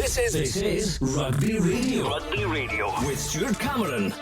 This is Rugby Radio. Rugby Radio With Stuart Cameron.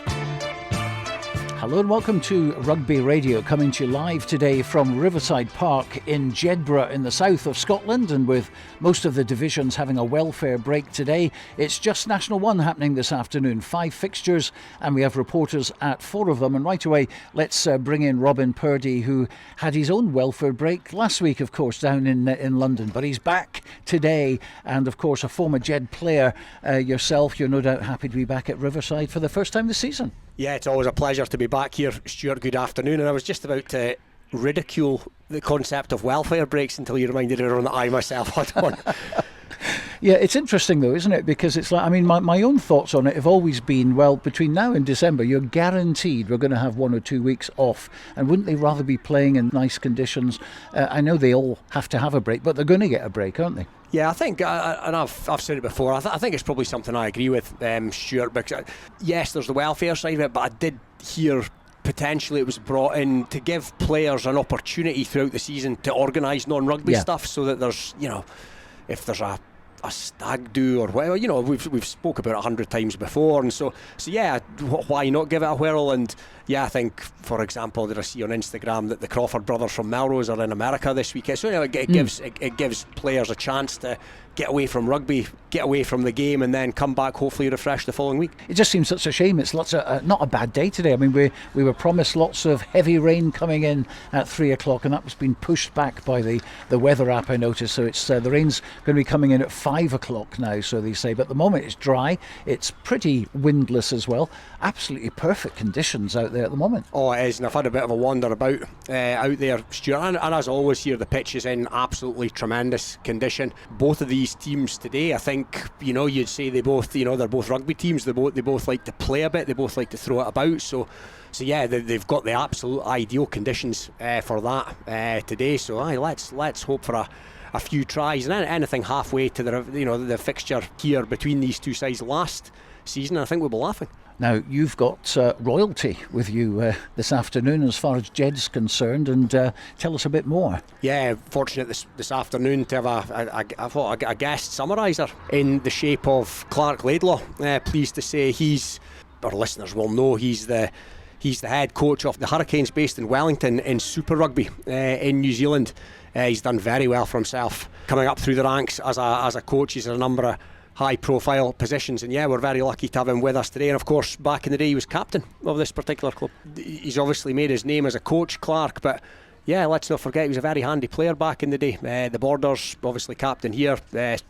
Hello and welcome to Rugby Radio, coming to you live today from Riverside Park in Jedburgh in the south of Scotland, and with most of the divisions having a welfare break today, it's just National 1 happening this afternoon. 5 fixtures and we have reporters at 4 of them, and right away let's bring in Robin Purdie, who had his own welfare break last week, of course, down in London, but he's back today, and of course a former Jed player yourself, you're no doubt happy to be back at Riverside for the first time this season. Yeah, it's always a pleasure to be back here, Stuart. Good afternoon. And I was just about to ridicule the concept of welfare breaks until you reminded everyone that I myself had one. Yeah, it's interesting though, isn't it? Because it's like, I mean, my own thoughts on it have always been, well, between now and December, you're guaranteed we're going to have 1 or 2 weeks off. And wouldn't they rather be playing in nice conditions? I know they all have to have a break, but they're going to get a break, aren't they? Yeah, I think, and I've said it before, I think it's probably something I agree with, Stuart, because yes, there's the welfare side of it, but I did hear potentially it was brought in to give players an opportunity throughout the season to organise non-rugby stuff, so that there's, you know, if there's a stag do or whatever, you know, we've spoke about it 100 times before, and so yeah, why not give it a whirl? And yeah, I think, for example, did I see on Instagram that the Crawford brothers from Melrose are in America this weekend, so you know, it gives players a chance to get away from rugby, get away from the game, and then come back hopefully refreshed the following week. It just seems such a shame. It's not a bad day today. I mean, we were promised lots of heavy rain coming in at 3 o'clock, and that was being pushed back by the weather app, I noticed. So it's the rain's going to be coming in at 5 o'clock now, so they say. But at the moment it's dry, it's pretty windless as well. Absolutely perfect conditions out there at the moment. Oh, it is, and I've had a bit of a wander about out there, Stuart, and as always here, the pitch is in absolutely tremendous condition. Both of these teams today, I think, you know, you'd say they both, you know, they're both rugby teams. They both like to play a bit. They both like to throw it about. So yeah, they've got the absolute ideal conditions for that today. So let's hope for a few tries, and anything halfway to the fixture here between these two sides last season, I think we'll be laughing. Now, you've got royalty with you this afternoon as far as Jed's concerned, and tell us a bit more. Yeah, fortunate this afternoon to have a guest summariser in the shape of Clark Laidlaw. Pleased to say our listeners will know he's the head coach of the Hurricanes based in Wellington in Super Rugby in New Zealand. He's done very well for himself coming up through the ranks as a coach. He's in a number of high profile positions, and yeah, we're very lucky to have him with us today. And of course, back in the day he was captain of this particular club. He's obviously made his name as a coach, Clark, but yeah, let's not forget he was a very handy player back in the day. The Borders, obviously captain here,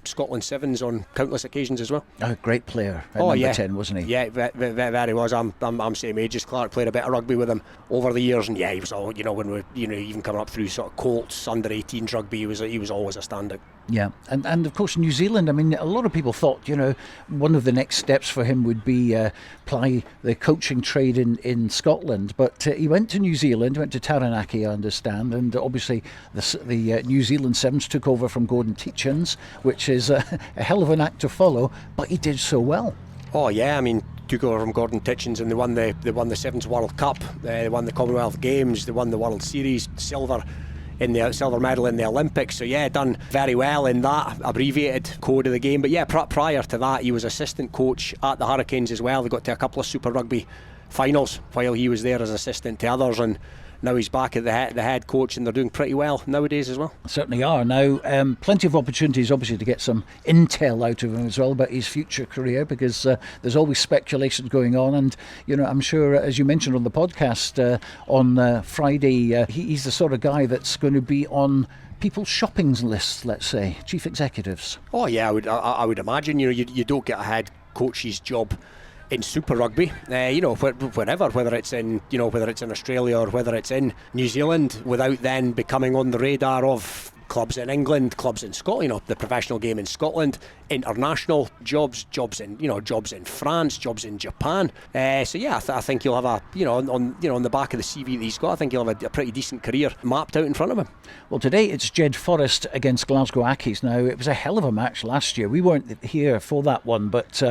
Scotland Sevens on countless occasions as well. A great player at number 10, wasn't he? Yeah, very was. I'm same age as Clark, played a bit of rugby with him over the years, and yeah, he was all, you know, when we, you know, even coming up through sort of Colts, under 18s rugby, he was always a standout. Yeah, and of course New Zealand, I mean, a lot of people thought, you know, one of the next steps for him would be ply the coaching trade in Scotland, but he went to New Zealand, went to Taranaki, I understand, and obviously the New Zealand Sevens took over from Gordon Tietjens, which is a hell of an act to follow, but he did so well. Oh yeah, I mean, took over from Gordon Tietjens, and they won the Sevens World Cup, they won the Commonwealth Games, they won the World Series, silver medal in the Olympics. So yeah, done very well in that abbreviated code of the game. But yeah, prior to that, he was assistant coach at the Hurricanes as well. They got to a couple of Super Rugby finals while he was there as assistant to others, and now he's back at the head coach, and they're doing pretty well nowadays as well. Certainly are. Now, plenty of opportunities obviously to get some intel out of him as well about his future career, because there's always speculation going on, and you know, I'm sure, as you mentioned on the podcast on Friday, he's the sort of guy that's going to be on people's shopping lists, let's say, chief executives. Oh yeah, I would imagine, you know, you don't get a head coach's job in Super Rugby, you know, wherever, whether it's in Australia or whether it's in New Zealand, without then becoming on the radar of clubs in England, clubs in Scotland, you know, the professional game in Scotland, international jobs in France, jobs in Japan. So yeah, I think you'll have on the back of the CV that he's got, I think he'll have a pretty decent career mapped out in front of him. Well, today it's Jed-Forest against Glasgow Accies. Now, it was a hell of a match last year. We weren't here for that one, but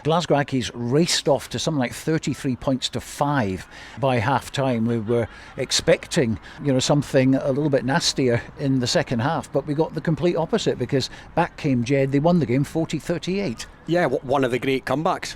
Glasgow Accies raced off to something like 33 points to 5 by half time. We were expecting, you know, something a little bit nastier in the second half, but we got the complete opposite because back came Jed. They won the game 40-38. Yeah, one of the great comebacks.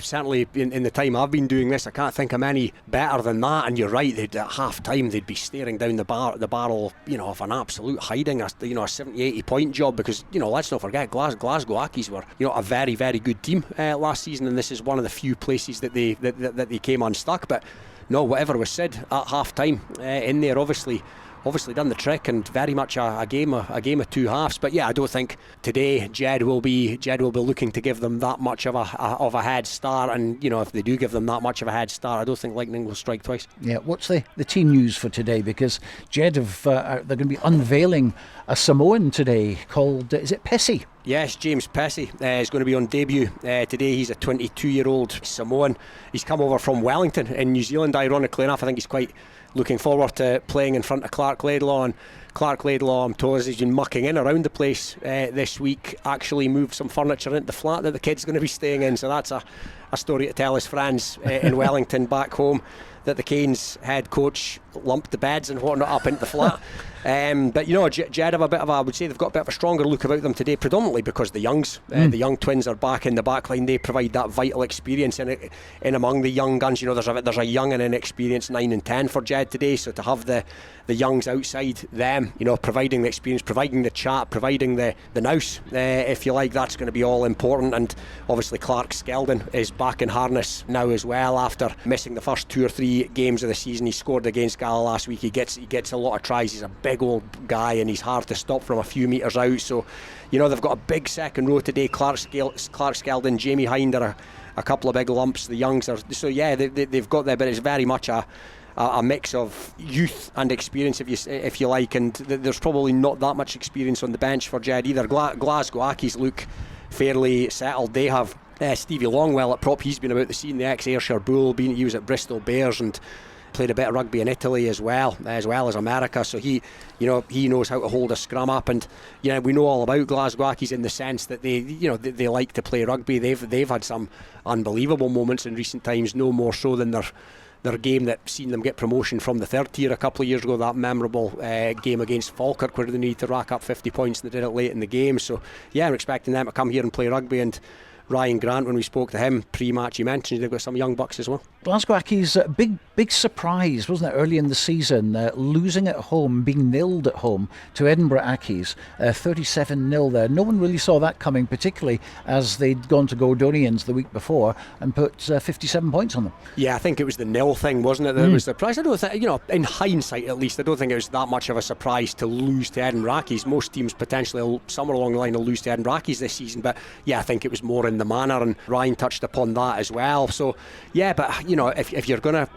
Certainly in the time I've been doing this, I can't think of many better than that. And you're right, at half time they'd be staring down the barrel, of an absolute hiding, a 70-80 point job, because let's not forget Glasgow Accies were a very, very good team last season, and this is one of the few places that they came unstuck. But no, whatever was said at half time in there, obviously done the trick, and very much a game of two halves. But yeah, I don't think today Jed will be looking to give them that much of a head start. And if they do give them that much of a head start, I don't think Lightning will strike twice. Yeah, what's the team news for today? Because Jed they're going to be unveiling a Samoan today called, is it Pesce? Yes, James Pesce is going to be on debut today. He's a 22-year-old Samoan. He's come over from Wellington in New Zealand, ironically enough. I think he's quite looking forward to playing in front of Clark Laidlaw, and Clark Laidlaw, I'm told, has been mucking in around the place this week. Actually moved some furniture into the flat that the kid's going to be staying in, so that's a story to tell his friends in Wellington back home, that the Canes head coach lumped the beds and whatnot up into the flat. But Jed have I would say they've got a bit of a stronger look about them today, predominantly because the the young twins are back in the back line. They provide that vital experience in among the young guns. There's a young and inexperienced 9 and 10 for Jed today, so to have the youngs outside them, providing the experience, providing the chat, providing the nous, if you like, that's going to be all important. And obviously Clark Skeldon is back in harness now as well after missing the first 2 or 3 games of the season. He scored against Gala last week. He gets a lot of tries. He's a big old guy and he's hard to stop from a few metres out. So they've got a big second row today. Clark Skeldon, Jamie Hind are a couple of big lumps. The youngs are, so yeah, they've got there, but it's very much a mix of youth and experience, if you like, and there's probably not that much experience on the bench for Jed either. Glasgow Accies look fairly settled. They have Stevie Longwell at prop. He's been about the scene, the ex-Ayrshire Bull. He was at Bristol Bears and played a bit of rugby in Italy as well as America, so he knows how to hold a scrum up. And we know all about Glasgow Accies in the sense that they like to play rugby. They've had some unbelievable moments in recent times, no more so than their game that seen them get promotion from the third tier a couple of years ago, that memorable game against Falkirk where they needed to rack up 50 points and they did it late in the game. So yeah, I'm expecting them to come here and play rugby. And Ryan Grant, when we spoke to him pre-match, he mentioned they've got some young bucks as well. Glasgow Accies, big surprise, wasn't it, early in the season, losing at home, being nilled at home to Edinburgh Accies, 37-0 there. No one really saw that coming, particularly as they'd gone to Gordonians the week before and put 57 points on them. Yeah, I think it was the nil thing, wasn't it, that was the surprise. I don't think, in hindsight at least, I don't think it was that much of a surprise to lose to Edinburgh Accies. Most teams potentially somewhere along the line will lose to Edinburgh Accies this season, but yeah, I think it was more in the manner, and Ryan touched upon that as well. So yeah, but if you're going to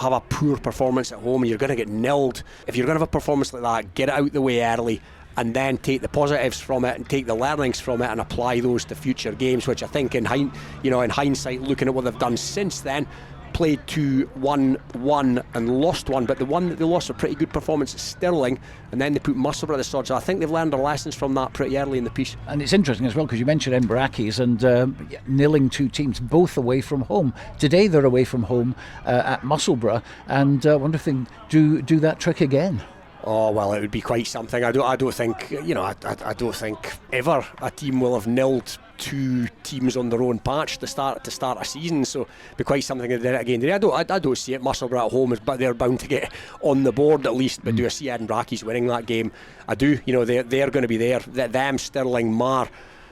have a poor performance at home and you're going to get nilled, if you're going to have a performance like that, get it out the way early and then take the positives from it and take the learnings from it and apply those to future games, which I think in hindsight, looking at what they've done since then, played 2, won 1 and lost 1, but the one that they lost a pretty good performance at Stirling, and then they put Musselburgh at the sod. So I think they've learned their lessons from that pretty early in the piece. And it's interesting as well because you mentioned Edinburgh Accies and nilling 2 teams, both away from home. Today they're away from home at Musselburgh, and I wonder if they do that trick again. Oh well, it would be quite something. I don't think ever a team will have nilled 2 teams on their own patch to start a season, so it'd be quite something if they did it again today. I don't see it. Musselburgh at home, but they're bound to get on the board at least. But do I see Edinburgh Accies winning that game? I do. They're going to be there. Them, Stirling, Mar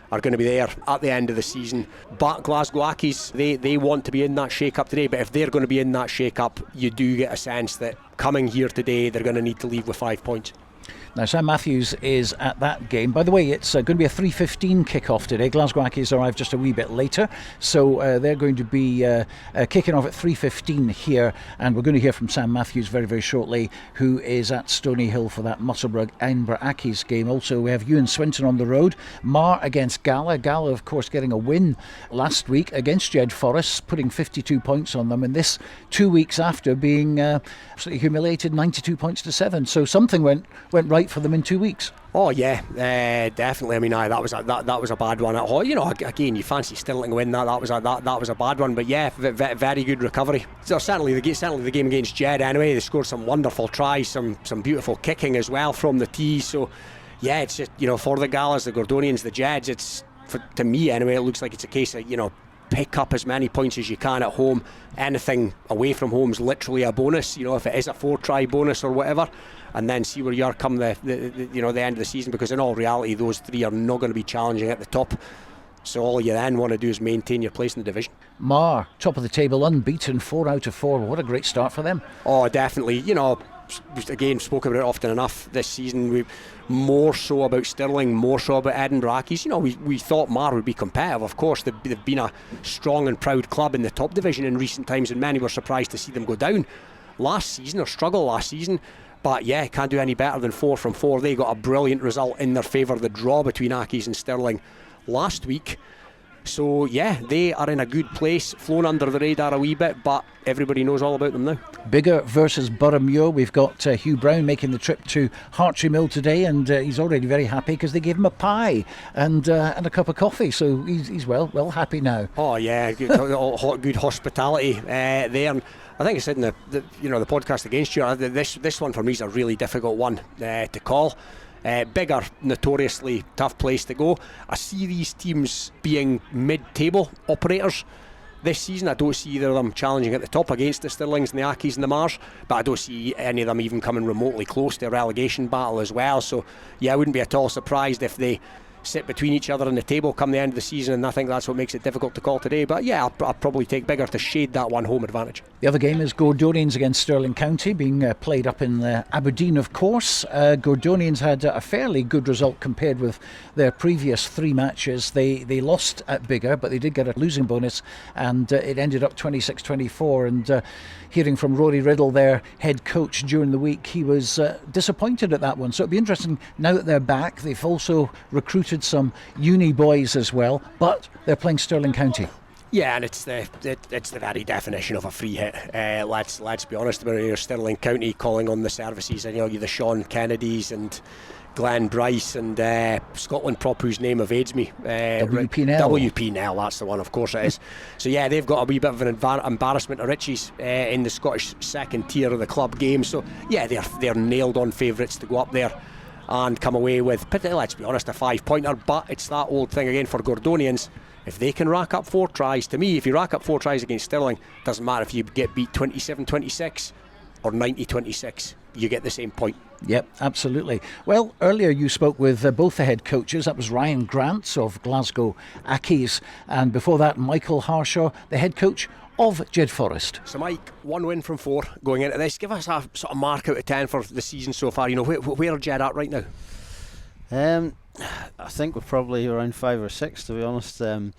are going to be there at the end of the season. But Glasgow Accies, they want to be in that shake-up today, but if they're going to be in that shake-up, you do get a sense that coming here today they're going to need to leave with 5 points. Now, Sam Matthews is at that game. By the way, it's going to be a 3:15 kick-off today. Glasgow Accies arrive just a wee bit later, so they're going to be kicking off at 3:15 here, and we're going to hear from Sam Matthews very, very shortly, who is at Stony Hill for that Musselburgh-Edinburgh Accies game. Also, we have Ewan Swinton on the road. Mar against Gala. Gala, of course, getting a win last week against Jed-Forest, putting 52 points on them, and this 2 weeks after being absolutely humiliated, 92 points to 7. So something went right night for them in 2 weeks. Oh yeah, definitely. I mean, that was a bad one at home. You know, again, you fancy Stirling win that. That was a bad one. But yeah, very good recovery. So certainly the game against Jed. Anyway, they scored some wonderful tries, some beautiful kicking as well from the tee. So yeah, it's just, you know, for the Galas, the Gordonians, the Jeds, it's, to me anyway, it looks like it's a case of, you know, pick up as many points as you can at home. Anything away from home is literally a bonus, you know, if it is a 4-try bonus or whatever, and then see where you are come the you know, the end of the season, because in all reality those three are not going to be challenging at the top. So all you then want to do is maintain your place in the division. Mar, top of the table, unbeaten, 4 out of 4. What a great start for them. Oh, definitely. You know, again, spoke about it often enough this season. We more so about Stirling, more so about Edinburgh Accies. You know, we thought Mar would be competitive. Of course, they've been a strong and proud club in the top division in recent times, and many were surprised to see them go down last season, or struggle last season. But yeah, can't do any better than 4 from 4. They got a brilliant result in their favour, the draw between Accies and Stirling last week. So yeah, they are in a good place, flown under the radar a wee bit, but everybody knows all about them now. Biggar versus Boroughmuir. We've got Hugh Brown making the trip to Hartree Mill today, and he's already very happy because they gave him a pie and a cup of coffee, so he's well happy now. Oh yeah, good hospitality there. And I think I said in the podcast against you, this one for me is a really difficult one to call. Biggar, notoriously tough place to go. I see these teams being mid-table operators this season. I don't see either of them challenging at the top against the Stirlings and the Accies and the Mars, but I don't see any of them even coming remotely close to a relegation battle as well. So yeah, I wouldn't be at all surprised if they sit between each other in the table come the end of the season, and I think that's what makes it difficult to call today. But yeah, I'll probably take Biggar to shade that one home advantage. The other game is Gordonians against Stirling County, being played up in Aberdeen, of course. Gordonians had a fairly good result compared with their previous 3 matches. They lost at Biggar, but they did get a losing bonus, and it ended up 26-24. And hearing from Rory Riddle, their head coach, during the week, he was disappointed at that one. So it'll be interesting now that they're back. They've also recruited some uni boys as well, but they're playing Stirling County. Yeah, and it's the very definition of a free hit. Let's be honest about it. Stirling County calling on the services, and you know, the Sean Kennedys and Glenn Bryce and Scotland prop whose name evades me. WP Nell. WP Nell, that's the one, of course it is. So yeah, they've got a wee bit of an embarrassment of riches in the Scottish second tier of the club game. So yeah, they're nailed on favourites to go up there and come away with, let's be honest, a 5-pointer. But it's that old thing again for Gordonians. If they can rack up 4 tries, to me, if you rack up 4 tries against Stirling, doesn't matter if you get beat 27-26 or 90-26, you get the same point. Yep, absolutely. Well, earlier you spoke with both the head coaches. That was Ryan Grant of Glasgow Accies, and before that, Michael Harshaw, the head coach of Jed-Forest. So Mike, 1 win from 4 going into this. Give us a sort of mark out of 10 for the season so far. You know, where are Jed at right now? I think we're probably around 5 or 6, to be honest. I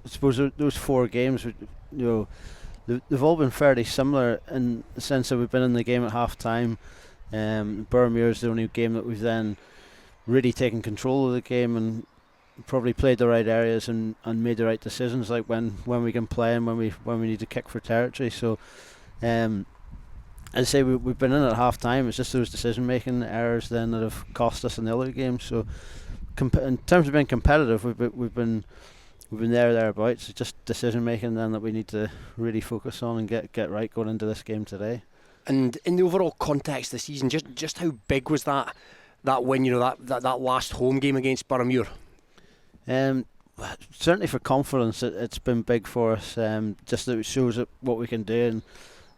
suppose those 4 games, you know, they've all been fairly similar in the sense that we've been in the game at half time. Boroughmuir is the only game that we've then really taken control of the game and probably played the right areas and made the right decisions, like when we can play and when we need to kick for territory. So I'd say we've been in at half time. It's just those decision making errors then that have cost us in the other games. So in terms of being competitive, we've been thereabouts. It's just decision making then that we need to really focus on and get right going into this game today. And in the overall context of the season, just how big was that win? You know, that last home game against Boroughmuir. Certainly for confidence, it's been big for us. Just that it shows what we can do,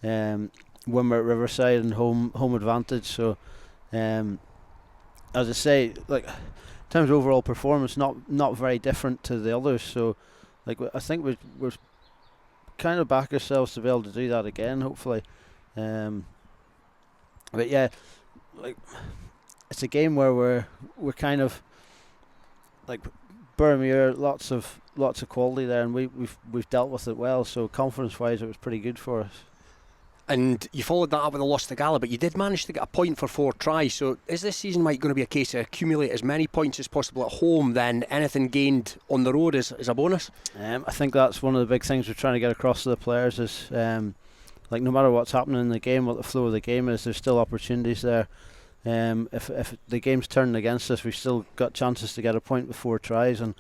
and when we're at Riverside and home advantage. So, as I say, like in terms of overall performance, not very different to the others. So, like I think we're kind of back ourselves to be able to do that again, hopefully. But yeah, like it's a game where we're kind of like Boroughmuir, lots of quality there, and we've dealt with it well. So confidence wise, it was pretty good for us. And you followed that up with a loss to Gala, but you did manage to get a point for 4 tries. So is this season, Mike, going to be a case of accumulate as many points as possible at home, then anything gained on the road is a bonus? I think that's one of the big things we're trying to get across to the players is like no matter what's happening in the game, what the flow of the game is, there's still opportunities there. if the game's turning against us, we've still got chances to get a point with 4 tries, and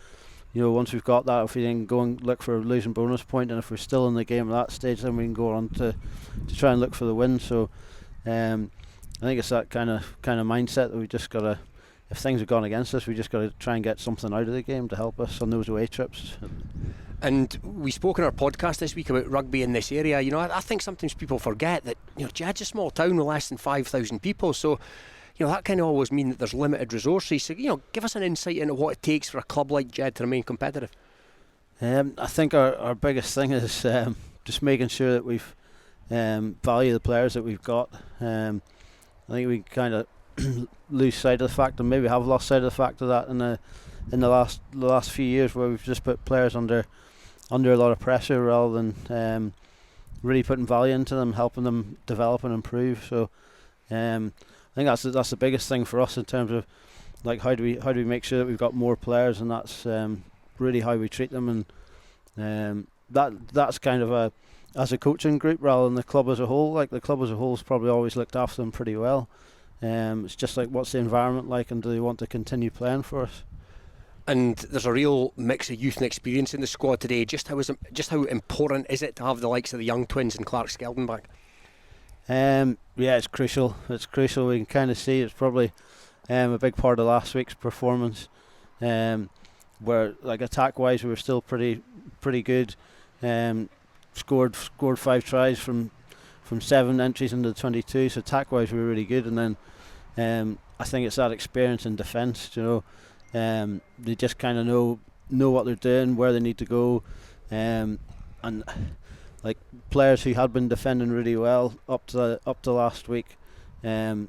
once we've got that, if we then go and look for a losing bonus point, and if we're still in the game at that stage, then we can go on to try and look for the win. So I think it's that kind of mindset that we just got to, if things have gone against us, we just got to try and get something out of the game to help us on those away trips. And we spoke in our podcast this week about rugby in this area. I think sometimes people forget that Jed's a small town with less than 5,000 people, so that kind of always means that there's limited resources. So give us an insight into what it takes for a club like Jed to remain competitive. I think our biggest thing is just making sure that we've value the players that we've got. I think we kind of lose sight of the fact, and maybe have lost sight of the fact of that in the last few years, where we've just put players under a lot of pressure rather than really putting value into them, helping them develop and improve. So I think that's the biggest thing for us in terms of like how do we make sure that we've got more players, and that's really how we treat them, and that's kind of as a coaching group rather than the club as a whole. Like the club as a whole has probably always looked after them pretty well. It's just like, what's the environment like, and do they want to continue playing for us? And there's a real mix of youth and experience in the squad today. Just how important is it to have the likes of the young twins and Clark Skeldon back? Yeah, it's crucial. It's crucial. We can kind of see it's probably a big part of last week's performance, where like attack wise we were still pretty good. Scored 5 tries from 7 entries into the 22. So attack wise we were really good, and then I think it's that experience in defence. They just kind of know what they're doing, where they need to go, and like players who had been defending really well up to last week, we're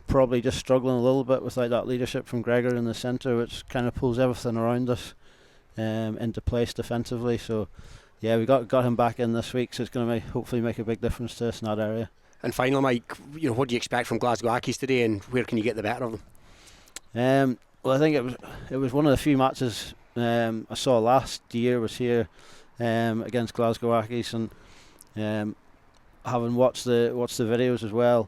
probably just struggling a little bit without that leadership from Gregor in the centre, which kind of pulls everything around us into place defensively. So yeah, we got him back in this week, so it's going to hopefully make a big difference to us in that area. And finally, Mike, what do you expect from Glasgow Accies today, and where can you get the better of them? Well, I think it was one of the few matches I saw last year was here against Glasgow Accies, and having watched the videos as well,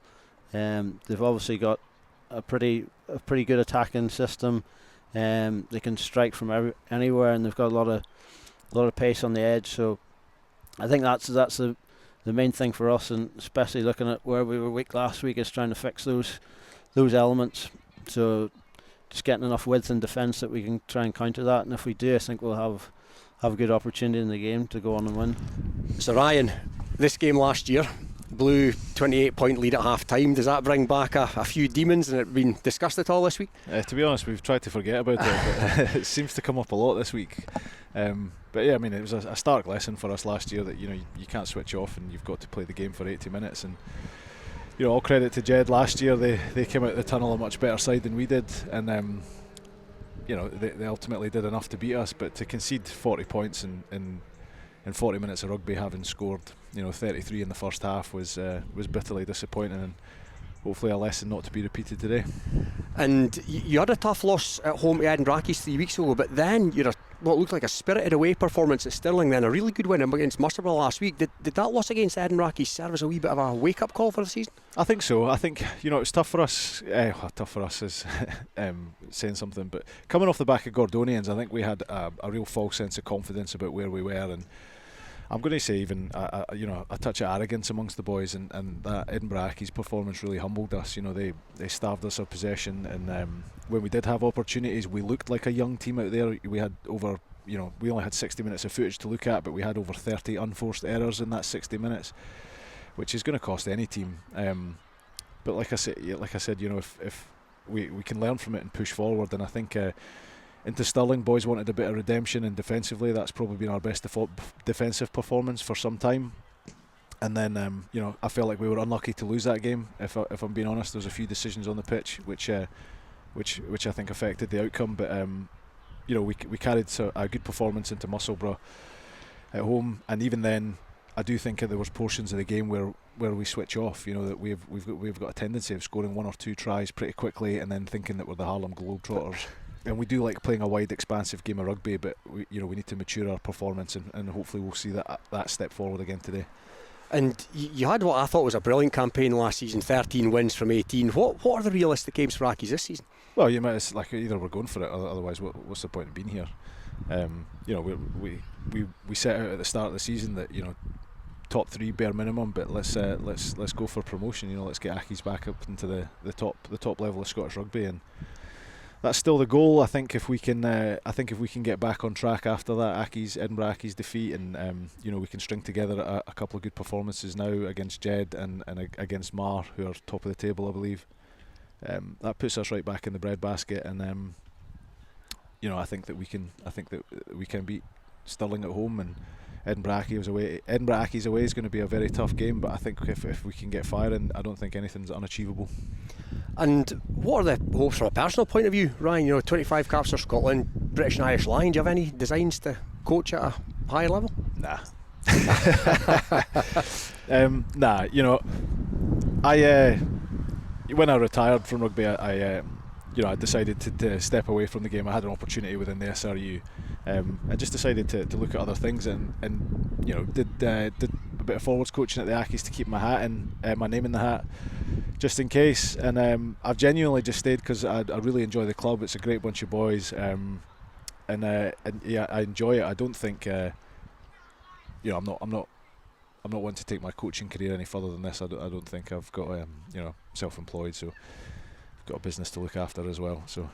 they've obviously got a pretty good attacking system. They can strike from anywhere, and they've got a lot of pace on the edge. So I think that's the main thing for us, and especially looking at where we were weak last week, is trying to fix those elements. So just getting enough width in defence that we can try and counter that, and if we do, I think we'll have a good opportunity in the game to go on and win. So Ryan, this game last year, blew 28-point lead at half time. Does that bring back a few demons, and it been discussed at all this week? To be honest, we've tried to forget about it, but it seems to come up a lot this week. But yeah, I mean, it was a stark lesson for us last year that you can't switch off, and you've got to play the game for 80 minutes. And all credit to Jed. Last year they came out of the tunnel a much better side than we did, and they ultimately did enough to beat us. But to concede 40 points in 40 minutes of rugby, having scored 33 in the first half, was bitterly disappointing, and hopefully a lesson not to be repeated today. And you had a tough loss at home to Edinburgh Accies 3 weeks ago, but then you had what looked like a spirited away performance at Stirling, then a really good win against Musselburgh last week. Did that loss against Edinburgh Accies serve as a wee bit of a wake-up call for the season? I think so. I think it was tough for us. Tough for us is saying something, but coming off the back of Gordonians, I think we had a real false sense of confidence about where we were, and I'm going to say even a touch of arrogance amongst the boys, and that Edinburgh Accies performance really humbled us. They starved us of possession, and when we did have opportunities, we looked like a young team out there. We had we only had 60 minutes of footage to look at, but we had over 30 unforced errors in that 60 minutes, which is going to cost any team. But like I said, if we can learn from it and push forward, and I think. Into Stirling, boys wanted a bit of redemption, and defensively that's probably been our best defensive performance for some time. And then I felt like we were unlucky to lose that game. If I'm being honest, there was a few decisions on the pitch which I think affected the outcome. But we carried a good performance into Musselburgh at home, and even then I do think there was portions of the game where we switch off. That we've got a tendency of scoring 1 or 2 tries pretty quickly, and then thinking that we're the Harlem Globetrotters. And we do like playing a wide, expansive game of rugby, but we need to mature our performance, and hopefully we'll see that step forward again today. And you had what I thought was a brilliant campaign last season, 13 wins from 18. What are the realistic games for Accies this season? Well, you might, it's like either we're going for it, otherwise what's the point of being here? You know, we set out at the start of the season that, you know, top 3 bare minimum, but let's go for promotion. You know, let's get Accies back up into the top level of Scottish rugby, and that's still the goal. I think if we can get back on track after that Edinburgh Accies defeat, and you know, we can string together a couple of good performances now against Jed and against Mar, who are top of the table, I believe. That puts us right back in the breadbasket, and you know, I think that we can beat Stirling at home, and Edinburgh Accies away is going to be a very tough game. But I think if we can get firing, I don't think anything's unachievable. And what are the hopes from a personal point of view, Ryan? You know, 25 caps for Scotland, British and Irish Lions. Do you have any designs to coach at a higher level? Nah. Nah. You know, when I retired from rugby, I decided to step away from the game. I had an opportunity within the SRU. I just decided to look at other things, and you know, did a bit of forwards coaching at the Accies to keep my name in the hat, just in case. And I've genuinely just stayed because I really enjoy the club. It's a great bunch of boys, and yeah, I enjoy it. I don't think, you know, I'm not one to take my coaching career any further than this. I don't think I've got you know, self-employed, so I've got a business to look after as well. So.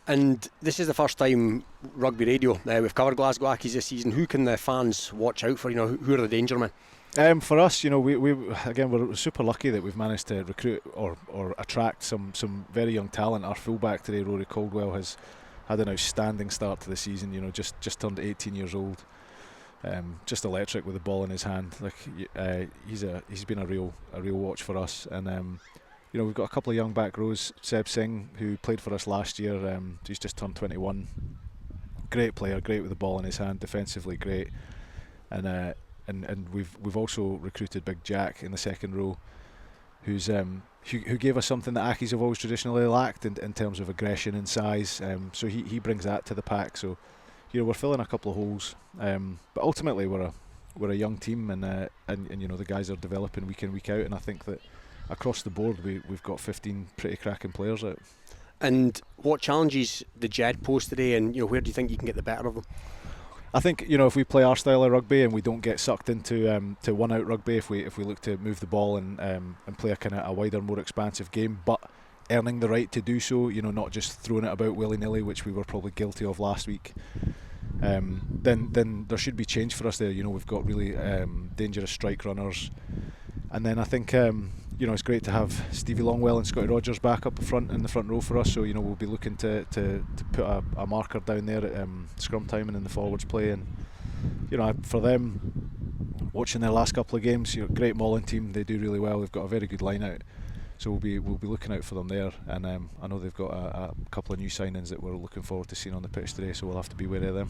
And this is the first time Rugby Radio, we've covered Glasgow Accies this season. Who can the fans watch out for? You know, who are the danger men? For us, you know, we're super lucky that we've managed to recruit or attract some very young talent. Our fullback today, Rory Caldwell, has had an outstanding start to the season. You know, just turned 18 years old. Just electric with the ball in his hand. Like he's been a real watch for us. And you know, we've got a couple of young back rows. Seb Singh, who played for us last year, he's just turned 21. Great player, great with the ball in his hand, defensively great. And we've also recruited Big Jack in the second row, who gave us something that Accies have always traditionally lacked in terms of aggression and size. So he brings that to the pack. So, you know, we're filling a couple of holes. But ultimately, we're a young team, and you know, the guys are developing week in, week out, and I think that across the board we've got 15 pretty cracking players out. And what challenges did Jed pose today, and you know, where do you think you can get the better of them? I think, you know, if we play our style of rugby and we don't get sucked into to one out rugby, if we look to move the ball and play a kind of a wider, more expansive game, but earning the right to do so, you know, not just throwing it about willy-nilly, which we were probably guilty of last week, then there should be change for us there. You know, we've got really dangerous strike runners, and then I think you know, it's great to have Stevie Longwell and Scotty Rogers back up front in the front row for us. So, you know, we'll be looking to put a marker down there at scrum time and in the forwards play. And, you know, for them, watching their last couple of games, you know, great mauling team. They do really well. They've got a very good line out. So we'll be looking out for them there, and I know they've got a couple of new signings that we're looking forward to seeing on the pitch today, so we'll have to be wary of them.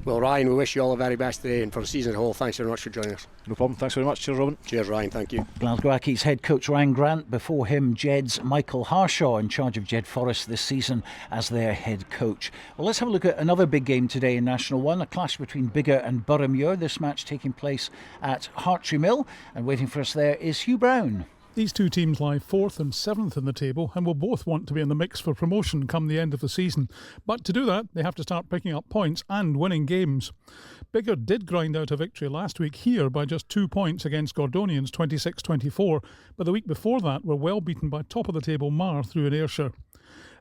Well, Ryan, we wish you all the very best today, and for the season as a whole, thanks very much for joining us. No problem, thanks very much. Cheers, Robin. Cheers, Ryan, thank you. Glasgow Accies head coach Ryan Grant, before him Jed's Michael Harshaw, in charge of Jed-Forest this season as their head coach. Well, let's have a look at another big game today in National 1, a clash between Biggar and Boroughmuir. This match taking place at Hartree Mill, and waiting for us there is Hugh Brown. These two teams lie 4th and 7th in the table and will both want to be in the mix for promotion come the end of the season. But to do that, they have to start picking up points and winning games. Biggar did grind out a victory last week here by just 2 points against Gordonians, 26-24, but the week before that were well beaten by top-of-the-table Mar through in Ayrshire.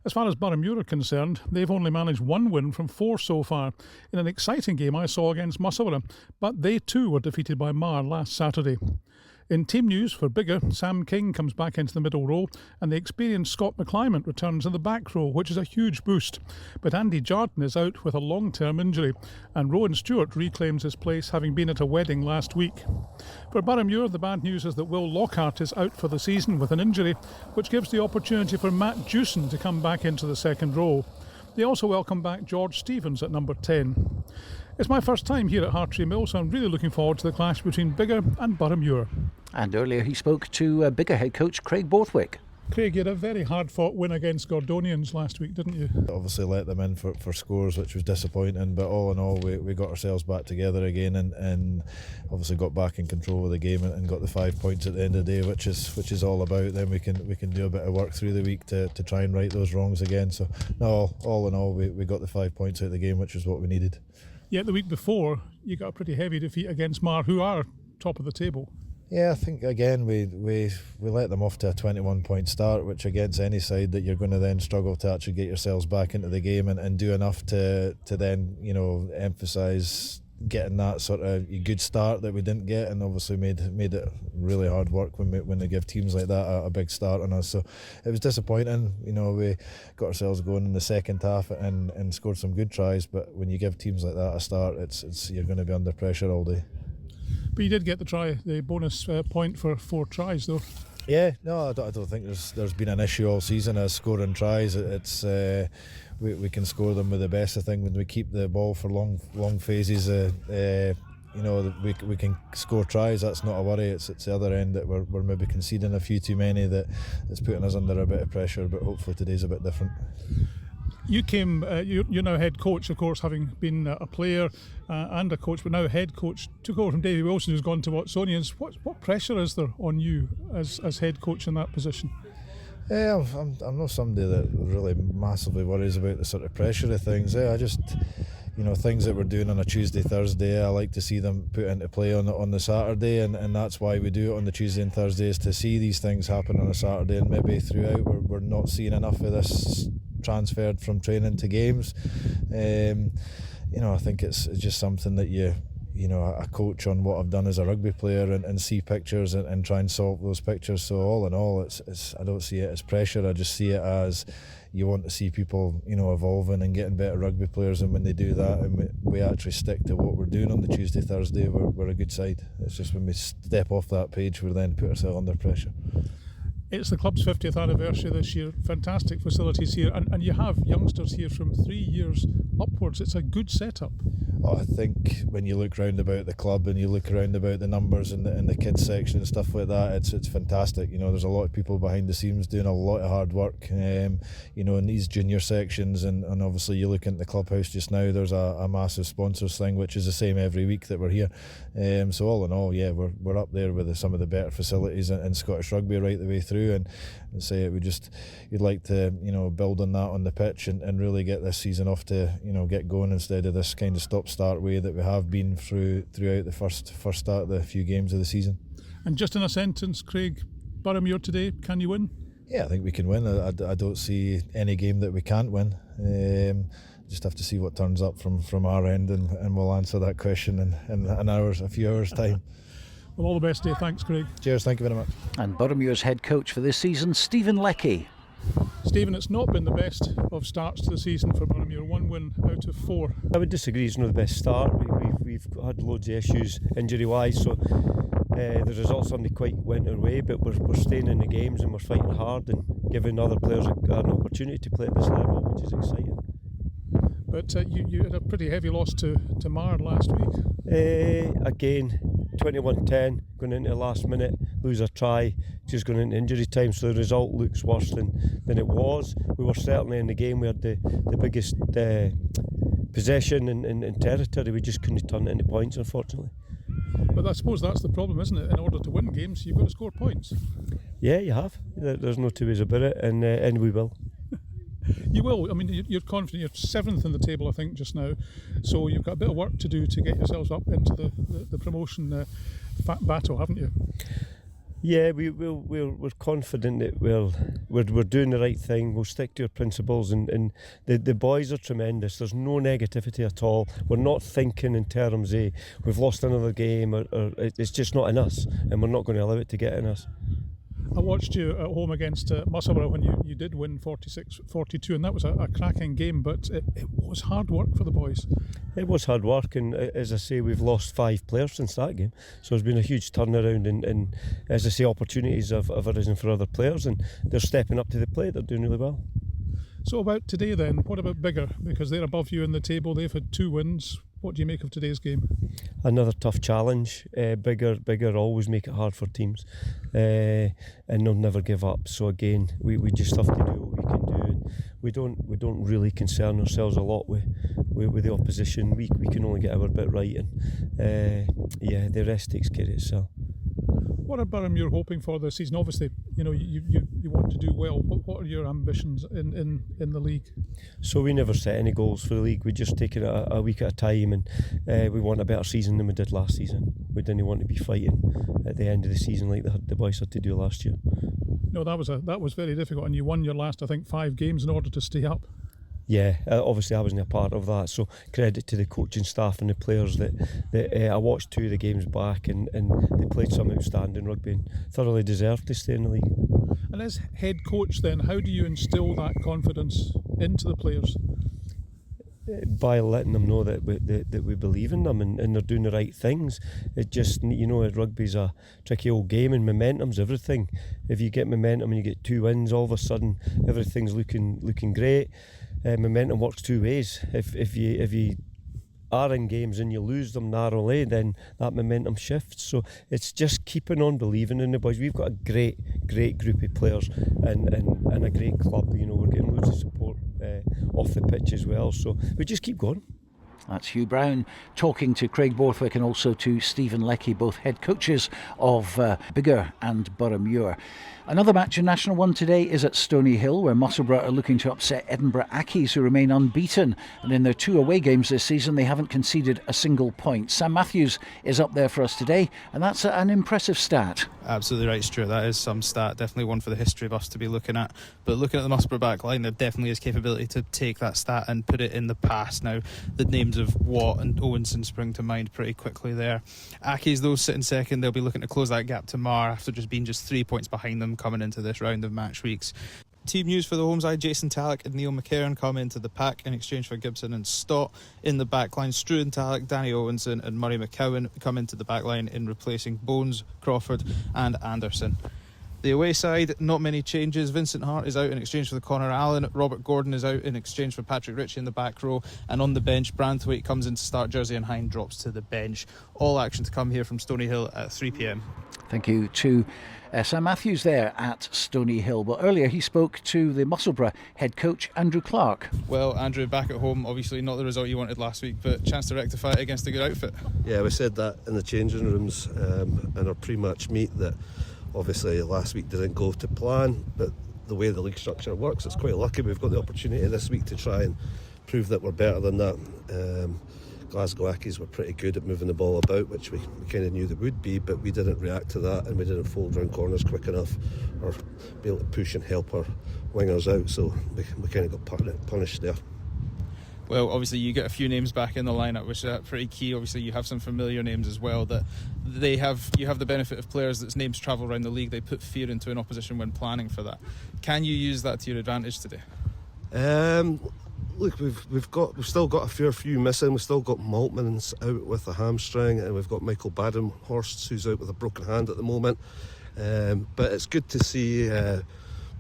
As far as Boroughmuir are concerned, they've only managed 1 win from 4 so far, in an exciting game I saw against Musselburgh, but they too were defeated by Mar last Saturday. In team news for Biggar, Sam King comes back into the middle row, and the experienced Scott McClymont returns in the back row, which is a huge boost. But Andy Jarden is out with a long-term injury, and Rowan Stewart reclaims his place, having been at a wedding last week. For Boroughmuir, the bad news is that Will Lockhart is out for the season with an injury, which gives the opportunity for Matt Jewson to come back into the second row. They also welcome back George Stevens at number 10. It's my first time here at Hartree Mill, so I'm really looking forward to the clash between Biggar and Boroughmuir. And earlier he spoke to Biggar head coach Craig Borthwick. Craig, you had a very hard-fought win against Gordonians last week, didn't you? Obviously let them in for scores, which was disappointing, but all in all we got ourselves back together again and obviously got back in control of the game and got the 5 points at the end of the day, which is all about. Then we can do a bit of work through the week to try and right those wrongs again. So no, all in all we got the 5 points out of the game, which is what we needed. Yet the week before you got a pretty heavy defeat against Mar, who are top of the table. Yeah, I think again we let them off to a 21 point start, which against any side that you're going to then struggle to actually get yourselves back into the game and do enough to then emphasise getting that sort of good start that we didn't get, and obviously made it really hard work when they give teams like that a big start on us. So it was disappointing. We got ourselves going in the second half and scored some good tries, but when you give teams like that a start, it's you're going to be under pressure all day. But you did get the bonus point for 4 tries, though. Yeah, no, I don't think there's been an issue all season as scoring tries. It's we can score them with the best. I think when we keep the ball for long phases, we can score tries. That's not a worry. It's the other end that we're maybe conceding a few too many that's putting us under a bit of pressure. But hopefully today's a bit different. You came, you're now head coach, of course, having been a player and a coach, but now head coach. Took over from Davy Wilson, who's gone to Watsonians. What pressure is there on you as head coach in that position? Yeah, I'm not somebody that really massively worries about the sort of pressure of things. I just, things that we're doing on a Tuesday, Thursday, I like to see them put into play on the Saturday, and that's why we do it on the Tuesday and Thursday, is to see these things happen on a Saturday, and maybe throughout we're not seeing enough of this transferred from training to games. I think it's just something that a coach on what I've done as a rugby player and see pictures and try and solve those pictures. So all in all, it's I don't see it as pressure. I just see it as you want to see people evolving and getting better rugby players, and when they do that and we actually stick to what we're doing on the Tuesday, Thursday, we're a good side. It's just when we step off that page, we then put ourselves under pressure. It's the club's 50th anniversary this year. Fantastic facilities here, and you have youngsters here from 3 years upwards. It's a good setup. I think when you look round about the club and you look around about the numbers in the kids section and stuff like that, it's fantastic. There's a lot of people behind the scenes doing a lot of hard work. In these junior sections, and obviously you look into the clubhouse just now. There's a massive sponsors thing, which is the same every week that we're here. So all in all, yeah, we're up there with some of the better facilities in Scottish rugby right the way through. And say you'd like to build on that on the pitch and really get this season off to get going instead of this kind of stop-start way that we have been throughout the first start of the few games of the season. And just in a sentence, Craig, Boroughmuir today, can you win? Yeah, I think we can win. I don't see any game that we can't win. Just have to see what turns up from our end, and we'll answer that question in a few hours time. Well, all the best, Dave. Thanks, Craig. Cheers, thank you very much. And Boroughmuir's head coach for this season, Stephen Leckie. Stephen, it's not been the best of starts to the season for Boroughmuir. 1 win out of 4. I would disagree. It's not the best start. We've had loads of issues injury-wise, so the results haven't quite went our way. But we're staying in the games and we're fighting hard and giving other players an opportunity to play at this level, which is exciting. But you had a pretty heavy loss to Mar last week. Again, 21-10, going into the last minute, lose a try, just going into injury time, so the result looks worse than it was. We were certainly in the game, we had the biggest possession in territory, we just couldn't turn it into points, unfortunately. But I suppose that's the problem, isn't it? In order to win games, you've got to score points. Yeah, you have. There's no two ways about it, and we will. You will. I mean, you're confident. You're 7th in the table, I think, just now. So you've got a bit of work to do to get yourselves up into the promotion battle, haven't you? Yeah, we're confident that we're doing the right thing. We'll stick to our principles, and the boys are tremendous. There's no negativity at all. We're not thinking in terms of we've lost another game, or it's just not in us, and we're not going to allow it to get in us. I watched you at home against Musselburgh when you did win 46-42, and that was a cracking game, but it was hard work for the boys. It was hard work, and as I say, we've lost 5 players since that game, so it's been a huge turnaround, and as I say, opportunities have arisen for other players, and they're stepping up to the plate. They're doing really well. So about today then, what about Biggar? Because they're above you in the table, they've had 2 wins. What do you make of today's game? Another tough challenge. Biggar always make it hard for teams, and they'll never give up. So again, we just have to do what we can do. And we don't really concern ourselves a lot with the opposition. We can only get our bit right, and the rest takes care of itself. What are Boroughmuir hoping for this season? Obviously, you want to do well. What are your ambitions in the league? So we never set any goals for the league. We just take it a week at a time, and we want a better season than we did last season. We didn't want to be fighting at the end of the season like the boys had to do last year. No, that was very difficult, and you won your last, I think, 5 games in order to stay up. Yeah, obviously I wasn't a part of that, so credit to the coaching staff and the players that I watched 2 of the games back, and they played some outstanding rugby and thoroughly deserved to stay in the league. And as head coach then, how do you instil that confidence into the players? By letting them know that we believe in them and they're doing the right things. It just, rugby's a tricky old game, and momentum's everything. If you get momentum and you get 2 wins, all of a sudden everything's looking great. Momentum works 2 ways. If you are in games and you lose them narrowly, then that momentum shifts. So it's just keeping on believing in the boys. We've got a great group of players and a great club. We're getting loads of support off the pitch as well. So we just keep going. That's Hugh Brown talking to Craig Borthwick and also to Stephen Leckie, both head coaches of Biggar and Boroughmuir. Another match in National 1 today is at Stony Hill, where Musselburgh are looking to upset Edinburgh Accies, who remain unbeaten. And in their 2 away games this season, they haven't conceded a single point. Sam Matthews is up there for us today, and that's an impressive stat. Absolutely right, Stuart. That is some stat, definitely one for the history of us to be looking at. But looking at the Musselburgh back line, there definitely is capability to take that stat and put it in the past. Now, the names of Watt and Owenson spring to mind pretty quickly there. Accies, though, sitting second. They'll be looking to close that gap to Mar after just being 3 points behind them coming into this round of match weeks. Team news for the home side: Jason Tallick and Neil McCarron come into the pack in exchange for Gibson and Stott. In the back line, Struan Tallick, Danny Owenson and Murray McCowan come into the back line in replacing Bones, Crawford and Anderson. The away side, not many changes. Vincent Hart is out in exchange for Connor Allen. Robert Gordon is out in exchange for Patrick Ritchie in the back row. And on the bench, Branthwaite comes in to start Jersey and Hine drops to the bench. All action to come here from Stony Hill at 3 p.m. Thank you to Sam Matthews there at Stony Hill. But earlier he spoke to the Musselburgh head coach Andrew Clark. Well, Andrew, back at home, obviously not the result you wanted last week, but chance to rectify it against a good outfit. Yeah, we said that in the changing rooms in our pre-match meet, that obviously last week didn't go to plan, but the way the league structure works, it's quite lucky we've got the opportunity this week to try and prove that we're better than that. Glasgow Accies were pretty good at moving the ball about, which we kind of knew they would be, but we didn't react to that and we didn't fold round corners quick enough or be able to push and help our wingers out, so we kind of got punished there. Well, obviously you get a few names back in the lineup, which is pretty key. Obviously you have some familiar names as well, that you have the benefit of players that's names travel around the league. They put fear into an opposition when planning for that. Can you use that to your advantage today? Look, we've still got a fair few missing. We've still got Maltman's out with a hamstring, and we've got Michael Badenhorst who's out with a broken hand at the moment. But it's good to see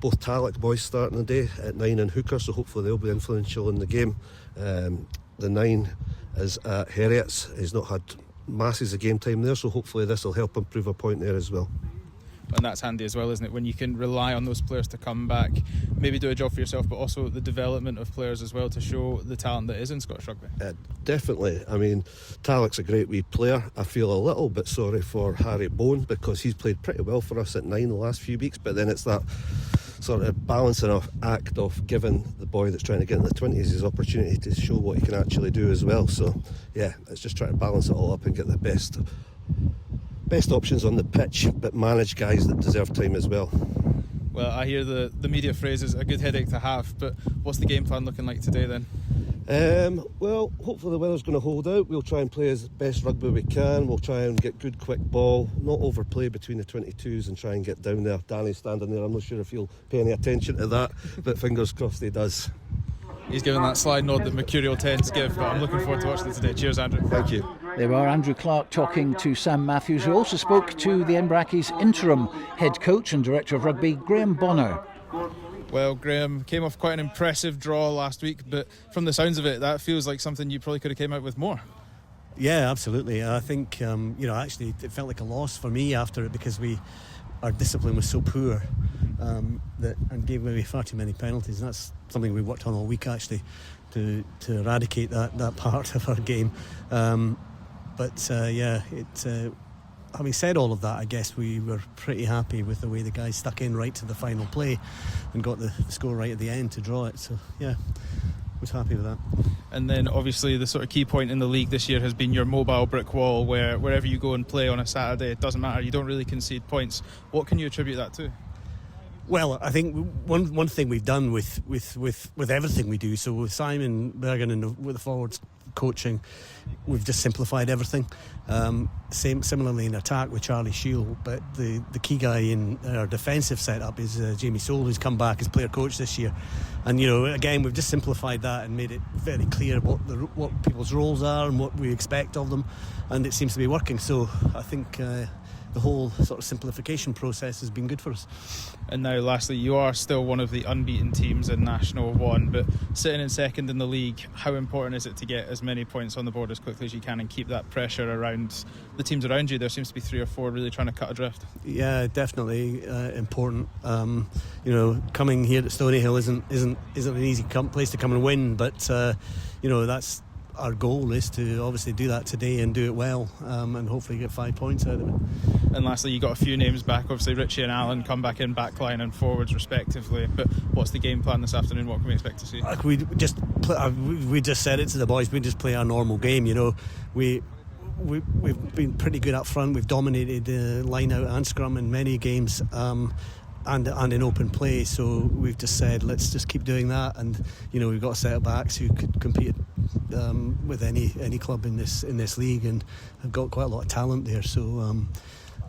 both Tallick boys starting the day at 9 and hooker, so hopefully they'll be influential in the game. The 9 is at Heriots. He's not had masses of game time there, so hopefully this will help him prove a point there as well. And that's handy as well, isn't it, when you can rely on those players to come back, maybe do a job for yourself, but also the development of players as well to show the talent that is in Scottish rugby. Definitely. I mean, Tallick's a great wee player. I feel a little bit sorry for Harry Bone, because he's played pretty well for us at 9 the last few weeks, but then it's that sort of balancing act of giving the boy that's trying to get in the 20s his opportunity to show what he can actually do as well. So yeah, it's just trying to balance it all up and get the best options on the pitch, but manage guys that deserve time as well. Well, I hear the media phrase is a good headache to have, but what's the game plan looking like today then? Well, hopefully the weather's going to hold out. We'll try and play as best rugby we can. We'll try and get good quick ball, not overplay between the 22s, and try and get down there. Danny's standing there, I'm not sure if he'll pay any attention to that, but fingers crossed he does. He's given that slide nod that Mercurial tends to give, but I'm looking forward to watching it today. Cheers, Andrew. Thank you. There are Andrew Clark talking to Sam Matthews, who also spoke to the Edinburgh Accies interim head coach and director of rugby, Graham Bonner. Well, Graham, came off quite an impressive draw last week, but from the sounds of it, that feels like something you probably could have came out with more. Yeah, absolutely. I think, actually it felt like a loss for me after it because our discipline was so poor and gave away far too many penalties. And that's something we worked on all week, actually, to eradicate that part of our game. Having said all of that, I guess we were pretty happy with the way the guys stuck in right to the final play and got the score right at the end to draw it. So, yeah, was happy with that. And then, obviously, the sort of key point in the league this year has been your mobile brick wall, where wherever you go and play on a Saturday, it doesn't matter, you don't really concede points. What can you attribute that to? Well, I think one thing we've done with everything we do, so with Simon Bergen and with the forwards coaching, we've just simplified everything. Similarly in attack with Charlie Shield, but the key guy in our defensive setup is Jamie Soule, who's come back as player coach this year. And again, we've just simplified that and made it very clear what people's roles are and what we expect of them, and it seems to be working. So I think the whole sort of simplification process has been good for us. And now lastly, you are still one of the unbeaten teams in National 1, but sitting in second in the league, how important is it to get as many points on the board as quickly as you can and keep that pressure around the teams around you? There seems to be 3 or 4 really trying to cut adrift. Yeah, definitely important. Coming here to Stony Hill isn't an easy place to come and win, but that's our goal, is to obviously do that today and do it well, and hopefully get 5 points out of it. And lastly, you got a few names back. Obviously Richie and Alan come back in backline and forwards respectively, but what's the game plan this afternoon? What can we expect to see? We just said it to the boys, we just play our normal game. We've been pretty good up front, we've dominated line out and scrum in many games, and in open play, so we've just said let's just keep doing that. And we've got a set of backs who could compete with any club in this league, and have got quite a lot of talent there, so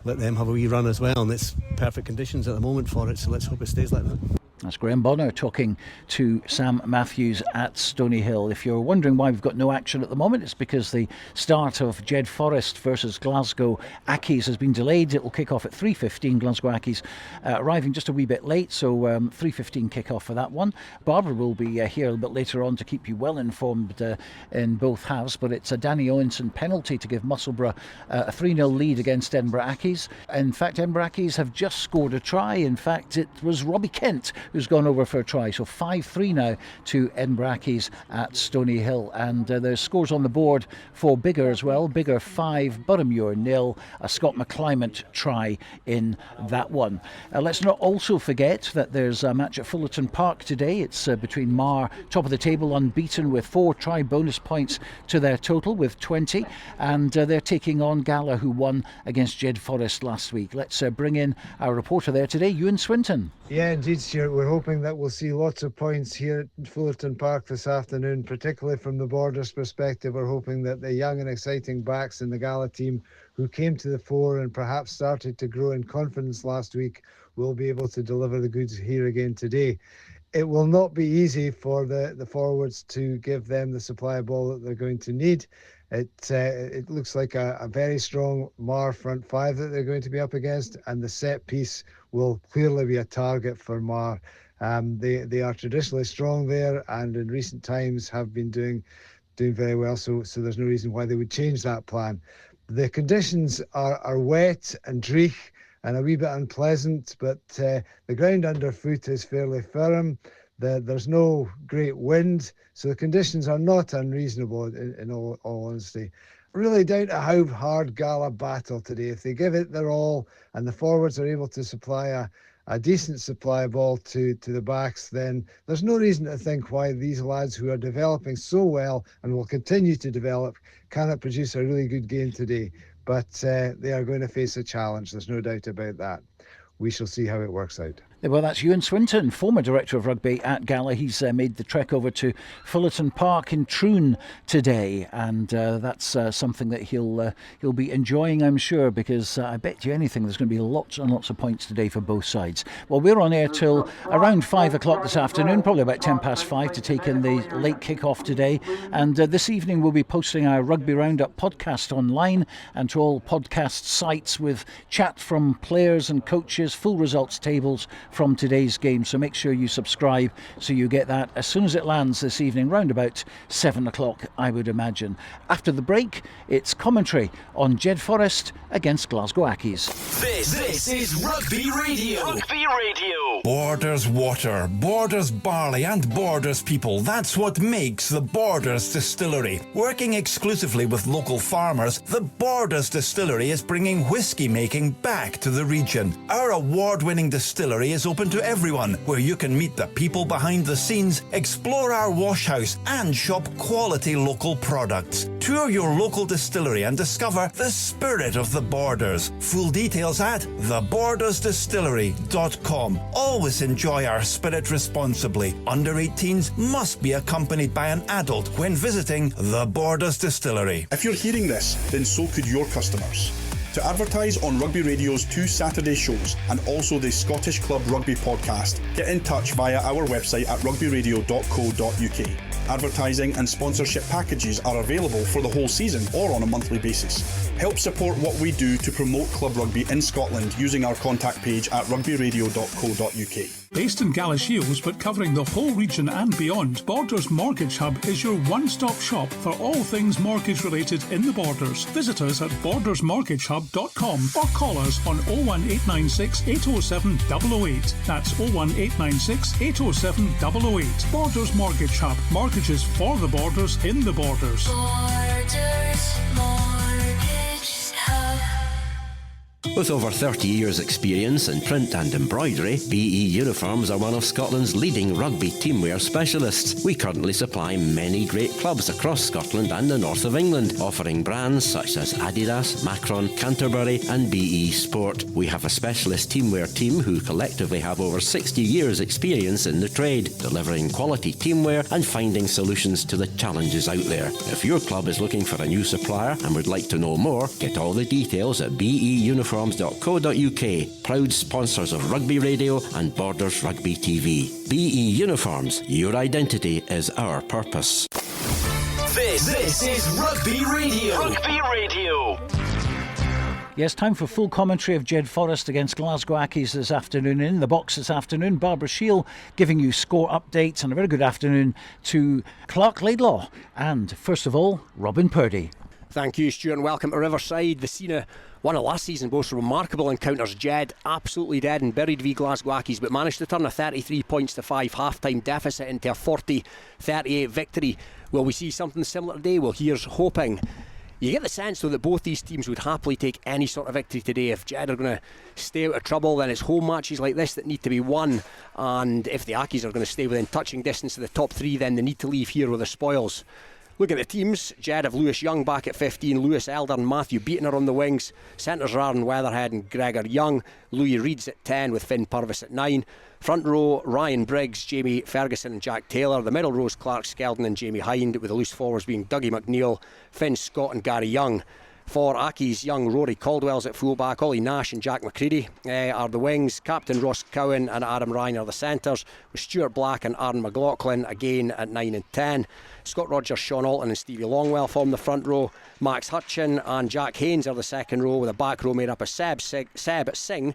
let them have a wee run as well, and it's perfect conditions at the moment for it, so let's hope it stays like that. That's Graham Bonner talking to Sam Matthews at Stony Hill. If you're wondering why we've got no action at the moment, it's because the start of Jed-Forest versus Glasgow Accies has been delayed. It will kick off at 3:15. Glasgow Accies arriving just a wee bit late, so 3:15 kick-off for that one. Barbara will be here a little bit later on to keep you well informed in both halves, but it's a Danny Owenson penalty to give Musselburgh a 3-0 lead against Edinburgh Accies. In fact, Edinburgh Accies have just scored a try. In fact, it was Robbie Kent who's gone over for a try. So 5-3 now to Edinburgh Accies at Stony Hill. And there's scores on the board for Biggar as well. Biggar 5, Boroughmuir 0. A Scott McClymont try in that one. Let's not also forget that there's a match at Fullerton Park today. It's between Mar, top of the table, unbeaten with 4 try bonus points to their total with 20. And they're taking on Gala, who won against Jed-Forest last week. Let's bring in our reporter there today, Ewan Swinton. Yeah, indeed, Stuart. We're hoping that we'll see lots of points here at Fullerton Park this afternoon, particularly from the Borders perspective. We're hoping that the young and exciting backs in the Gala team who came to the fore and perhaps started to grow in confidence last week will be able to deliver the goods here again today. It will not be easy for the forwards to give them the supply of ball that they're going to need. It looks like a very strong Mar front five that they're going to be up against, and the set piece will clearly be a target for Mar. They are traditionally strong there, and in recent times have been doing very well. So there's no reason why they would change that plan. The conditions are wet and dreich and a wee bit unpleasant, but the ground underfoot is fairly firm. There's no great wind, so the conditions are not unreasonable in all honesty. Really down to how hard Gala battle today. If they give it their all and the forwards are able to supply a decent supply of ball to the backs, then there's no reason to think why these lads who are developing so well and will continue to develop cannot produce a really good game today. But they are going to face a challenge, there's no doubt about that. We shall see how it works out. Well, that's Ewan Swinton, former director of rugby at Gala. He's made the trek over to Fullerton Park in Troon today, and that's something that he'll be enjoying, I'm sure, because I bet you anything there's going to be lots and lots of points today for both sides. Well, we're on air till around 5 o'clock this afternoon, probably about 5:10 to take in the late kick-off today. And this evening we'll be posting our Rugby Roundup podcast online and to all podcast sites with chat from players and coaches, full results tables from today's game, so make sure you subscribe so you get that as soon as it lands this evening, round about 7 o'clock, I would imagine. After the break, it's commentary on Jed-Forest against Glasgow Accies. This is Rugby Radio. Rugby Radio. Borders water, Borders barley and Borders people. That's what makes the Borders Distillery. Working exclusively with local farmers, the Borders Distillery is bringing whisky making back to the region. Our award-winning distillery is open to everyone, where you can meet the people behind the scenes, explore our wash house and shop quality local products. Tour your local distillery and discover the spirit of the Borders. Full details at thebordersdistillery.com. Always enjoy our spirit responsibly. Under 18s must be accompanied by an adult when visiting the Borders Distillery. If you're hearing this, then so could your customers. To advertise on Rugby Radio's 2 Saturday shows and also the Scottish Club Rugby podcast, get in touch via our website at rugbyradio.co.uk. Advertising and sponsorship packages are available for the whole season or on a monthly basis. Help support what we do to promote club rugby in Scotland using our contact page at rugbyradio.co.uk. Based in GLASGOW but covering the whole region and beyond, Borders Mortgage Hub is your one-stop shop for all things mortgage related in the Borders. Visit us at bordersmortgagehub.com or call us on 01896 807 008. That's 01896 807 008. Borders Mortgage Hub. Mortgages for the Borders in the Borders. Borders Mortgage Hub. With over 30 years' experience in print and embroidery, BE Uniforms are one of Scotland's leading rugby teamwear specialists. We currently supply many great clubs across Scotland and the north of England, offering brands such as Adidas, Macron, Canterbury and BE Sport. We have a specialist teamwear team who collectively have over 60 years' experience in the trade, delivering quality teamwear and finding solutions to the challenges out there. If your club is looking for a new supplier and would like to know more, get all the details at beuniforms.co.uk, proud sponsors of Rugby Radio and Borders Rugby TV. BE Uniforms, your identity is our purpose. This is Rugby Radio. Rugby Radio. Yes, time for full commentary of Jed-Forest against Glasgow Accies this afternoon. In the box this afternoon, Barbara Shield giving you score updates, and a very good afternoon to Clark Laidlaw. And first of all, Robin Purdie. Thank you, Stuart, and welcome to Riverside. The scene of one of last season's most remarkable encounters. Jed absolutely dead and buried v Glasgow Accies, but managed to turn a 33 points to 5 half-time deficit into a 40-38 victory. Will we see something similar today? Well, here's hoping. You get the sense, though, that both these teams would happily take any sort of victory today. If Jed are going to stay out of trouble, then it's home matches like this that need to be won. And if the Accies are going to stay within touching distance of the top 3, then they need to leave here with the spoils. Look at the teams. Jed have Lewis Young back at 15, Lewis Elder and Matthew Beaton are on the wings. Centres are Aaron Weatherhead and Gregor Young. Louis Reed's at 10 with Finn Purvis at 9. Front row, Ryan Briggs, Jamie Ferguson and Jack Taylor. The middle row is Clark Skeldon and Jamie Hind, with the loose forwards being Dougie McNeil, Finn Scott and Gary Young. For Accies, young Rory Caldwell's at fullback, Ollie Nash and Jack McCready are the wings. Captain Ross Cowan and Adam Ryan are the centres, with Stuart Black and Aaron McLaughlin again at 9 and 10. Scott Rogers, Sean Alton and Stevie Longwell form the front row. Max Hutchin and Jack Haynes are the second row, with a back row made up of Seb Singh,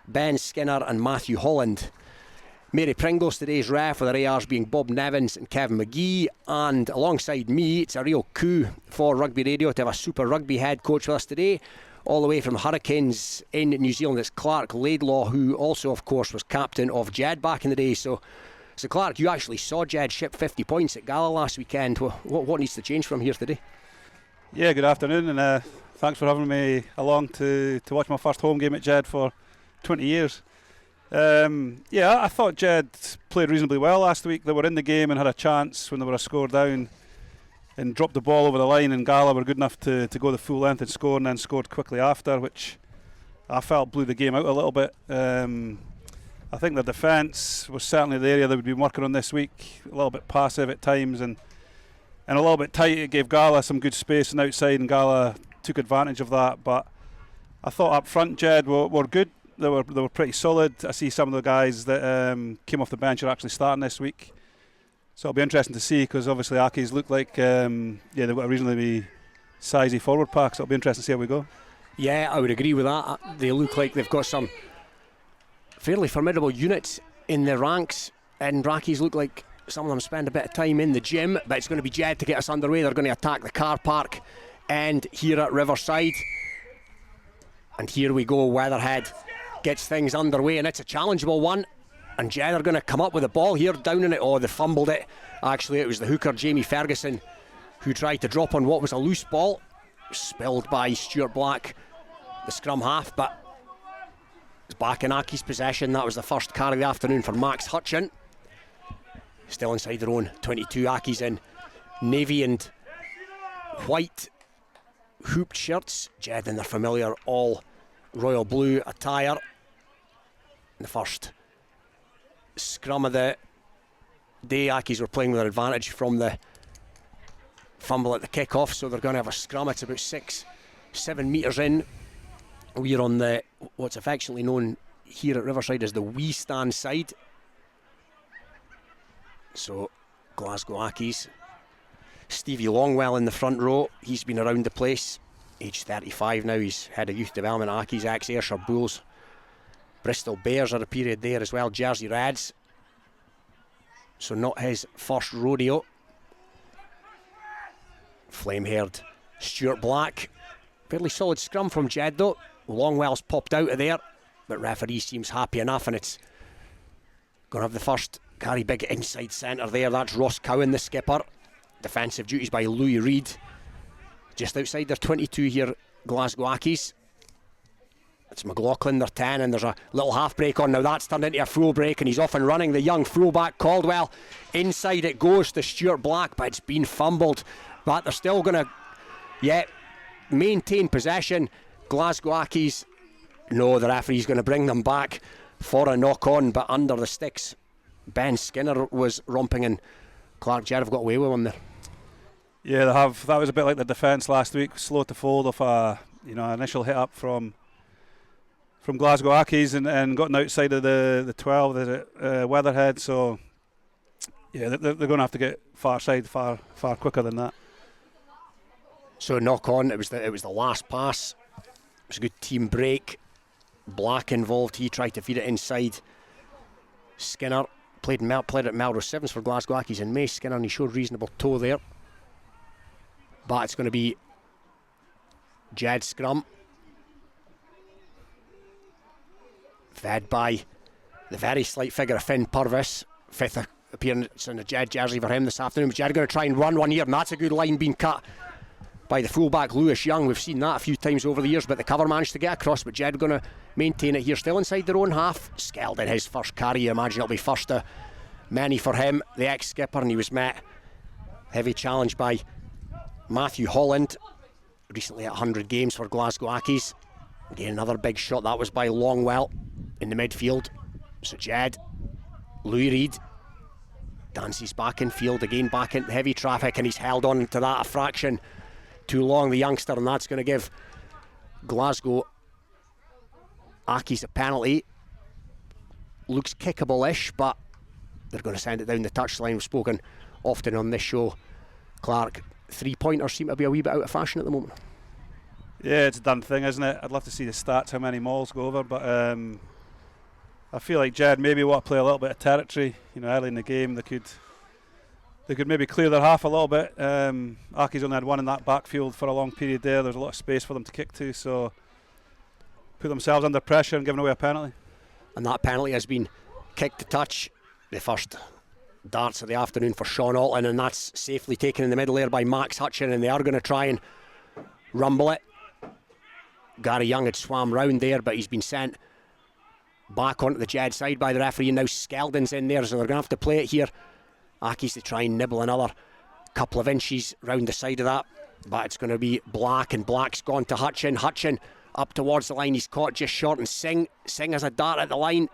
Ben Skinner and Matthew Holland. Mary Pringle's today's ref, with the ARs being Bob Nevins and Kevin McGee. And alongside me, it's a real coup for Rugby Radio to have a Super Rugby head coach with us today. All the way from the Hurricanes in New Zealand, it's Clark Laidlaw, who also, of course, was captain of Jed back in the day. So Clark, you actually saw Jed ship 50 points at Gala last weekend. What needs to change from here today? Yeah, good afternoon, and thanks for having me along to watch my first home game at Jed for 20 years. I thought Jed played reasonably well last week. They were in the game and had a chance when they were a score down and dropped the ball over the line, and Gala were good enough to go the full length and score, and then scored quickly after, which I felt blew the game out a little bit. I think the defence was certainly the area they would be working on this week. A little bit passive at times and a little bit tight. It gave Gala some good space and outside, and Gala took advantage of that. But I thought up front Jed were good. They were pretty solid. I see some of the guys that came off the bench are actually starting this week, so it'll be interesting to see, because obviously Accies look like they've got a reasonably sizey forward pack, so it'll be interesting to see how we go. Yeah, I would agree with that. They look like they've got some fairly formidable unit in the ranks, and Rackies look like some of them spend a bit of time in the gym, but it's going to be Jed to get us underway. They're going to attack the car park and here at Riverside. And here we go, Weatherhead gets things underway, and it's a challengeable one. And Jed are going to come up with the ball here, down in it. Oh, they fumbled it. Actually, it was the hooker, Jamie Ferguson, who tried to drop on what was a loose ball. Spilled by Stuart Black, the scrum half, but it's back in Accies' possession. That was the first carry of the afternoon for Max Hutchin. Still inside their own 22, Accies in navy and white hooped shirts. Jed in their familiar all royal blue attire. The first scrum of the day, Accies were playing with an advantage from the fumble at the kick-off, so they're going to have a scrum. It's about 6-7 metres in. We're on the what's affectionately known here at Riverside as the wee stand side. So Glasgow Accies, Stevie Longwell in the front row. He's been around the place, age 35 now. He's head of youth development at Accies, ex-Ayrshire Bulls. Bristol Bears at a period there as well, Jersey Reds. So not his first rodeo. Flame-haired Stuart Black. Fairly solid scrum from Jed though. Longwell's popped out of there, but referee seems happy enough, and it's going to have the first carry big inside centre there. That's Ross Cowan, the skipper. Defensive duties by Louis Reid. Just outside their 22 here, Glasgow Accies. It's McLaughlin, their 10, and there's a little half break on. Now that's turned into a full break, and he's off and running, the young fullback Caldwell. Inside it goes to Stuart Black, but it's been fumbled. But they're still going to maintain possession. Glasgow Accies, no, the referee's going to bring them back for a knock-on, but under the sticks. Ben Skinner was romping, and Clark Jed have got away with one there. Yeah, they have. That was a bit like the defence last week, slow to fold off a initial hit up from Glasgow Accies and gotten outside of the 12, the Weatherhead. So yeah, they're going to have to get far side far quicker than that. So knock on. It was the last pass. It was a good team break. Black involved. He tried to feed it inside. Skinner played at Melrose Sevens for Glasgow Accies in May. Skinner, and he showed reasonable toe there. But it's going to be Jed scrum. Fed by the very slight figure of Finn Purvis. Fifth appearance in a Jed jersey for him this afternoon. But Jed going to try and run one here, and that's a good line being cut by the fullback Lewis Young. We've seen that a few times over the years, but the cover managed to get across. But Jed going to maintain it here, still inside their own half. Skeldon, his first carry, you imagine it'll be first to many for him, the ex-skipper, and he was met heavy challenge by Matthew Holland, recently at 100 games for Glasgow Accies. Again, another big shot, that was by Longwell in the midfield. So Jed, Louis Reid dances back in field, again back into heavy traffic, and he's held on to that a fraction too long, the youngster, and that's going to give Glasgow Accies a penalty. Looks kickable-ish, but they're going to send it down the touchline. We've spoken often on this show, Clark, three-pointers seem to be a wee bit out of fashion at the moment. Yeah, it's a done thing, isn't it? I'd love to see the stats, how many mauls go over, but I feel like Jed maybe want to play a little bit of territory. Early in the game they could maybe clear their half a little bit. Accies only had one in that backfield for a long period there. There's a lot of space for them to kick to, so put themselves under pressure and giving away a penalty. And that penalty has been kicked to touch. The first darts of the afternoon for Sean Alton, and that's safely taken in the middle there by Max Hutchin, and they are going to try and rumble it. Gary Young had swam round there, but he's been sent back onto the Jed side by the referee, and now Skeldon's in there, so they're going to have to play it here. Accies to try and nibble another couple of inches round the side of that, but it's going to be Black, and Black's gone to Hutchin. Hutchin up towards the line, he's caught just short, and Singh has a dart at the line.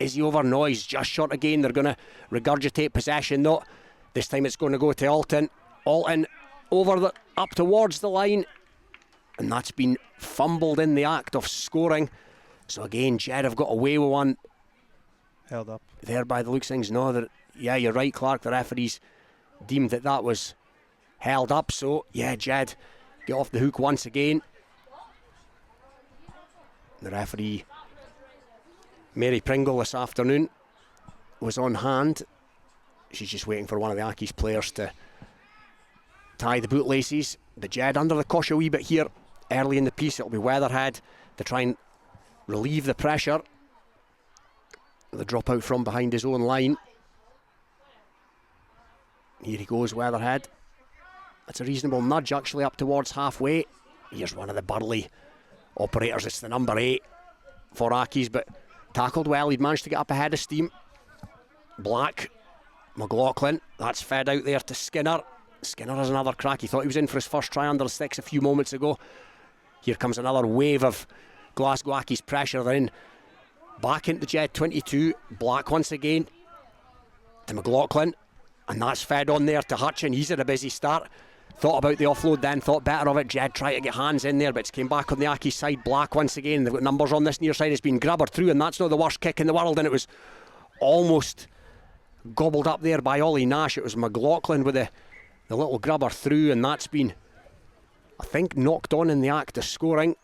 Is he over? No, he's just short again. They're going to regurgitate possession though. This time it's going to go to Alton. Alton up towards the line, and that's been fumbled in the act of scoring. So again, Jed have got away with one. Held up. There by the looks of things. No, yeah, you're right, Clark. The referees deemed that was held up. So yeah, Jed get off the hook once again. The referee Mary Pringle this afternoon was on hand. She's just waiting for one of the Accies players to tie the bootlaces. The Jed under the cosh a wee bit here early in the piece. It'll be Weatherhead to try and relieve the pressure. The drop out from behind his own line. Here he goes, Weatherhead. That's a reasonable nudge actually up towards halfway. Here's one of the Burley operators. It's the number 8 for Accies, but tackled well. He'd managed to get up ahead of steam. Black, McLaughlin, that's fed out there to Skinner. Skinner has another crack. He thought he was in for his first try under the sticks a few moments ago. Here comes another wave of Glasgow Accies pressure. They're in back into Jed 22. Black once again to McLaughlin, and that's fed on there to Hutchin. He's had a busy start. Thought about the offload then, thought better of it. Jed tried to get hands in there, but it's came back on the Accies side. Black once again, they've got numbers on this near side. It's been grabbered through, and that's not the worst kick in the world, and it was almost gobbled up there by Ollie Nash. It was McLaughlin with the little grubber through, and that's been, I think, knocked on in the act of scoring.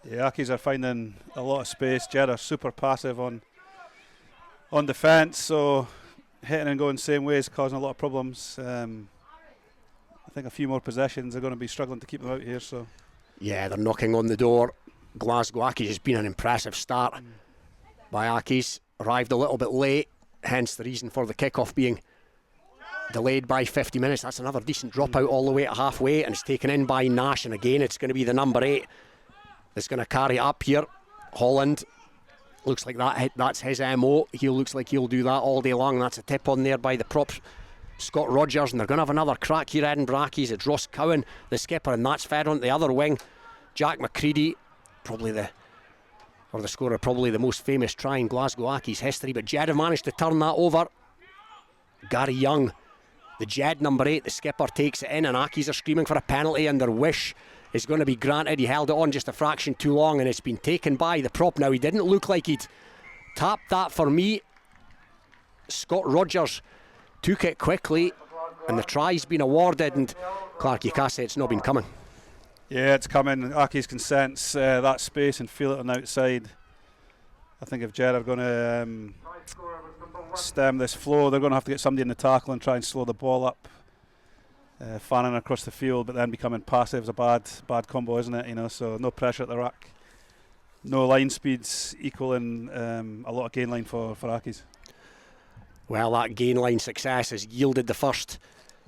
The Accies are finding a lot of space. Jed are super passive on defence, so hitting and going same ways, causing a lot of problems. I think a few more possessions are going to be struggling to keep them out here. So yeah, they're knocking on the door. Glasgow Accies has been an impressive start by Accies. Arrived a little bit late, hence the reason for the kickoff being delayed by 50 minutes. That's another decent dropout all the way at halfway, and it's taken in by Nash, and again it's going to be the number 8 that's going to carry it up here. Holland, looks like that's his MO. He looks like he'll do that all day long. That's a tip on there by the prop Scott Rogers, and they're going to have another crack here, Edinburgh Accies. It's Ross Cowan, the skipper, and that's fed on the other wing. Jack McCready, the scorer, probably the most famous try in Glasgow Accies history, but Jed have managed to turn that over. Gary Young, the Jed number 8, the skipper, takes it in, and Accies are screaming for a penalty, and their wish is going to be granted. He held it on just a fraction too long, and it's been taken by the prop. Now, he didn't look like he'd tapped that for me. Scott Rogers took it quickly, and the try's been awarded, and Clark, you can't say it's not been coming. yeah, it's coming. Accies can sense that space and feel it on the outside. I think if Jed are going to stem this flow, they're going to have to get somebody in the tackle and try and slow the ball up. Fanning across the field, but then becoming passive is a bad combo, isn't it? So no pressure at the rack, no line speeds equaling a lot of gain line for Accies. Well, that gain line success has yielded the first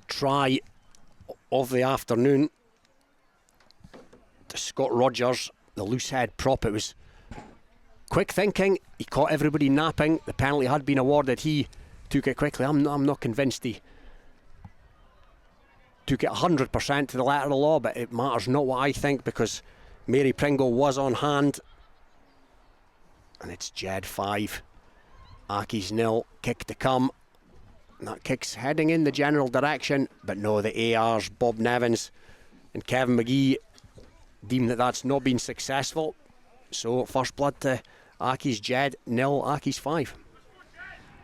try of the afternoon to Scott Rogers, the loose head prop. It was quick thinking. He caught everybody napping. The penalty had been awarded. He took it quickly. I'm not convinced he took it 100% to the letter of the law, but it matters not what I think, because Mary Pringle was on hand. And it's Jed 5, Accies 0, kick to come. And that kick's heading in the general direction, but no, the ARs, Bob Nevins and Kevin McGee, deem that that's not been successful. So first blood to Accies Jed 0, Accies 5.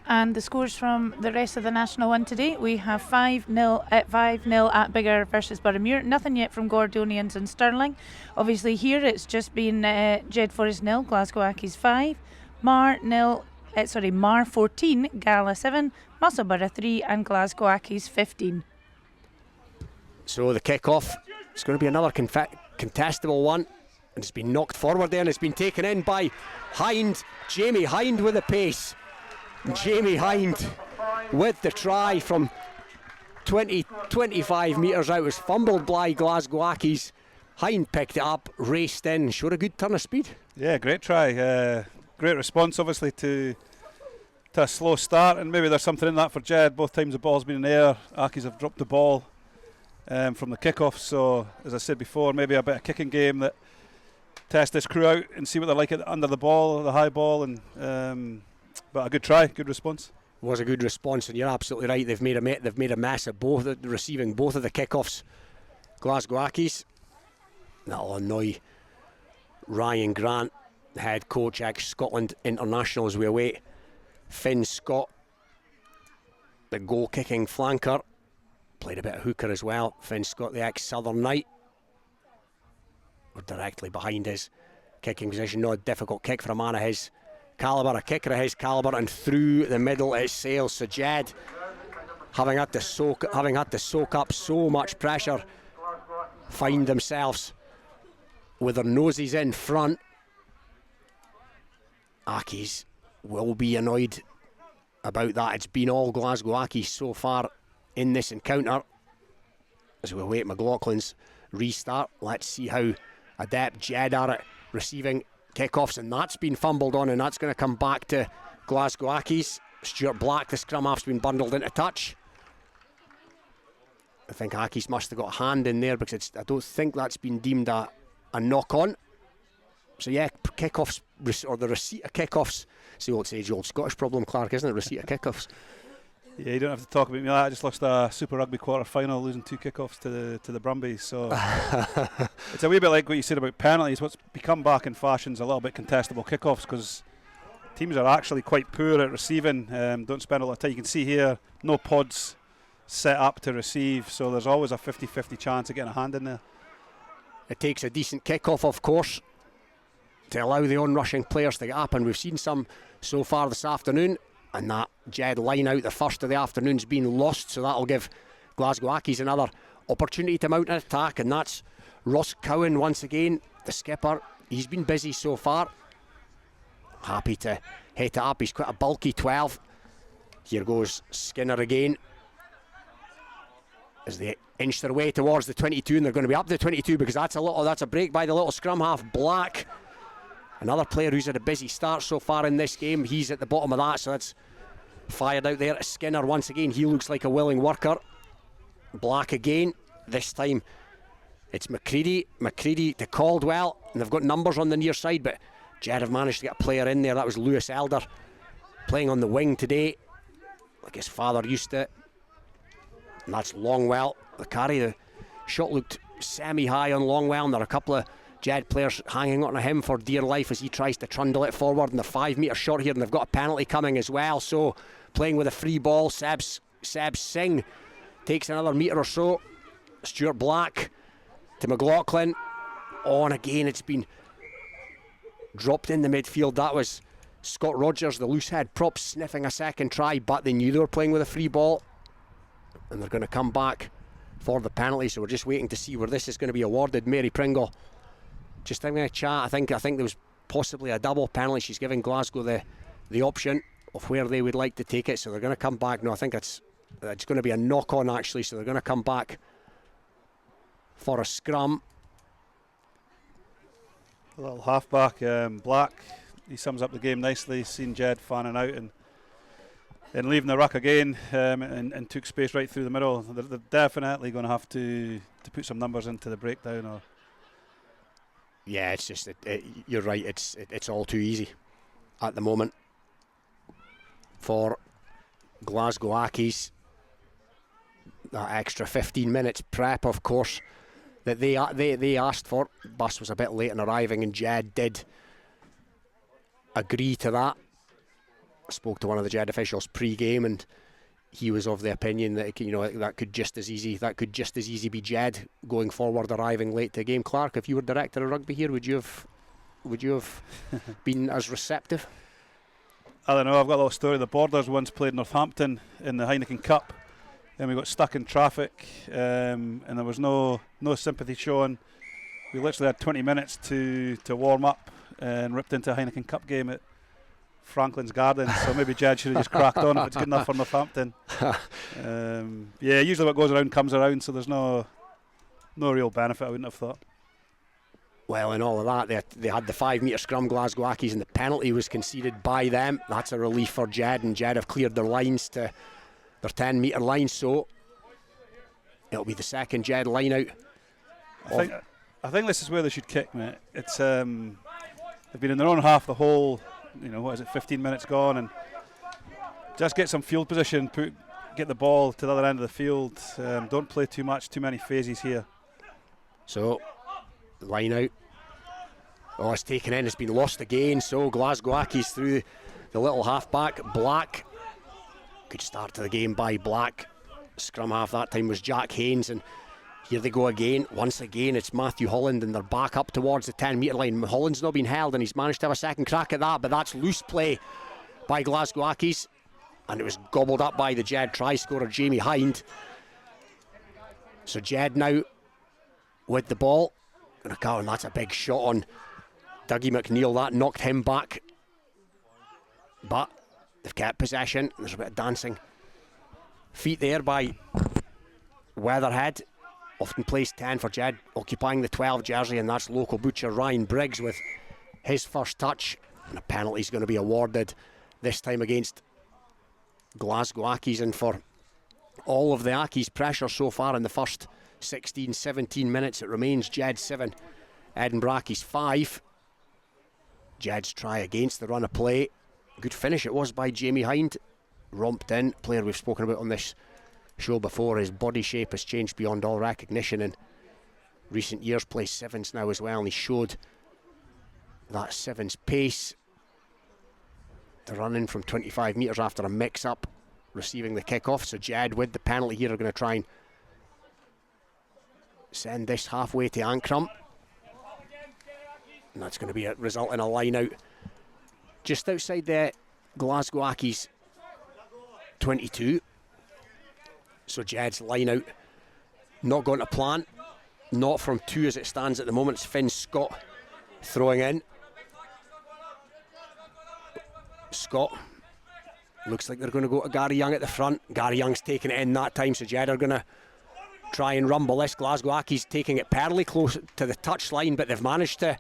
And the scores from the rest of the National One today, we have 5-0 at Biggar versus Boroughmuir. Nothing yet from Gordonians and Stirling. Obviously here it's just been Jed-Forest 0, Glasgow Accies 5, Mar 14, Gala 7, Musselburgh 3 and Glasgow Accies 15. So the kick-off, it's going to be another contestable one. And it's been knocked forward there, and it's been taken in by Hind, Jamie Hind with the pace. Jamie Hind with the try from 25 metres out. Was fumbled by Glasgow Accies. Hind picked it up, raced in, showed a good turn of speed. Yeah, great try. Great response, obviously, to a slow start, and maybe there's something in that for Jed. Both times the ball's been in the air, Accies have dropped the ball from the kickoff. So, as I said before, maybe a bit of kicking game that test this crew out and see what they're like under the ball, the high ball, and but a good try, good response. Was a good response, and you're absolutely right. They've made a mess of both, receiving both of the kickoffs. Glasgow Accies. That'll annoy Ryan Grant, the head coach, ex-Scotland international, as we await Finn Scott, the goal-kicking flanker. Played a bit of hooker as well. Finn Scott, the ex-Southern Knight. We're directly behind his Kicking position, not a difficult kick for a man of his calibre, a kicker of his calibre, and through the middle it sails. So Jed, having had to soak up so much pressure, find themselves with their noses in front. Accies will be annoyed about that. It's been all Glasgow Accies so far in this encounter. As we await McLaughlin's restart, let's see how adept Jed are at receiving kickoffs, and that's been fumbled on, and that's going to come back to Glasgow Accies. Stuart Black, the scrum half's been bundled into touch. I think Accies must have got a hand in there, because I don't think that's been deemed a knock-on. So yeah, kickoffs, or the receipt of kickoffs. See what it's age-old Scottish problem, Clark, isn't it? Receipt of kickoffs. Yeah, you don't have to talk about me. I just lost a Super Rugby quarter-final, losing 2 kickoffs to the Brumbies. So it's a wee bit like what you said about penalties. What's become back in fashion is a little bit contestable kickoffs, because teams are actually quite poor at receiving. Don't spend a lot of time. You can see here, no pods set up to receive, so there's always a 50-50 chance of getting a hand in there. It takes a decent kickoff, of course, to allow the on-rushing players to get up, and we've seen some so far this afternoon, and that Jed line out, the first of the afternoon's been lost, so that'll give Glasgow Accies another opportunity to mount an attack, and that's Ross Cowan once again, the skipper. He's been busy so far, happy to hit it up. He's quite a bulky 12. Here goes Skinner again as they inch their way towards the 22, and they're going to be up to the 22, because that's a break by the little scrum half Black. Another player who's had a busy start so far in this game. He's at the bottom of that, so that's fired out there to Skinner once again. He looks like a willing worker. Black again. This time it's McCready to Caldwell, and they've got numbers on the near side, but Jed have managed to get a player in there. That was Lewis Elder, playing on the wing today, like his father used to. And that's Longwell. The carry, the shot looked semi-high on Longwell, and there are a couple of Jed players hanging on to him for dear life as he tries to trundle it forward, and the 5 metre shot here, and they've got a penalty coming as well. So playing with a free ball, Seb Singh takes another metre or so. Stuart Black to McLaughlin. On again, it's been dropped in the midfield. That was Scott Rogers, the loose head prop, sniffing a second try, but they knew they were playing with a free ball, and they're going to come back for the penalty. So we're just waiting to see where this is going to be awarded. Mary Pringle just having a chat. I think there was possibly a double penalty. She's giving Glasgow the option of where they would like to take it, so they're going to come back. No, I think it's going to be a knock-on actually, so they're going to come back for a scrum. A little halfback, Black, he sums up the game nicely. Seen Jed fanning out and leaving the ruck again, and took space right through the middle. They're definitely going to have to put some numbers into the breakdown. Or yeah, it's just you're right. It's all too easy at the moment for Glasgow Accies. That extra 15 minutes prep, of course, that they asked for. Bus was a bit late in arriving, and Jed did agree to that. I spoke to one of the Jed officials pre-game, and he was of the opinion that that could just as easy be Jed going forward, arriving late to a game. Clark, if you were director of rugby here, would you have been as receptive? I don't know. I've got a little story. The Borders once played Northampton in the Heineken Cup, and we got stuck in traffic, and there was no sympathy shown. We literally had 20 minutes to warm up, and ripped into a Heineken Cup game at Franklin's Gardens. So maybe Jed should have just cracked on if it's good enough for Northampton. Yeah, usually what goes around comes around, so there's no real benefit, I wouldn't have thought. Well, in all of that, they had the 5 metre scrum, Glasgow Accies, and the penalty was conceded by them. That's a relief for Jed, and Jed have cleared their lines to their 10 metre line, so it'll be the second Jed line out. I think this is where they should kick, mate. It's they've been in their own half the whole, 15 minutes gone, and just get some field position, get the ball to the other end of the field. Don't play too many phases here. So, line out. Oh, it's taken in, it's been lost again. So Glasgow Accies through the little halfback, Black. Good start to the game by Black. Scrum half that time was Jack Haynes, and Here they go again. Once again, it's Matthew Holland, and they're back up towards the 10-metre line. Holland's not been held, and he's managed to have a second crack at that, but that's loose play by Glasgow Accies, and it was gobbled up by the Jed try scorer Jamie Hind. So Jed now with the ball, and that's a big shot on Dougie McNeil. That knocked him back, but they've kept possession. There's a bit of dancing feet there by Weatherhead. Often placed 10 for Jed, occupying the 12 jersey, and that's local butcher Ryan Briggs with his first touch. And a penalty is going to be awarded, this time against Glasgow Accies. And for all of the Accies pressure so far in the first 16-17 minutes, it remains Jed 7, Edinburgh Accies 5. Jed's try against the run of play. Good finish it was by Jamie Hind. Romped in, player we've spoken about on this show before. His body shape has changed beyond all recognition in recent years. Plays sevens now as well, and he showed that sevens pace. The run in from 25 metres after a mix-up, receiving the kick-off. So Jed with the penalty here are going to try and send this halfway to Ankrum, and that's going to be a result in a line out just outside the Glasgow Accies 22. So Jed's line out not going to plan, not from 2 as it stands at the moment. It's Finn Scott throwing in. Scott looks like they're going to go to Gary Young at the front. Gary Young's taking it in that time, so Jed are going to try and rumble this. Glasgow Accies taking it fairly close to the touch line, but they've managed to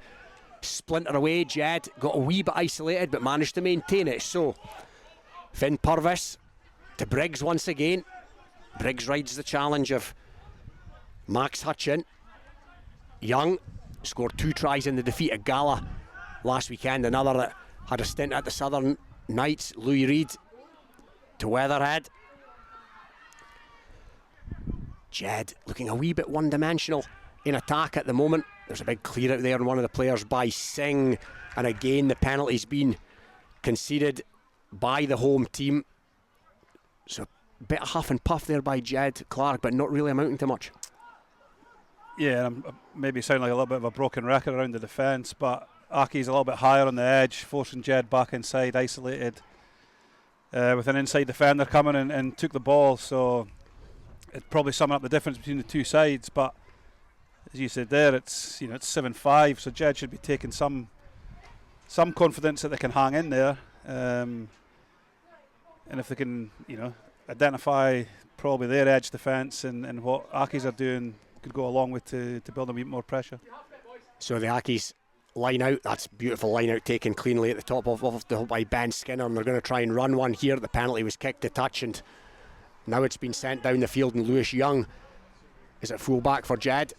splinter away. Jed got a wee bit isolated but managed to maintain it. So Finn Purvis to Briggs once again. Briggs rides the challenge of Max Hutchin. Young scored 2 tries in the defeat at Gala last weekend. Another that had a stint at the Southern Knights. Louis Reid to Weatherhead. Jed looking a wee bit one-dimensional in attack at the moment. There's a big clear out there on one of the players by Singh, and again the penalty's been conceded by the home team. So a bit of huff and puff there by Jed Clark, but not really amounting to much. Yeah, and maybe sound like a little bit of a broken record around the defence, but Aki's a little bit higher on the edge, forcing Jed back inside, isolated, with an inside defender coming and took the ball. So it's probably summing up the difference between the two sides. But as you said there, it's 7-5, so Jed should be taking some confidence that they can hang in there, and if they can, identify probably their edge defence and what Accies are doing, could go along with to build a bit more pressure. So the Accies line out, that's beautiful line out taken cleanly at the top of the by Ben Skinner, and they're going to try and run one here. The penalty was kicked to touch, and now it's been sent down the field, and Lewis Young is at full back for Jed.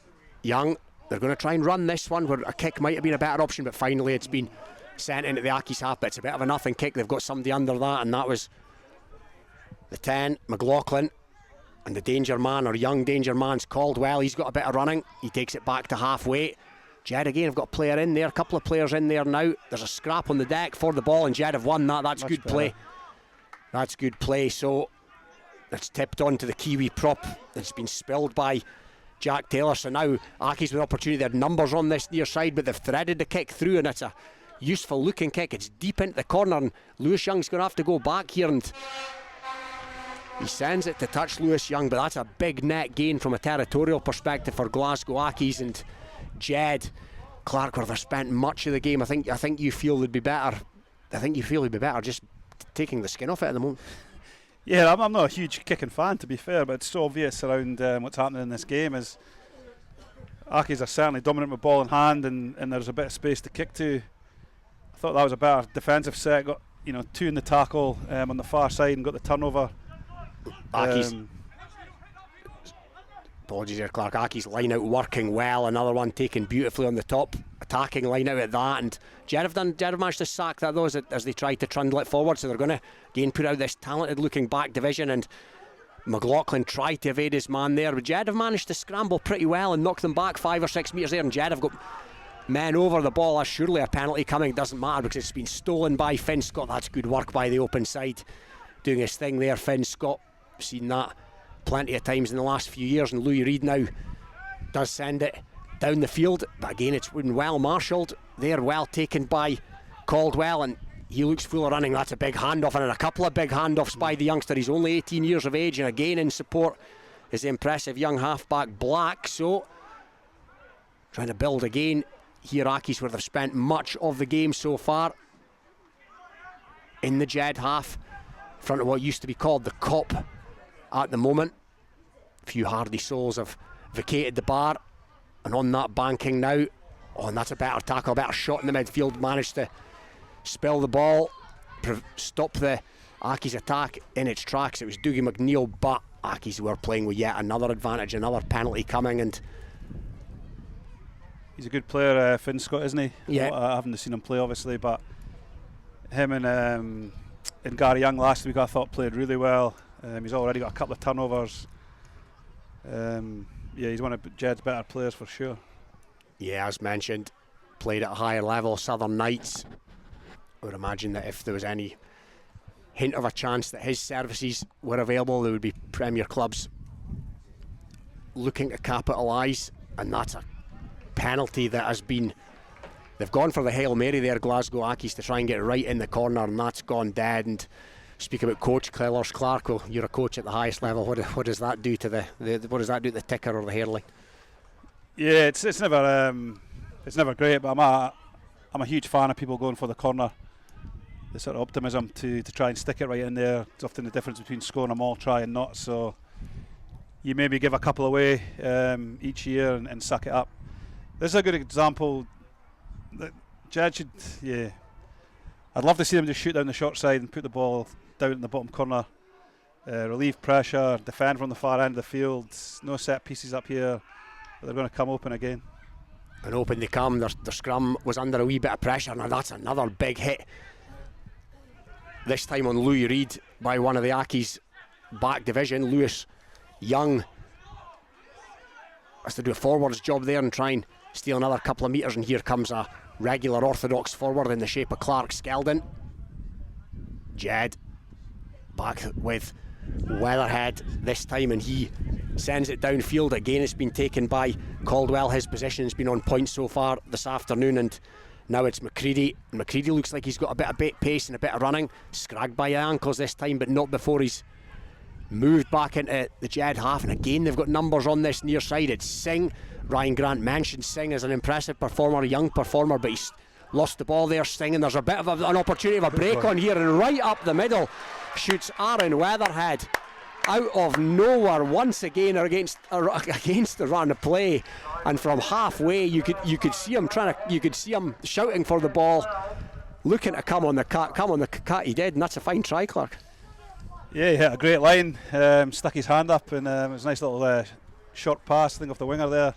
Young, they're going to try and run this one where a kick might have been a better option, but finally it's been sent into the Accies half. But it's a bit of a nothing kick. They've got somebody under that, and that was the 10, McLaughlin. And the danger man, or young danger man's Caldwell. He's got a bit of running. He takes it back to halfway. Jed again have got a player in there, a couple of players in there now. There's a scrap on the deck for the ball, and Jed have won that. That's good play. That's good play. So it's tipped on to the Kiwi prop. It's been spilled by Jack Taylor. So now Accies with opportunity. They had numbers on this near side, but they've threaded the kick through, and it's a useful looking kick. It's deep into the corner, and Lewis Young's going to have to go back here, and he sends it to touch Lewis Young, but that's a big net gain from a territorial perspective for Glasgow Accies. And Jed Clark, where they've spent much of the game, I think you feel they'd be better. I think you feel they'd be better just taking the skin off it at the moment. Yeah, I'm not a huge kicking fan, to be fair, but it's so obvious around what's happening in this game is Accies are certainly dominant with ball in hand, and there's a bit of space to kick to. I thought that was a better defensive set. Got 2 in the tackle on the far side and got the turnover. Accies, apologies there, Clark. Accies line out working well. Another one taken beautifully on the top, attacking line out at that. And Jed have managed to sack that though as they try to trundle it forward. So they're going to again put out this talented looking back division. And McLaughlin tried to evade his man there, but Jed have managed to scramble pretty well and knock them back 5 or 6 metres there. And Jed have got men over the ball. That's surely a penalty coming. Doesn't matter because it's been stolen by Finn Scott. That's good work by the open side, doing his thing there. Finn Scott, seen that plenty of times in the last few years, and Louis Reid now does send it down the field, but again it's been well marshalled there, well taken by Caldwell, and he looks full of running. That's a big handoff, and a couple of big handoffs by the youngster. He's only 18 years of age, and again in support is the impressive young halfback Black. So trying to build again here, Accies, where they've spent much of the game so far in the Jed half, in front of what used to be called the Cop at the moment. A few hardy souls have vacated the bar, and on that banking now, and that's a better tackle, a better shot in the midfield, managed to spill the ball, stop the Accies attack in its tracks. It was Dougie McNeil, but Accies were playing with yet another advantage, another penalty coming, and he's a good player, Finn Scott, isn't he? Yeah. I haven't seen him play, obviously, but him and Gary Young last week I thought played really well. He's already got a couple of turnovers. Yeah, he's one of Jed's better players for sure. Yeah, as mentioned, played at a higher level. Southern Knights, I would imagine that if there was any hint of a chance that his services were available, there would be Premier clubs looking to capitalise, and that's a penalty that has been, they've gone for the Hail Mary there, Glasgow Accies, to try and get right in the corner, and that's gone dead. And speak about coach Clark, well, you're a coach at the highest level. What does that do to the what does that do to the ticker or the hairline? Yeah, it's never great, but I'm a huge fan of people going for the corner. The sort of optimism to try and stick it right in there. It's often the difference between scoring a maul try and not. So you maybe give a couple away each year and suck it up. This is a good example that Jed should. Yeah, I'd love to see them just shoot down the short side and put the ball down in the bottom corner, relieve pressure, defend from the far end of the field. No set pieces up here, but they're going to come open again. And open they come. Their scrum was under a wee bit of pressure. Now that's another big hit, this time on Louis Reid by one of the Accies back division. Lewis Young has to do a forward's job there and try and steal another couple of metres, and here comes a regular orthodox forward in the shape of Clark Skeldon. Jed back with Weatherhead this time, and he sends it downfield. Again, it's been taken by Caldwell. His position has been on point so far this afternoon, and now it's McCready. McCready looks like he's got a bit of pace and a bit of running. Scragged by the ankles this time, but not before he's moved back into the Jed half. And again, they've got numbers on this near side. It's Singh. Ryan Grant mentioned Singh as an impressive performer, a young performer, but he's lost the ball there, Singh, and there's a bit of an opportunity of a break on here, and right up the middle shoots Aaron Weatherhead out of nowhere once again against the run of play, and from halfway you could see him shouting for the ball, looking to come on the cut. He did, and that's a fine try, Clark. Yeah, he hit a great line, stuck his hand up, and it was a nice little short pass, I think, off the winger there,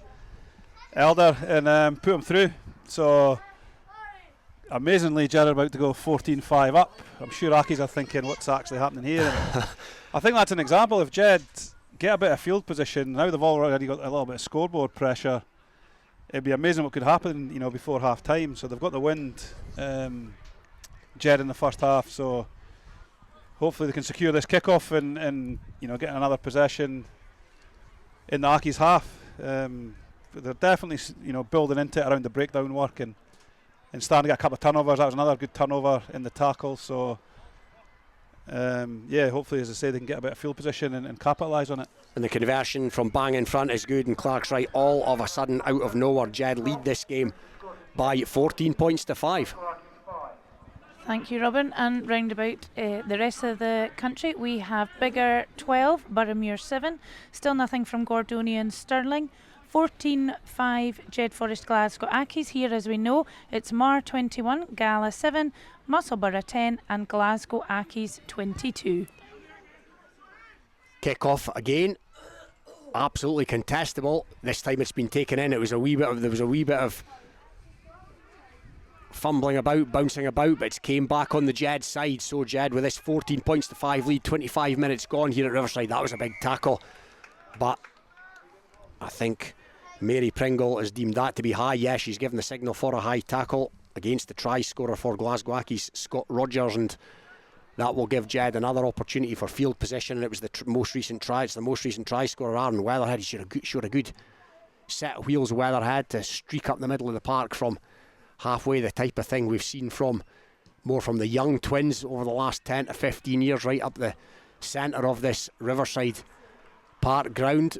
Elder, and put him through. So amazingly, Jed are about to go 14-5 up. I'm sure Accies are thinking, what's actually happening here? I think that's an example. If Jed get a bit of field position, now they've already got a little bit of scoreboard pressure, it'd be amazing what could happen, before half time. So they've got the wind, Jed, in the first half. So hopefully they can secure this kickoff and get another possession in the Accies half. But they're definitely building into it around the breakdown work and starting to get a couple of turnovers. That was another good turnover in the tackle. So hopefully, as I say, they can get a bit of field position and capitalise on it. And the conversion from bang in front is good, and Clark's right. All of a sudden, out of nowhere, Jed lead this game by 14 points to 5. Thank you, Robin. And round about the rest of the country, we have Biggar 12, Boroughmuir 7. Still nothing from Gordonian Stirling. 14-5 Jed-Forest Glasgow Accies. Here, as we know, it's Mar 21, Gala 7, Musselburgh 10 and Glasgow Accies 22. Kick-off again, absolutely contestable. This time it's been taken in. There was a wee bit of fumbling about, bouncing about, but it's came back on the Jed side. So Jed with this 14 points to 5 lead, 25 minutes gone here at Riverside. That was a big tackle, but I think Mary Pringle has deemed that to be high. Yes, she's given the signal for a high tackle against the try scorer for Glasgow Accies, Scott Rogers, and that will give Jed another opportunity for field position. And it was the most recent try. It's the most recent try scorer, Aaron Weatherhead. He showed a good set of wheels Weatherhead to streak up the middle of the park from halfway, the type of thing we've seen from the young twins over the last 10 to 15 years, right up the centre of this Riverside Park ground.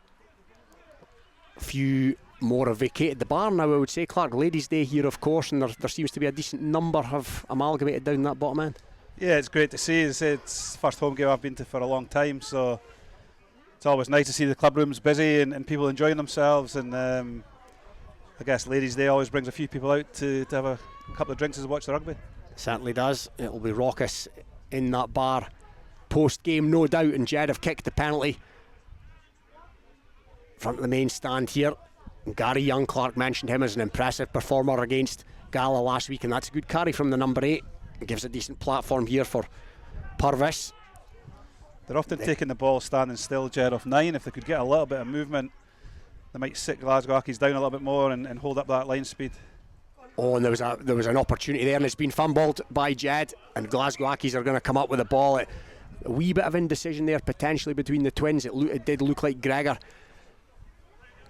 A few more have vacated the bar now, I would say. Clark Ladies' Day here, of course, and there seems to be a decent number have amalgamated down that bottom end. Yeah, it's great to see. It's the first home game I've been to for a long time, so it's always nice to see the club rooms busy and people enjoying themselves. And I guess Ladies' Day always brings a few people out to have a couple of drinks as they watch the rugby. Certainly does. It'll be raucous in that bar post-game, no doubt, and Jed have kicked the penalty. Front of the main stand here. And Gary Young, Clark mentioned him as an impressive performer against Gala last week, and that's a good carry from the number 8. It gives a decent platform here for Purvis. They're often taking the ball standing still, Jed, off 9. If they could get a little bit of movement, they might sit Glasgow Accies down a little bit more and hold up that line speed. Oh, and there was an opportunity there, and it's been fumbled by Jed, and Glasgow Accies are going to come up with the ball. A wee bit of indecision there potentially between the twins. It did look like Gregor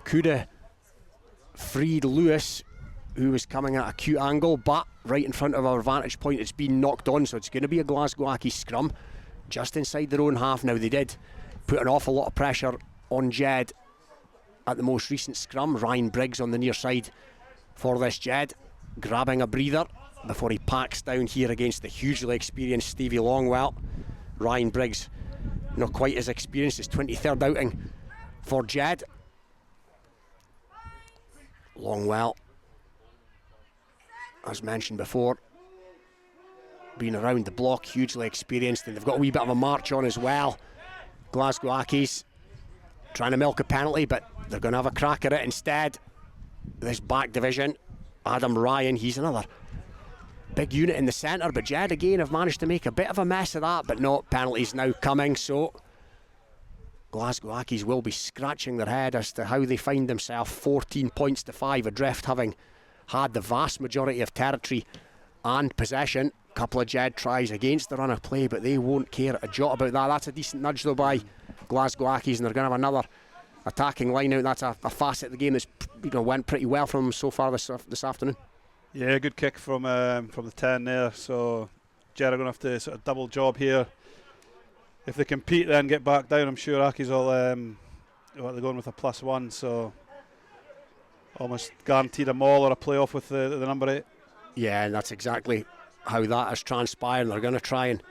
could have freed Lewis, who was coming at a cute angle, but right in front of our vantage point it's been knocked on, so it's going to be a Glasgow Accies scrum just inside their own half. Now, they did put an awful lot of pressure on Jed at the most recent scrum. Ryan Briggs on the near side for this Jed, grabbing a breather before he packs down here against the hugely experienced Stevie Longwell. Ryan Briggs not quite as experienced, his 23rd outing for Jed. Longwell, as mentioned before, been around the block, hugely experienced, and they've got a wee bit of a march on as well. Glasgow Accies trying to milk a penalty, but they're going to have a crack at it instead. This back division, Adam Ryan, he's another big unit in the centre, but Jed again have managed to make a bit of a mess of that, but no, penalties now coming, so Glasgow Accies will be scratching their head as to how they find themselves 14 points to 5 adrift, having had the vast majority of territory and possession. A couple of Jed tries against the run of play, but they won't care a jot about that. That's a decent nudge though by Glasgow Accies, and they're going to have another attacking line out. That's a facet of the game that's went pretty well from them so far this afternoon. Yeah, good kick from the 10 there, so Jed are going to have to sort of double job here. If they compete then get back down, I'm sure Accies will they're going with a +1, so almost guaranteed a maul or a playoff with the number 8. Yeah, and that's exactly how that has transpired. They're going to try and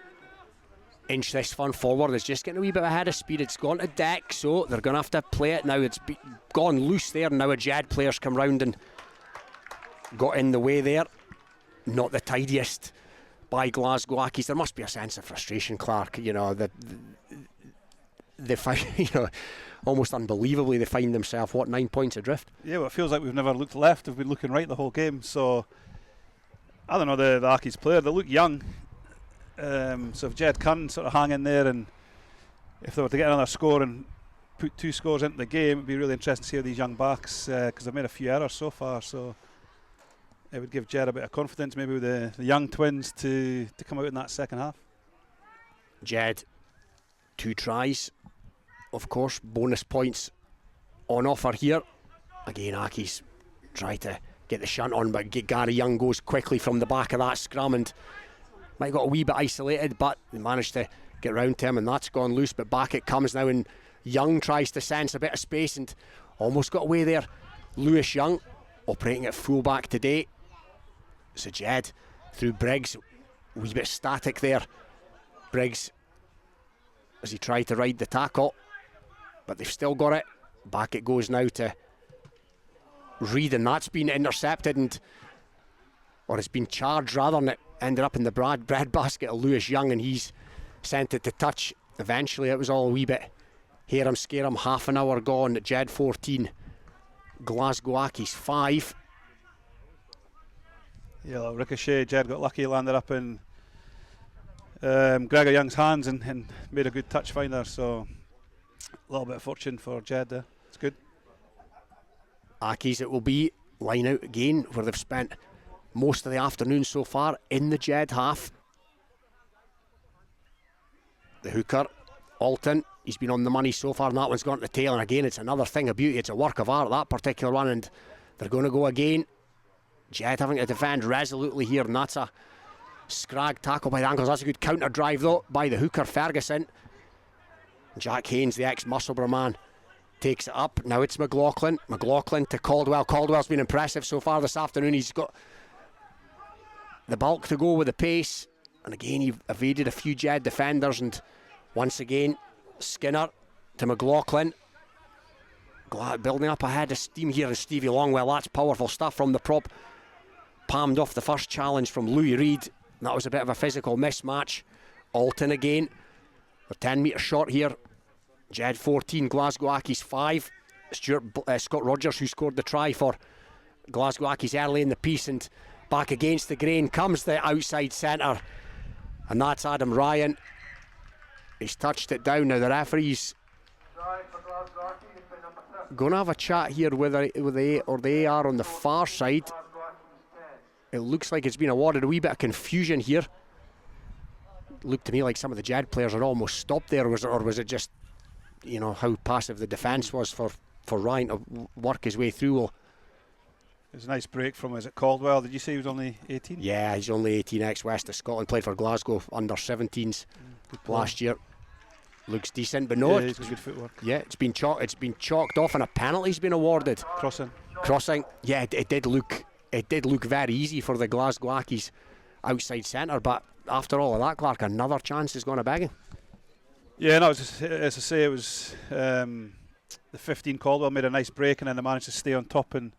inch this one forward. It's just getting a wee bit ahead of speed. It's gone to deck, so they're going to have to play it now. It's gone loose there. Now a Jed player's come round and got in the way there. Not the tidiest by Glasgow Accies. There must be a sense of frustration, Clark. They find, almost unbelievably, they find themselves 9 points adrift. Yeah, well, it feels like we've never looked left. We've been looking right the whole game. So I don't know, the Accies player, they look young. So if Jed can sort of hang in there, and if they were to get another score and put 2 scores into the game, it'd be really interesting to see how these young backs, because they've made a few errors so far, so it would give Jed a bit of confidence maybe with the young twins to come out in that second half. Jed, 2 tries, of course, bonus points on offer here. Again, Accies try to get the shunt on, but Gary Young goes quickly from the back of that scrum and might have got a wee bit isolated, but they managed to get round to him, and that's gone loose. But back it comes now, and Young tries to sense a bit of space and almost got away there. Lewis Young operating at fullback today. So Jed through Briggs, a wee bit static there. Briggs as he tried to ride the tackle, but they've still got it. Back it goes now to Reid, and that's been intercepted, or it's been charged rather, and it ended up in the bread basket of Lewis Young, and he's sent it to touch. Eventually it was all a wee bit harum scarum. Half an hour gone. Jed 14, Glasgow Accies 5. Yeah, like ricochet, Jed got lucky, landed up in Gregor Young's hands and made a good touch finder, so a little bit of fortune for Jed there. It's good. Accies it will be, line out again, where they've spent most of the afternoon so far in the Jed half. The hooker Alton, he's been on the money so far, and that one's gone to the tail. And again, it's another thing of beauty. It's a work of art, that particular one, and they're going to go again. Jed having to defend resolutely here, and that's a scrag tackle by the ankles. That's a good counter drive though by the hooker Ferguson. Jack Haynes, the ex-Musselburgh man, takes it up. Now it's McLaughlin. McLaughlin to Caldwell. Caldwell's been impressive so far this afternoon. He's got the bulk to go with the pace, and again he evaded a few Jed defenders, and once again Skinner to McLaughlin. Building up a head of steam here, and Stevie Longwell, that's powerful stuff from the prop. Palmed off the first challenge from Louis Reid. That was a bit of a physical mismatch. Alton again. They're 10 metres short here. Jed 14, Glasgow Accies 5. Scott Rogers, who scored the try for Glasgow Accies early in the piece, and back against the grain comes the outside centre, and that's Adam Ryan. He's touched it down. Now the referee's going to have a chat here with the AR on the far side. It looks like it's been awarded. A wee bit of confusion here. It looked to me like some of the Jed players are almost stopped there, or was it just, you know, how passive the defence was for Ryan to work his way through? Well, it was a nice break from, is it Caldwell? Did you say he was only 18? Yeah, he's only 18, ex-West of Scotland, played for Glasgow under 17s last year. Looks decent, but no, he's got good footwork. Yeah, it's been chalked off, and a penalty's been awarded. Crossing. Yeah, it did look very easy for the Glasgow Accies outside centre, but after all of that, Clark, another chance is going to begging. Yeah, no, as I say, it was the 15 Caldwell made a nice break, and then they managed to stay on top and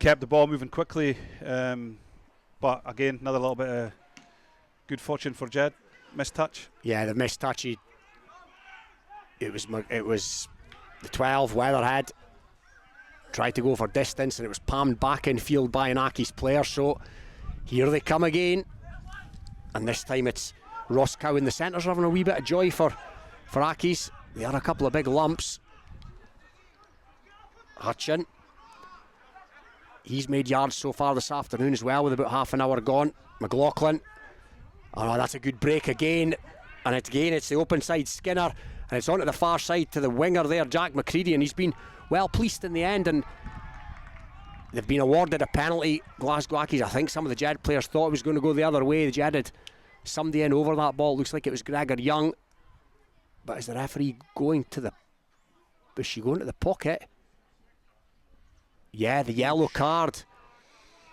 kept the ball moving quickly. But again, another little bit of good fortune for Jed. Missed touch. Yeah, the missed touch. It was the 12 Weatherhead tried to go for distance, and it was palmed back in field by an Accies player. So here they come again, and this time it's Roscoe in the centres having a wee bit of joy for Accies. They had a couple of big lumps. Hutchin, he's made yards so far this afternoon as well, with about half an hour gone. McLaughlin, oh, that's a good break again, and it's the open side Skinner, and it's onto the far side to the winger there, Jack McCready, and he's been well policed in the end, and they've been awarded a penalty. Glasgow Accies, I think some of the Jed players thought it was going to go the other way. The Jed had somebody in over that ball. Looks like it was Gregor Young, but is the referee going to the pocket? Yeah, the yellow card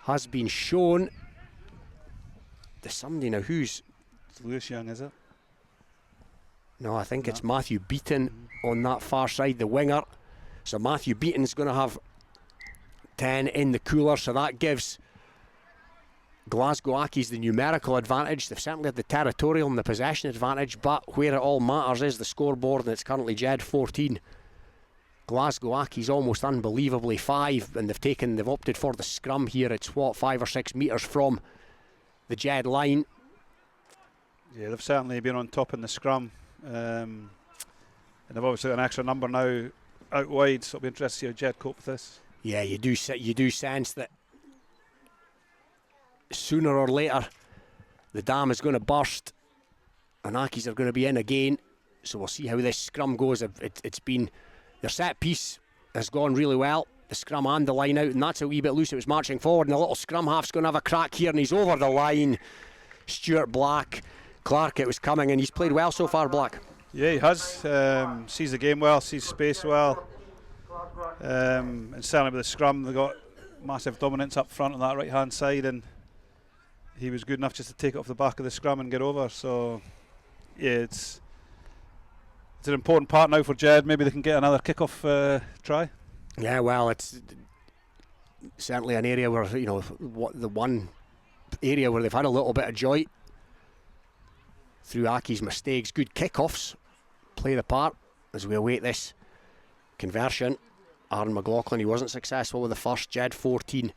has been shown to somebody. Now who's? It's Lewis Young, is it? No, I think it's Matthew Beaton on that far side, the winger. So Matthew Beaton's going to have 10 in the cooler, so that gives Glasgow Accies the numerical advantage. They've certainly had the territorial and the possession advantage, but where it all matters is the scoreboard, and it's currently Jed 14. Glasgow Accies almost unbelievably 5, and they've opted for the scrum here. It's 5 or 6 metres from the Jed line. Yeah, they've certainly been on top in the scrum, and they've obviously got an extra number now out wide, so it'll be interesting to see how Jed cope with this. Yeah, you do sense that sooner or later the dam is going to burst and Accies are going to be in again, so we'll see how this scrum goes. It's been, their set piece has gone really well, the scrum and the line out, and that's a wee bit loose. It was marching forward, and the little scrum half's going to have a crack here, and he's over the line. Stuart Black, Clark, it was coming, and he's played well so far, Black. Yeah, he has. Sees the game well, sees space well, and certainly with the scrum they got massive dominance up front on that right hand side, and he was good enough just to take it off the back of the scrum and get over. So yeah, it's an important part now for Jed. Maybe they can get another kick-off try. Yeah, well, it's certainly an area where, you know, the one area where they've had a little bit of joy through Accies' mistakes. Good kick-offs play the part as we await this conversion. Aaron McLaughlin, he wasn't successful with the first. Jed 14,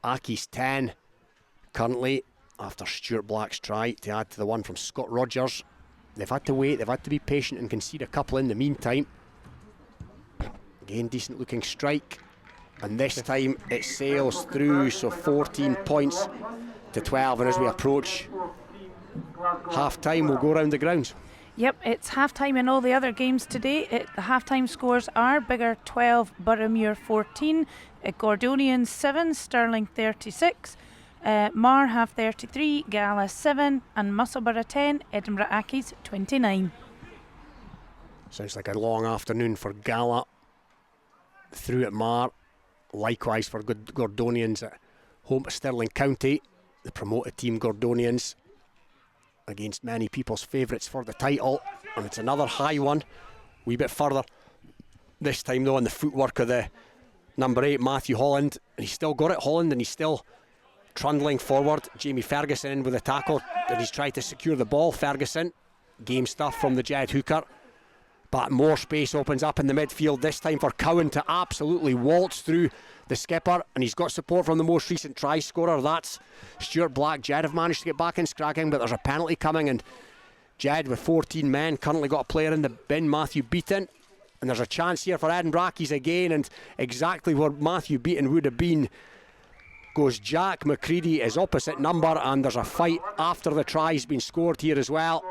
Accies 10 currently, after Stuart Black's try to add to the one from Scott Rogers. They've had to wait, they've had to be patient and concede a couple in the meantime. Again, decent looking strike, and this time it sails through, so 14 points to 12, and as we approach half time we'll go around the grounds. Yep, it's half-time in all the other games today. The half-time scores are Biggar 12, Boroughmuir 14, Gordonians 7, Stirling 36, Mar have 33, Gala 7, and Musselburgh 10, Edinburgh Accies 29. Sounds like a long afternoon for Gala through at Mar. Likewise for Gordonians at home to Stirling County. The promoted team Gordonians against many people's favourites for the title, and it's another high one, wee bit further this time though, on the footwork of the number 8 Matthew Holland, and he's still got it, Holland, and he's still trundling forward. Jamie Ferguson in with a tackle, and he's tried to secure the ball. Ferguson, game stuff from the Jed hooker, but more space opens up in the midfield this time for Cowan to absolutely waltz through the skipper, and he's got support from the most recent try scorer, that's Stuart Black. Jed have managed to get back in scragging, but there's a penalty coming, and Jed with 14 men currently got a player in the bin, Matthew Beaton, and there's a chance here for Edinburgh Accies again, and exactly where Matthew Beaton would have been goes Jack McCready, his opposite number, and there's a fight after the try's been scored here as well.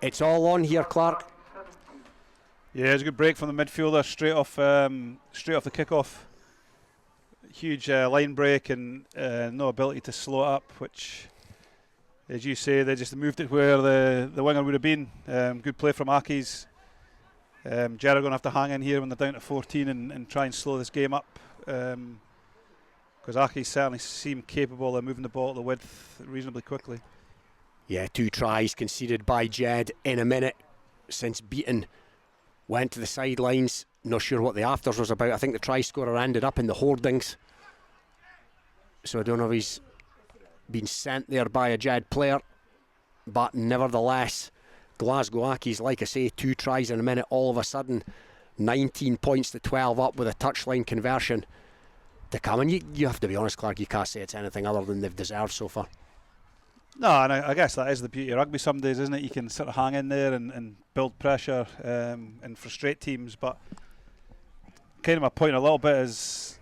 It's all on here, Clark. Yeah, it's a good break from the midfielder straight off the kick-off. Huge line break and no ability to slow it up, which, as you say, they just moved it where the winger would have been. Good play from Accies. Jed are going to have to hang in here when they're down to 14 and try and slow this game up, because Accies certainly seem capable of moving the ball to the width reasonably quickly. Yeah, 2 tries conceded by Jed in a minute since Beaton went to the sidelines. Not sure what the afters was about. I think the try scorer ended up in the hoardings, so I don't know if he's been sent there by a Jed player, but nevertheless Glasgow Accies, like I say, 2 tries in a minute, all of a sudden 19 points to 12 up with a touchline conversion to come, and you have to be honest, Clark, you can't say it's anything other than they've deserved so far. No, and I guess that is the beauty of rugby some days, isn't it? You can sort of hang in there and build pressure and frustrate teams, but kind of my point a little bit is,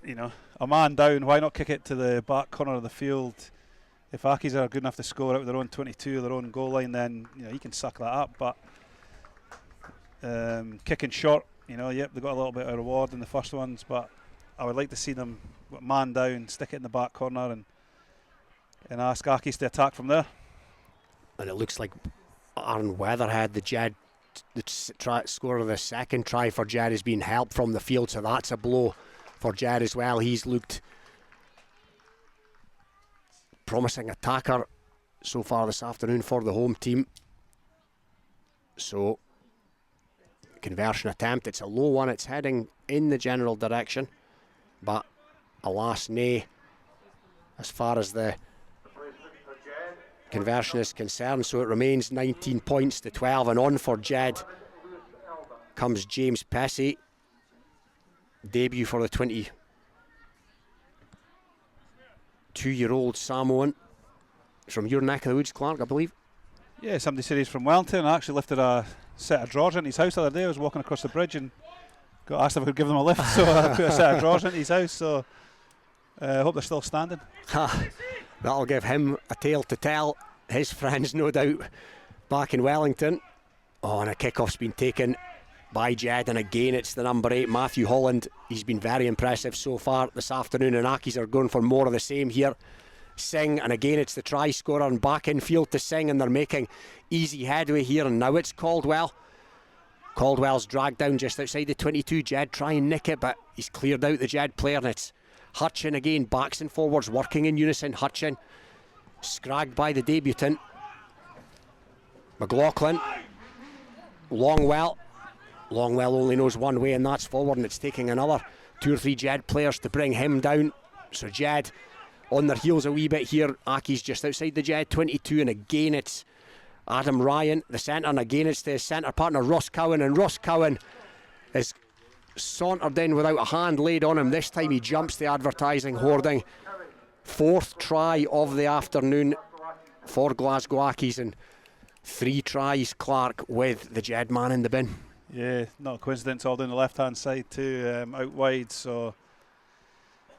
you know, a man down, why not kick it to the back corner of the field? If Accies are good enough to score out of their own 22, their own goal line, then you can suck that up. But kicking short, yep, they got a little bit of reward in the first ones, but I would like to see them man down, stick it in the back corner, and ask Accies to attack from there. And it looks like Aaron Weatherhead, the scorer of the second try for Jed, has been helped from the field, so that's a blow for Jed as well. He's looked promising attacker so far this afternoon for the home team. So conversion attempt, it's a low one, it's heading in the general direction, but alas nay as far as the conversion is concerned, so it remains 19 points to 12, and on for Jed comes James Pessy, debut for the 22-year-old Samoan from your neck of the woods, Clark, I believe. Yeah, somebody said he's from Wellington. I actually lifted a set of drawers into his house the other day. I was walking across the bridge and got asked if I could give them a lift, so I put a set of drawers into his house, so I hope they're still standing. That'll give him a tale to tell, his friends no doubt back in Wellington. And a kick-off's been taken by Jed, and again it's the number 8 Matthew Holland. He's been very impressive so far this afternoon, and Accies are going for more of the same here. Singh, and again it's the try scorer, and back in field to Singh, and they're making easy headway here, and now it's Caldwell's dragged down just outside the 22. Jed try and nick it, but he's cleared out the Jed player, and it's Hutchin again, backs and forwards working in unison. Hutchin scragged by the debutant McLaughlin. Longwell only knows one way, and that's forward, and it's taking another 2 or 3 Jed players to bring him down. So Jed on their heels a wee bit here. Accies just outside the Jed 22, and again it's Adam Ryan, the centre, and again it's the centre partner Ross Cowan, and Ross Cowan is sauntered in without a hand laid on him. This time he jumps the advertising hoarding. 4th try of the afternoon for Glasgow Accies, and 3 tries, Clark, with the Jed man in the bin. Yeah, not a coincidence, all down the left hand side too, out wide, so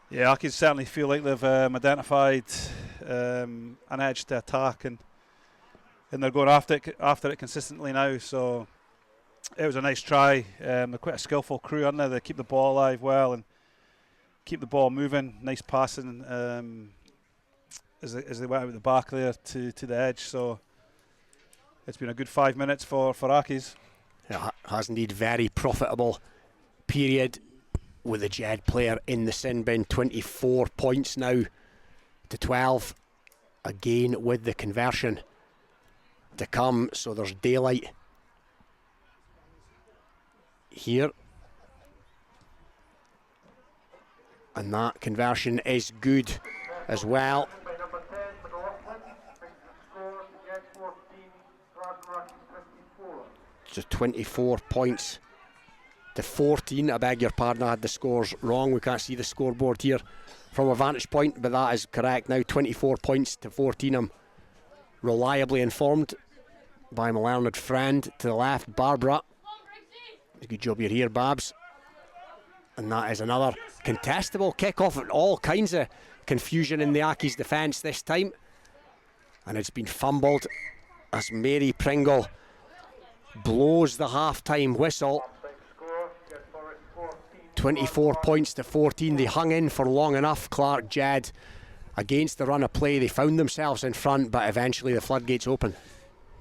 yeah, Accies certainly feel like they've identified an edge to attack, and and they're going after it consistently now. So it was a nice try. They're quite a skillful crew, aren't they? They keep the ball alive well and keep the ball moving. Nice passing as they went out the back there to the edge. So it's been a good 5 minutes for Accies. It has indeed. Very profitable period with the Jed player in the sin bin. 24 points now to 12. Again with the conversion to come, so there's daylight here, and that conversion is good as well. So 24 points to 14. I beg your pardon, I had the scores wrong. We can't see the scoreboard here from a vantage point, but that is correct now. 24 points to 14. I'm reliably informed by my learned friend to the left, Barbara. Good job you're here, Babs. And that is another contestable kick-off. All kinds of confusion in the Accies defence this time, and it's been fumbled as Mary Pringle blows the half-time whistle. 24 points to 14. They hung in for long enough, Clark Jed. Against the run of play, they found themselves in front, but eventually the floodgates open.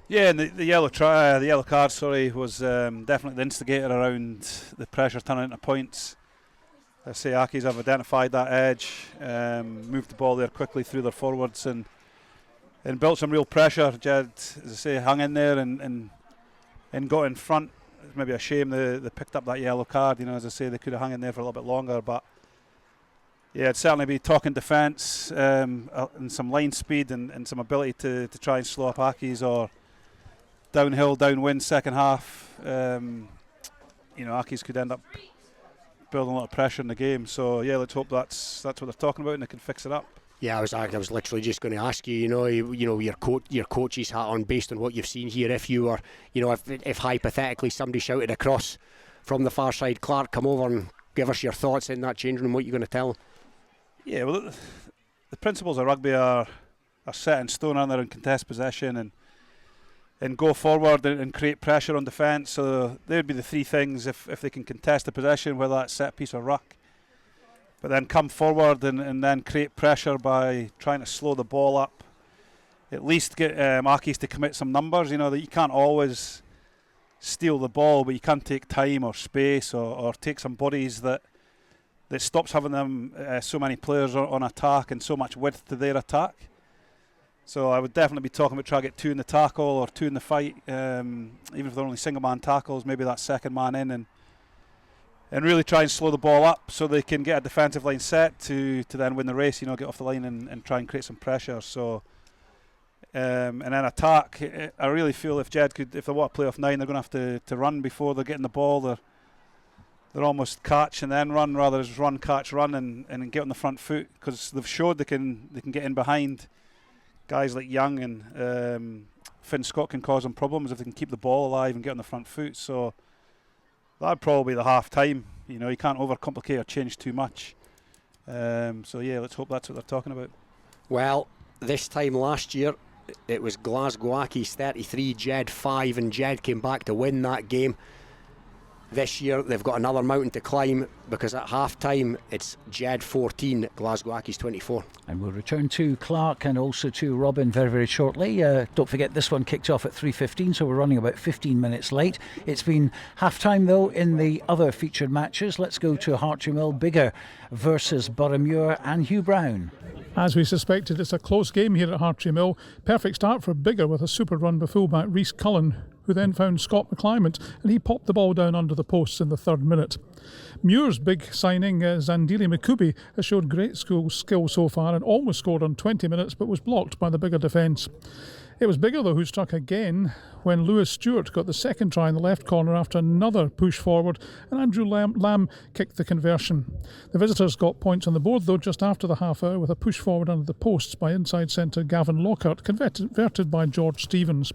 Yeah, and the yellow card, was definitely the instigator around the pressure turning into points. I say Accies have identified that edge, moved the ball there quickly through their forwards and built some real pressure. Jed, as I say, hung in there and got in front. It's maybe a shame they picked up that yellow card. You know, as I say, they could have hung in there for a little bit longer, but yeah, it'd certainly be talking defence and some line speed and some ability to try and slow up Accies, or downhill, downwind second half. Accies could end up building a lot of pressure in the game. So yeah, let's hope that's what they're talking about and they can fix it up. Yeah, I was literally just going to ask you. Your coach's hat on, based on what you've seen here. If you were, if hypothetically somebody shouted across from the far side, Clark, come over and give us your thoughts in that change room. What are you going to tell them? Yeah, well, the principles of rugby are set in stone, aren't they, in contest possession and go forward and create pressure on defence. So they would be the three things if they can contest the possession, whether that's set piece or ruck. But then come forward and then create pressure by trying to slow the ball up. At least get Accies to commit some numbers. That you can't always steal the ball, but you can take time or space or take some bodies that stops having them so many players on attack and so much width to their attack. So I would definitely be talking about trying to get two in the tackle or two in the fight, even if they're only single man tackles, maybe that second man in and really try and slow the ball up so they can get a defensive line set to then win the race, get off the line and try and create some pressure. So and then attack, I really feel if Jed if they want to play off 9, they're going to have to run before they're getting the ball. They're almost catch and then run rather than just run, catch, run and get on the front foot, because they've showed they can get in behind guys like Young and Finn Scott can cause them problems if they can keep the ball alive and get on the front foot. So that'd probably be the half time. You can't overcomplicate or change too much. So yeah, let's hope that's what they're talking about. Well, this time last year it was Glasgow Accies 33, Jed 5, and Jed came back to win that game. This year they've got another mountain to climb, because at half time it's Jed 14, Glasgow Accies 24. And we'll return to Clark and also to Robin very, very shortly. Don't forget, this one kicked off at 3:15, so we're running about 15 minutes late. It's been half time though in the other featured matches. Let's go to Hartree Mill, Biggar versus Boroughmuir and Hugh Brown. As we suspected, it's a close game here at Hartree Mill. Perfect start for Biggar with a super run by fullback Rhys Cullen, who then found Scott McClymont, and he popped the ball down under the posts in the 3rd minute. Muir's big signing, Zandili Mikubi, has showed great skill so far and almost scored on 20 minutes but was blocked by the Biggar defence. It was Biggar though who struck again when Lewis Stewart got the second try in the left corner after another push forward, and Andrew Lamb kicked the conversion. The visitors got points on the board though just after the half hour with a push forward under the posts by inside centre Gavin Lockhart, converted by George Stevens.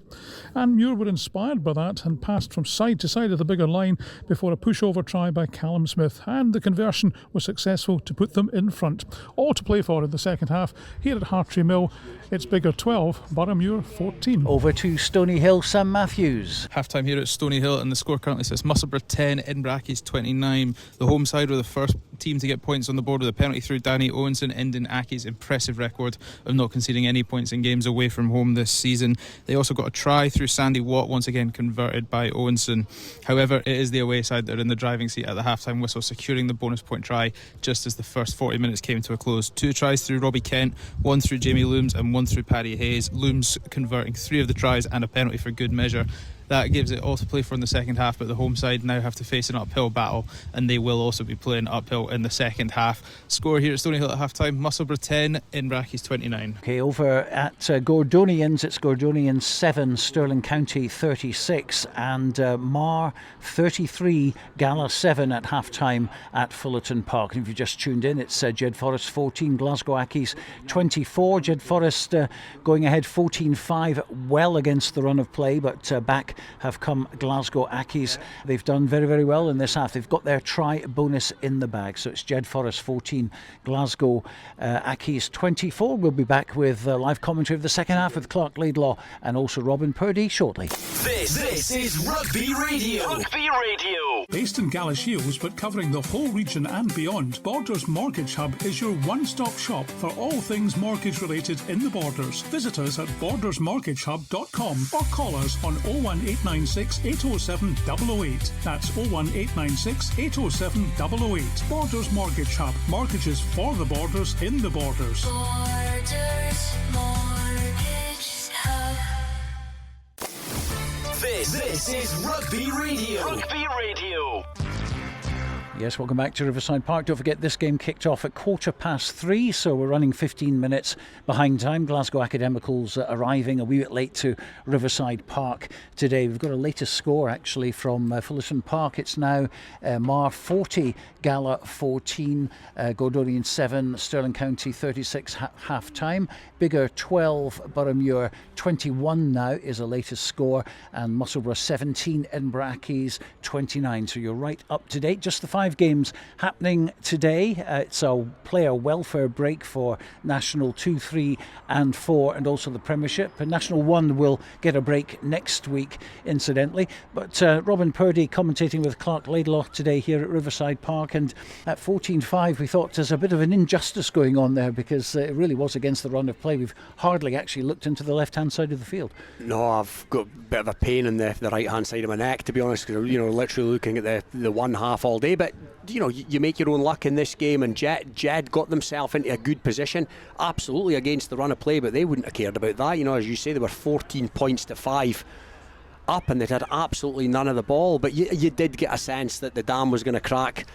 And Muir were inspired by that and passed from side to side of the Biggar line before a pushover try by Callum Smith, and the conversion was successful to put them in front. All to play for in the second half. Here at Hartree Mill, it's Biggar 12, Boroughmuir 14. Over to Stony Hill, Sam Matthews. Half time here at Stony Hill, and the score currently says Musselburgh 10, Edinburgh Accies 29. The home side were the first team to get points on the board with a penalty through Danny Owenson, ending Accies' impressive record of not conceding any points in games away from home this season. They also got a try through Sandy Watt, once again converted by Owenson. However, it is the away side that are in the driving seat at the half-time whistle, securing the bonus point try just as the first 40 minutes came to a close. 2 tries through Robbie Kent, 1 through Jamie Looms and 1 through Paddy Hayes. Looms converting 3 of the tries and a penalty for good measure. That gives it all to play for in the second half, but the home side now have to face an uphill battle, and they will also be playing uphill in the second half. Score here at Stony Hill at half time: Musselburgh 10, Edinburgh Accies 29. Okay, over at Gordonians, it's Gordonians 7, Stirling County 36, and Mar 33, Gala 7 at half time at Fullerton Park. And if you just tuned in, it's Jed-Forest 14, Glasgow Accies 24. Jed-Forest going ahead 14-5, well against the run of play, but back have come Glasgow Accies. They've done very, very well in this half. They've got their try bonus in the bag. So it's Jed-Forest 14, Glasgow Accies 24. We'll be back with live commentary of the second half with Clark Laidlaw and also Robin Purdie shortly. This is Rugby Radio. Rugby Radio. Based in Galashiels but covering the whole region and beyond, Borders Mortgage Hub is your one-stop shop for all things mortgage related in the Borders. Visit us at bordersmortgagehub.com or call us on 01896 807 008. That's 01896 807 008. Borders Mortgage Hub. Mortgages for the Borders in the Borders. Borders Mortgage Hub. This is Rugby Radio. Rugby Radio. Yes, welcome back to Riverside Park. Don't forget, this game kicked off at 3:15, so we're running 15 minutes behind time. Glasgow Academicals arriving a wee bit late to Riverside Park today. We've got a latest score actually from Fullerton Park. It's now Mar 40, Gala 14, Gordonian 7, Stirling County 36 half time. Bigger 12, Boroughmuir 21 now is a latest score, and Musselburgh 17, Edinburgh Accies 29. So you're right up to date. Just the 5 games happening today. It's a player welfare break for National 2, 3 and 4, and also the Premiership. And National 1 will get a break next week, incidentally. But Robin Purdie commentating with Clark Laidlaw today here at Riverside Park, and at 14-5 we thought there's a bit of an injustice going on there, because it really was against the run of play. We've hardly actually looked into the left-hand side of the field. No, I've got a bit of a pain in the right-hand side of my neck, to be honest, because literally looking at the one half all day. But you make your own luck in this game, and Jed got themselves into a good position, absolutely against the run of play, but they wouldn't have cared about that. As you say, they were 14 points to 5 up, and they'd had absolutely none of the ball. But you did get a sense that the dam was going to crack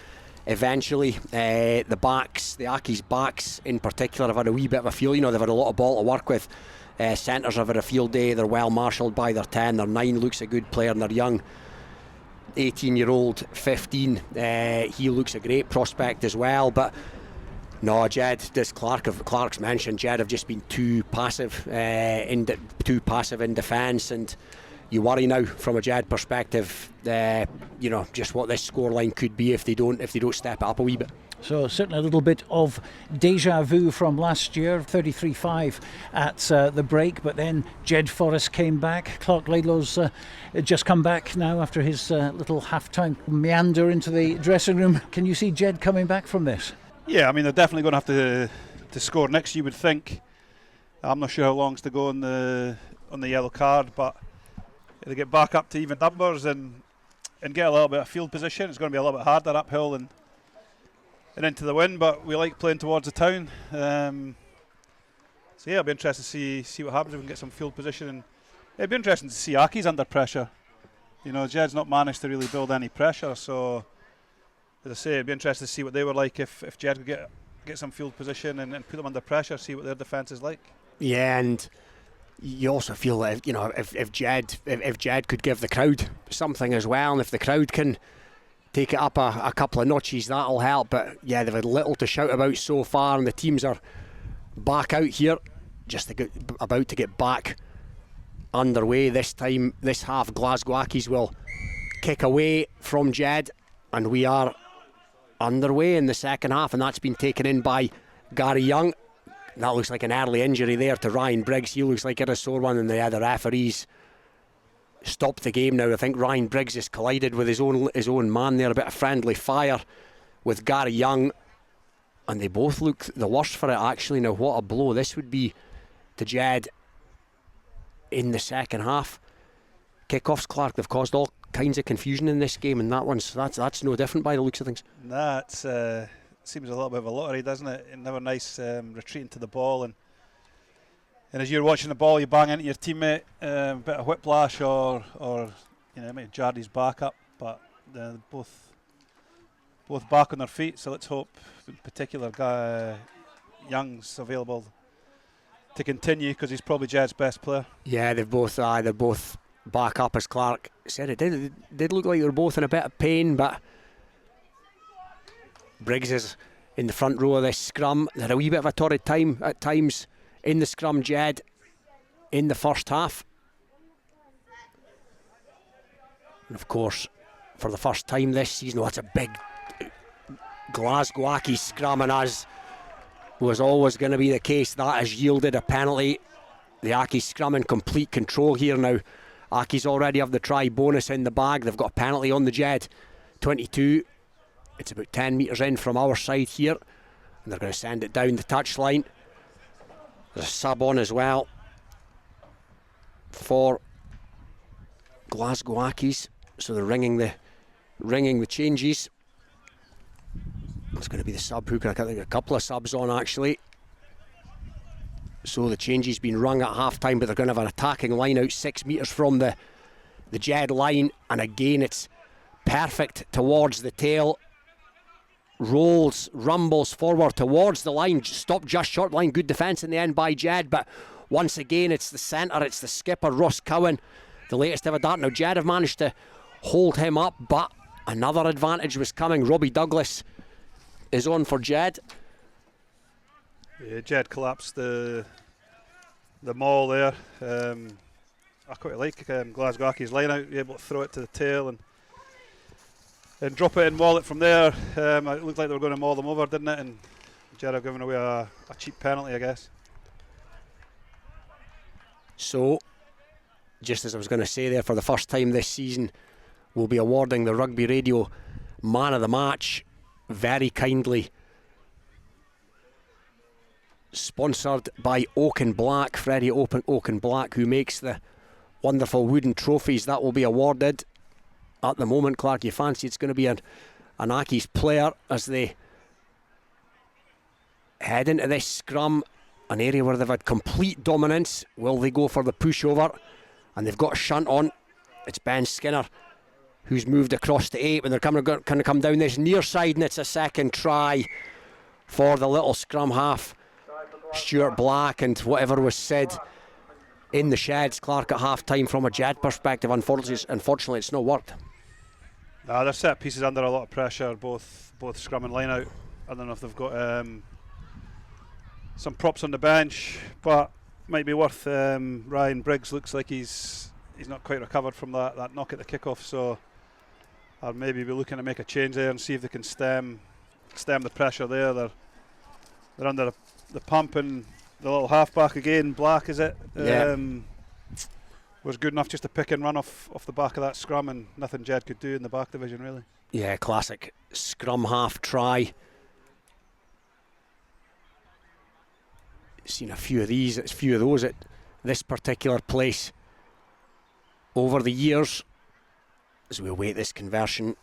eventually. The Accies backs in particular have had a wee bit of a feel. They've had a lot of ball to work with. Centres have had a field day. They're well marshalled by their 10. Their 9 looks a good player, and their young 18-year-old 15, he looks a great prospect as well. But no, Jed, as Clark's mentioned, Jed have just been too passive in defence, and you worry now from a Jed perspective, just what this scoreline could be if they don't step it up a wee bit. So certainly a little bit of deja vu from last year, 33-5 at the break, but then Jed-Forest came back. Clark Laidlaw's just come back now after his little half-time meander into the dressing room. Can you see Jed coming back from this? Yeah, I mean, they're definitely going to have to score next, you would think. I'm not sure how long's to go on the yellow card, but if they get back up to even numbers and get a little bit of field position, it's going to be a little bit harder uphill and into the wind, but we like playing towards the town. So yeah, it'll be interesting to see what happens if we can get some field position, and it'd be interesting to see Accies under pressure. Jed's not managed to really build any pressure, so as I say, it'd be interesting to see what they were like if Jed could get some field position and put them under pressure, see what their defence is like. Yeah, and you also feel that if Jed could give the crowd something as well, and if the crowd can take it up a couple of notches, that'll help. But yeah, they've had little to shout about so far, and the teams are back out here, about to get back underway. This half, Glasgow Accies will kick away from Jed, and we are underway in the second half, and that's been taken in by Gary Young. That looks like an early injury there to Ryan Briggs. He looks like he had a sore one, and the other referees stopped the game now. I think Ryan Briggs has collided with his own man there. A bit of friendly fire with Gary Young, and they both look the worse for it actually. Now what a blow this would be to Jed in the second half. Kickoffs, Clark, they've caused all kinds of confusion in this game, and that's no different by the looks of things. Nah, it's seems a little bit of a lottery, doesn't it? And never nice retreating to the ball, and as you're watching the ball, you bang into your teammate, a bit of whiplash, or you know, it might have jarred his back up, but both back on their feet. So let's hope, in particular, Young's available to continue, because he's probably Jed's best player. Yeah, they're both back up, as Clark said. It did look like they were both in a bit of pain, but Briggs is in the front row of this scrum. They had a wee bit of a torrid time at times in the scrum, Jed, in the first half. And of course, for the first time this season, that's a big Glasgow Accies scrum, and as was always going to be the case, that has yielded a penalty. The Accies scrum in complete control here now. Accies already have the try bonus in the bag. They've got a penalty on the Jed. 22. It's about 10 metres in from our side here, and they're going to send it down the touchline. There's a sub on as well for Glasgow Accies, so they're ringing the changes. It's going to be the sub who I think a couple of subs on actually. So the change has been rung at half time, but they're going to have an attacking line out 6 metres from the Jed line, and again it's perfect towards the tail. Rolls, rumbles forward towards the line, stopped just short line. Good defence in the end by Jed, but once again it's the centre, it's the skipper Ross Cowan, the latest ever dart. Now Jed have managed to hold him up, but another advantage was coming. Robbie Douglas is on for Jed. Yeah, Jed collapsed the maul there. I quite like Glasgow Accies line out, able to throw it to the tail and drop it and maul it from there. It looked like they were going to maul them over, didn't it? And Jed have given away a cheap penalty, I guess. So, just as I was going to say there, for the first time this season, we'll be awarding the Rugby Radio Man of the Match, very kindly sponsored by Oak and Black, Freddie Oak and Black, who makes the wonderful wooden trophies. That will be awarded. At the moment, Clark, you fancy it's going to be an Accies player as they head into this scrum, an area where they've had complete dominance. Will they go for the pushover? And they've got a shunt on. It's Ben Skinner who's moved across to 8, and they're going to come down this near side, and it's a second try for the little scrum half, Stuart Black. And whatever was said in the sheds, Clark, at half time from a Jed perspective, unfortunately it's not worked. They're set pieces under a lot of pressure, both scrum and line out. I don't know if they've got some props on the bench, but might be worth. Ryan Briggs looks like he's not quite recovered from that knock at the kickoff, so I'll maybe be looking to make a change there and see if they can stem the pressure there. They're under the pump, and the little halfback again, Black, is it? Yeah. Was good enough just to pick and run off the back of that scrum, and nothing Jed could do in the back division, really. Yeah, classic scrum half try. Seen a few of those at this particular place over the years. As we await this conversion,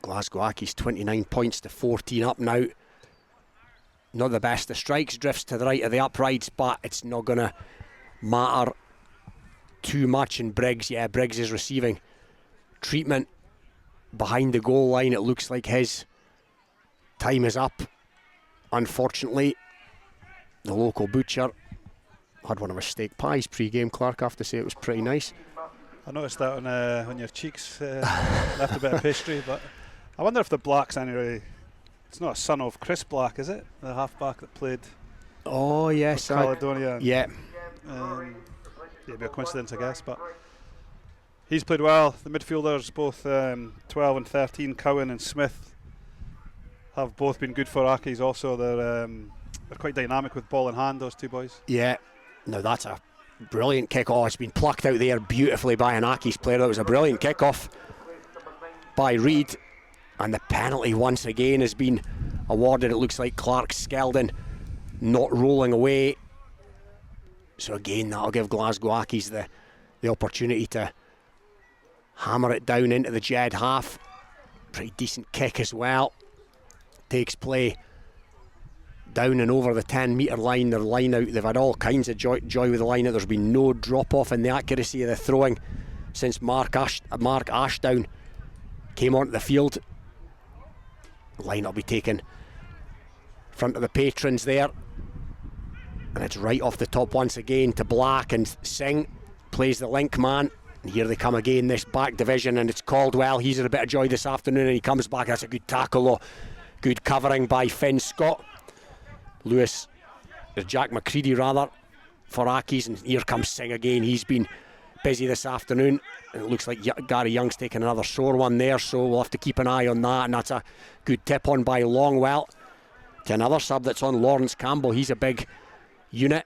Glasgow Accies 29 points to 14 up now. Not the best. The strikes drifts to the right of the uprights, but it's not going to matter too much. And Briggs is receiving treatment behind the goal line. It looks like his time is up, unfortunately. The local butcher had one of his steak pies pre-game, Clark. I have to say it was pretty nice. I noticed that on your cheeks, left a bit of pastry, but I wonder if the Black's anyway. It's not a son of Chris Black, is it? The halfback that played. Oh yes, Caledonia. Yeah. It'd be a coincidence, I guess, but he's played well. The midfielders, both 12 and 13, Cowan and Smith, have both been good for Accies. Also, They're quite dynamic with ball in hand, those two boys. Yeah, no, that's a brilliant kick. Oh, it's been plucked out there beautifully by an Accies player. That was a brilliant kick-off by Reid. And the penalty once again has been awarded. It looks like Clark Skeldon not rolling away. So again, that'll give Glasgow Accies the opportunity to hammer it down into the Jed half. Pretty decent kick as well. Takes play down and over the 10-metre line. Their line out, they've had all kinds of joy with the line out. There's been no drop off in the accuracy of the throwing since Mark Ashdown came onto the field. The line will be taken in front of the patrons there, and it's right off the top once again to Black, and Singh plays the link man, and here they come again, this back division, and it's Caldwell. He's had a bit of joy this afternoon and he comes back. That's a good tackle though. Good covering by Finn Scott. Jack McCready rather for Accies, and here comes Singh again. He's been busy this afternoon, and it looks like Gary Young's taking another sore one there, so we'll have to keep an eye on that. And that's a good tip on by Longwell to another sub that's on, Lawrence Campbell. He's a big unit.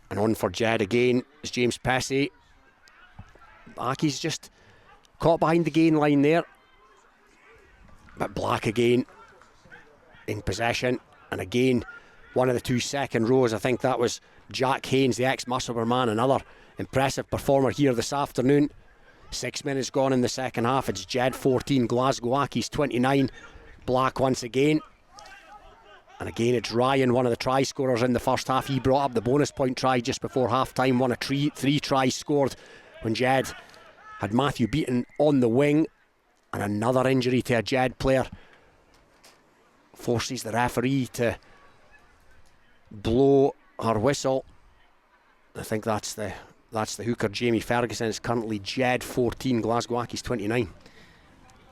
And on for Jed again is James Pessy. Accies just caught behind the gain line there, but Black again in possession. And again, one of the two second rows, I think that was Jack Haynes, the ex-Musselburgh man, another impressive performer here this afternoon. 6 minutes gone in the second half. It's Jed 14, Glasgow Accies 29. Black once again. And again, it's Ryan, one of the try scorers in the first half. He brought up the bonus point try just before half-time. One of three tries scored when Jed had Matthew Beaton on the wing. And another injury to a Jed player forces the referee to blow her whistle. I think that's the hooker, Jamie Ferguson. Is currently Jed 14, Glasgow Accies 29.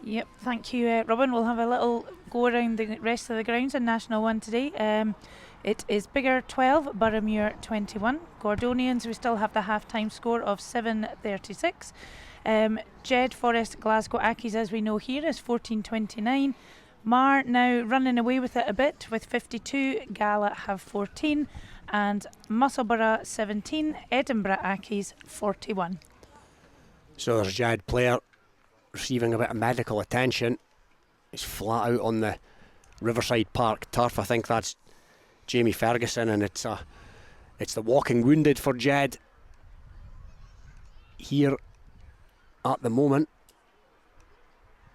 Yep, thank you, Robin. We'll have a little go around the rest of the grounds in National 1 today. It is Biggar 12, Boroughmuir 21. Gordonians, we still have the half-time score of 7-36. Jed-Forest, Glasgow Accies, as we know here, is 14-29. Mar now running away with it a bit with 52, Gala have 14, and Musselburgh 17, Edinburgh Accies 41. So there's a Jed player receiving a bit of medical attention. He's flat out on the Riverside Park turf. I think that's Jamie Ferguson, and it's the walking wounded for Jed here at the moment.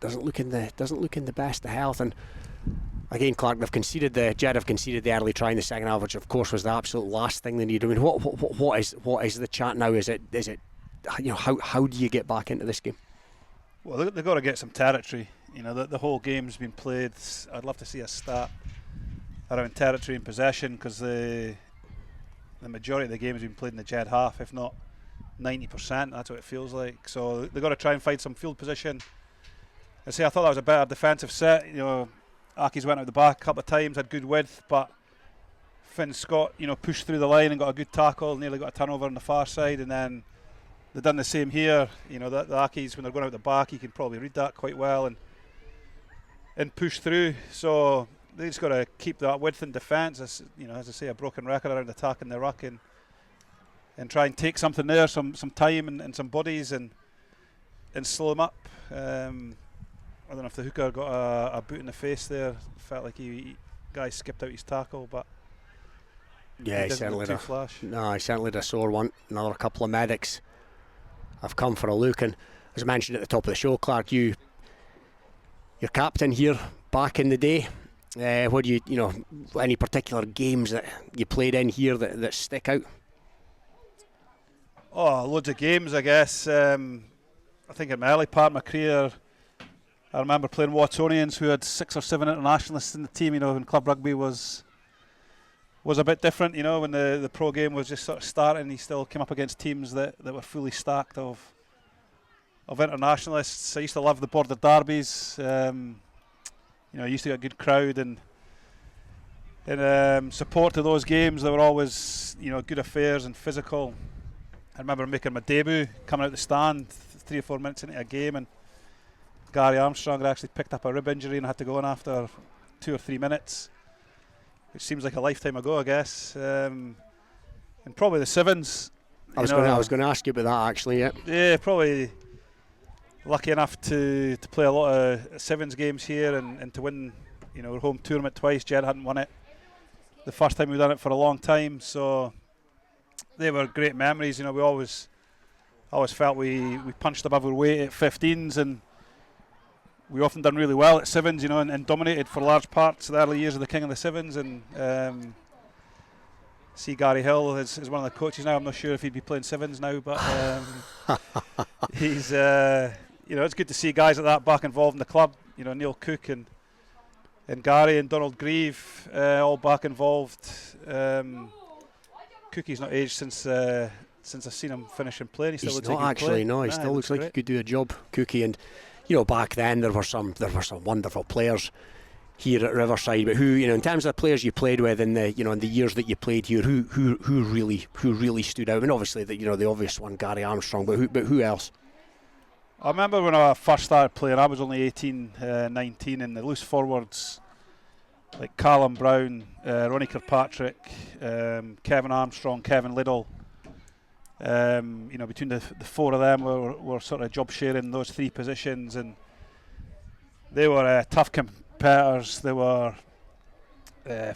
Doesn't look in the best of health. And again, Clark, Jed have conceded the early try in the second half, which of course was the absolute last thing they need. I mean, what is the chat now? Is it how do you get back into this game? Well, they've got to get some territory. You know, the whole game's been played. I'd love to see a stat around territory and possession, because the majority of the game has been played in the Jed half, if not 90%. That's what it feels like. So they've got to try and find some field position. I thought that was a better defensive set. You know, Accies went out the back a couple of times, had good width, but Finn Scott, pushed through the line and got a good tackle, nearly got a turnover on the far side, and then they've done the same here. The Accies, when they're going out the back, you can probably read that quite well and push through. So they just got to keep that width in defence. As I say, a broken record around attacking the ruck and try and take something there, some time and some bodies and slow them up. I don't know if the hooker got a boot in the face there. Felt like guy skipped out his tackle, but yeah, he certainly did. He certainly did a sore one. Another couple of medics have come for a look, and as I mentioned at the top of the show, Clark, your captain here back in the day. What do any particular games that you played in here that stick out? Oh, loads of games, I guess. I think in my early part of my career, I remember playing Watsonians, who had 6 or 7 internationalists in the team. When club rugby was a bit different. When the pro game was just sort of starting, he still came up against teams that were fully stacked of internationalists. I used to love the border derbies. I used to get a good crowd and support to those games. They were always good affairs and physical. I remember making my debut, coming out the stand 3 or 4 minutes into a game, and Gary Armstrong had actually picked up a rib injury and had to go on after 2 or 3 minutes. which seems like a lifetime ago, I guess. And probably the sevens. I was going to ask you about that actually. Yeah. Yeah, probably lucky enough to play a lot of sevens games here and to win, our home tournament twice. Jed hadn't won it the first time we've done it for a long time, so they were great memories. We always felt we punched above our weight at 15s, and we often done really well at sevens, and dominated for large parts of the early years of the King of the Sevens. And see Gary Hill is one of the coaches now. I'm not sure if he'd be playing sevens now, but he's it's good to see guys like that back involved in the club. Neil Cook and Gary and Donald Grieve all back involved. Cookie's not aged since I've seen him finish and play. He's not actually. No, he still looks like he could do a job, Cookie. And back then there were some wonderful players here at Riverside. But who, in terms of the players you played with in the in the years that you played here, who really stood out? I mean, obviously the obvious one, Gary Armstrong. But who else? I remember when I first started playing, I was only 18, 19, and the loose forwards like Callum Brown, Ronnie Kirkpatrick, Kevin Armstrong, Kevin Liddell. Between the four of them, were sort of job sharing those three positions, and they were tough competitors. They were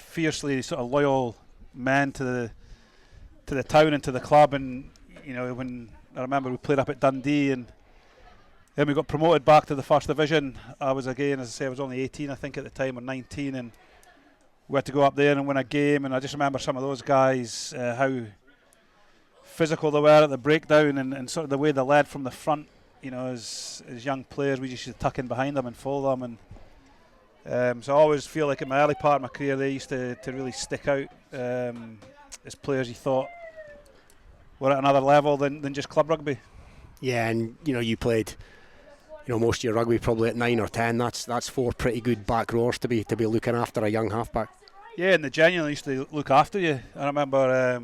fiercely sort of loyal men to the town and to the club. And when I remember we played up at Dundee, and then we got promoted back to the first division. I was only 18, I think, at the time, or 19, and we had to go up there and win a game. And I just remember some of those guys, how physical they were at the breakdown, and sort of the way they led from the front. As young players, we just used to tuck in behind them and follow them. And so I always feel like in my early part of my career, they used to really stick out as players you thought were at another level than just club rugby. Yeah, and you played most of your rugby probably at 9 or 10. That's four pretty good back rowers to be looking after a young halfback. Yeah, and they genuinely used to look after you. I remember,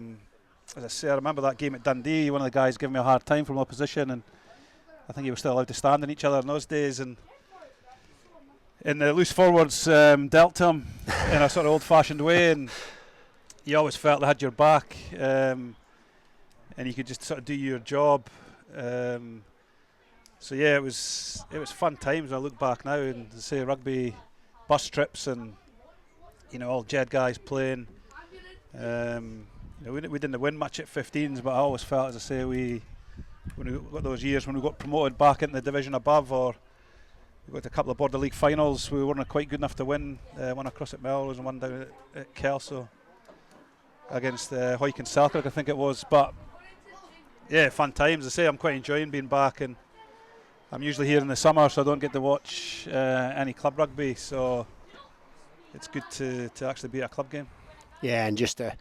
as I say, I remember that game at Dundee. One of the guys giving me a hard time from opposition, and I think he was still allowed to stand on each other in those days. And the loose forwards dealt to him in a sort of old-fashioned way, and you always felt they had your back, and you could just sort of do your job. So yeah, it was fun times. When I look back now and say rugby bus trips and all Jed guys playing. We didn't win much at 15s, but I always felt, as I say, when we got those years when we got promoted back into the division above, or we got to a couple of Border League finals, we weren't quite good enough to win. One across at Melrose and one down at Kelso against Hoyk and Selkirk, I think it was. But yeah, fun times. As I say, I'm quite enjoying being back, and I'm usually here in the summer, so I don't get to watch any club rugby. So it's good to actually be at a club game. Yeah, and just to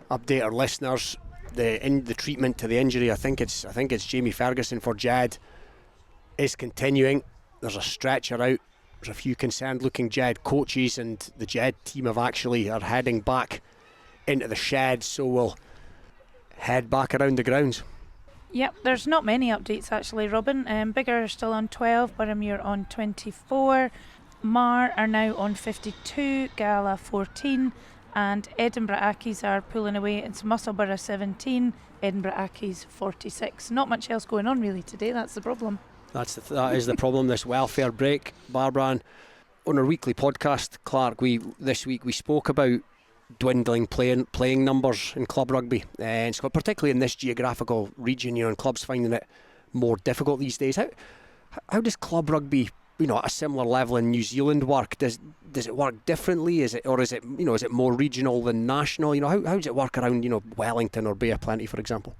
update our listeners, the treatment to the injury, I think it's Jamie Ferguson for Jed, is continuing. There's a stretcher out. There's a few concerned looking Jed coaches, and the Jed team are heading back into the shed, so we'll head back around the grounds. Yep, there's not many updates actually, Robin. Bigger are still on 12, Boroughmuir on 24, Mar are now on 52, Gala 14, and Edinburgh Accies are pulling away. It's Musselburgh 17, Edinburgh Accies 46. Not much else going on really today, that's the problem. That is the problem, this welfare break, Barbara. And on our weekly podcast, Clark, this week we spoke about dwindling playing numbers in club rugby, and particularly in this geographical region, and clubs finding it more difficult these days. How does club rugby, at a similar level in New Zealand work? Does it work differently? Is it more regional than national? How does it work around Wellington or Bay of Plenty, for example?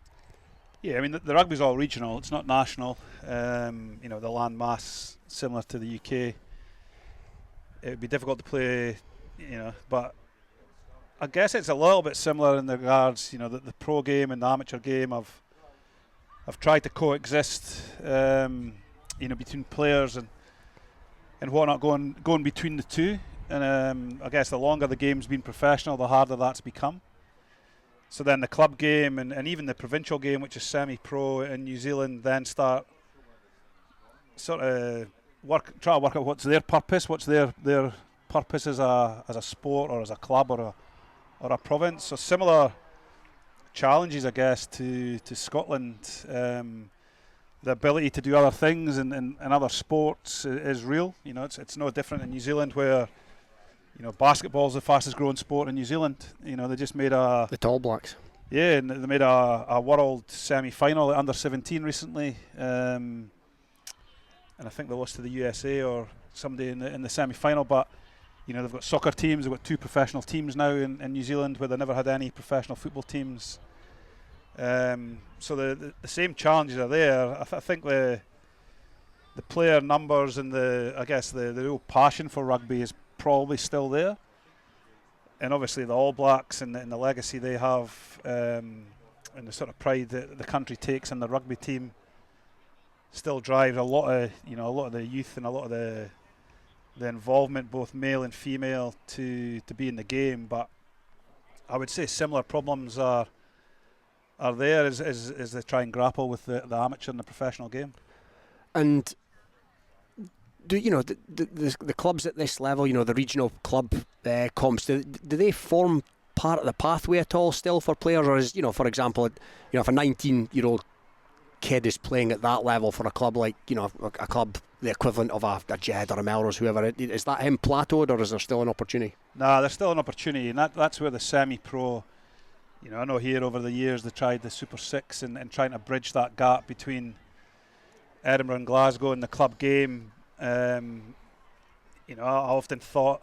Yeah, I mean the rugby's all regional. It's not national. The land mass similar to the UK. It would be difficult to play, but I guess it's a little bit similar in the regards, the pro game and the amateur game have tried to coexist, between players and whatnot, going between the two. And I guess the longer the game's been professional, the harder that's become. So then the club game and even the provincial game, which is semi-pro in New Zealand, then start sort of try to work out what's their purpose, what's their purpose as a sport or as a club or a province. So similar challenges, I guess, to Scotland. The ability to do other things and other sports is real. You know, it's no different in New Zealand, where, you know, basketball's the fastest growing sport in New Zealand. You know, they just made the All Blacks. Yeah, and they made a world semi-final at under 17 recently, and I think they lost to the USA or somebody in the semi-final. But you know, they've got soccer teams. They've got 2 professional teams now in New Zealand, where they never had any professional football teams. So the same challenges are there. I think the player numbers and the real passion for rugby is probably still there. And obviously the All Blacks and the legacy they have, and the sort of pride that the country takes in the rugby team, still drives a lot of the youth and a lot of the involvement, both male and female, to be in the game. But I would say similar problems are there as they try and grapple with the amateur and the professional game. And do you know the clubs at this level, you know, the regional club comps, do they form part of the pathway at all still for players? Or is, you know, for example, you know, if a 19-year-old kid is playing at that level for a club like, you know, a club the equivalent of a Jed or a Melrose, whoever, is that him plateaued, or is there still an opportunity? Nah, there's still an opportunity, and that's where the semi-pro, you know, I know here over the years they tried the Super 6 and trying to bridge that gap between Edinburgh and Glasgow and the club game. You know, I often thought,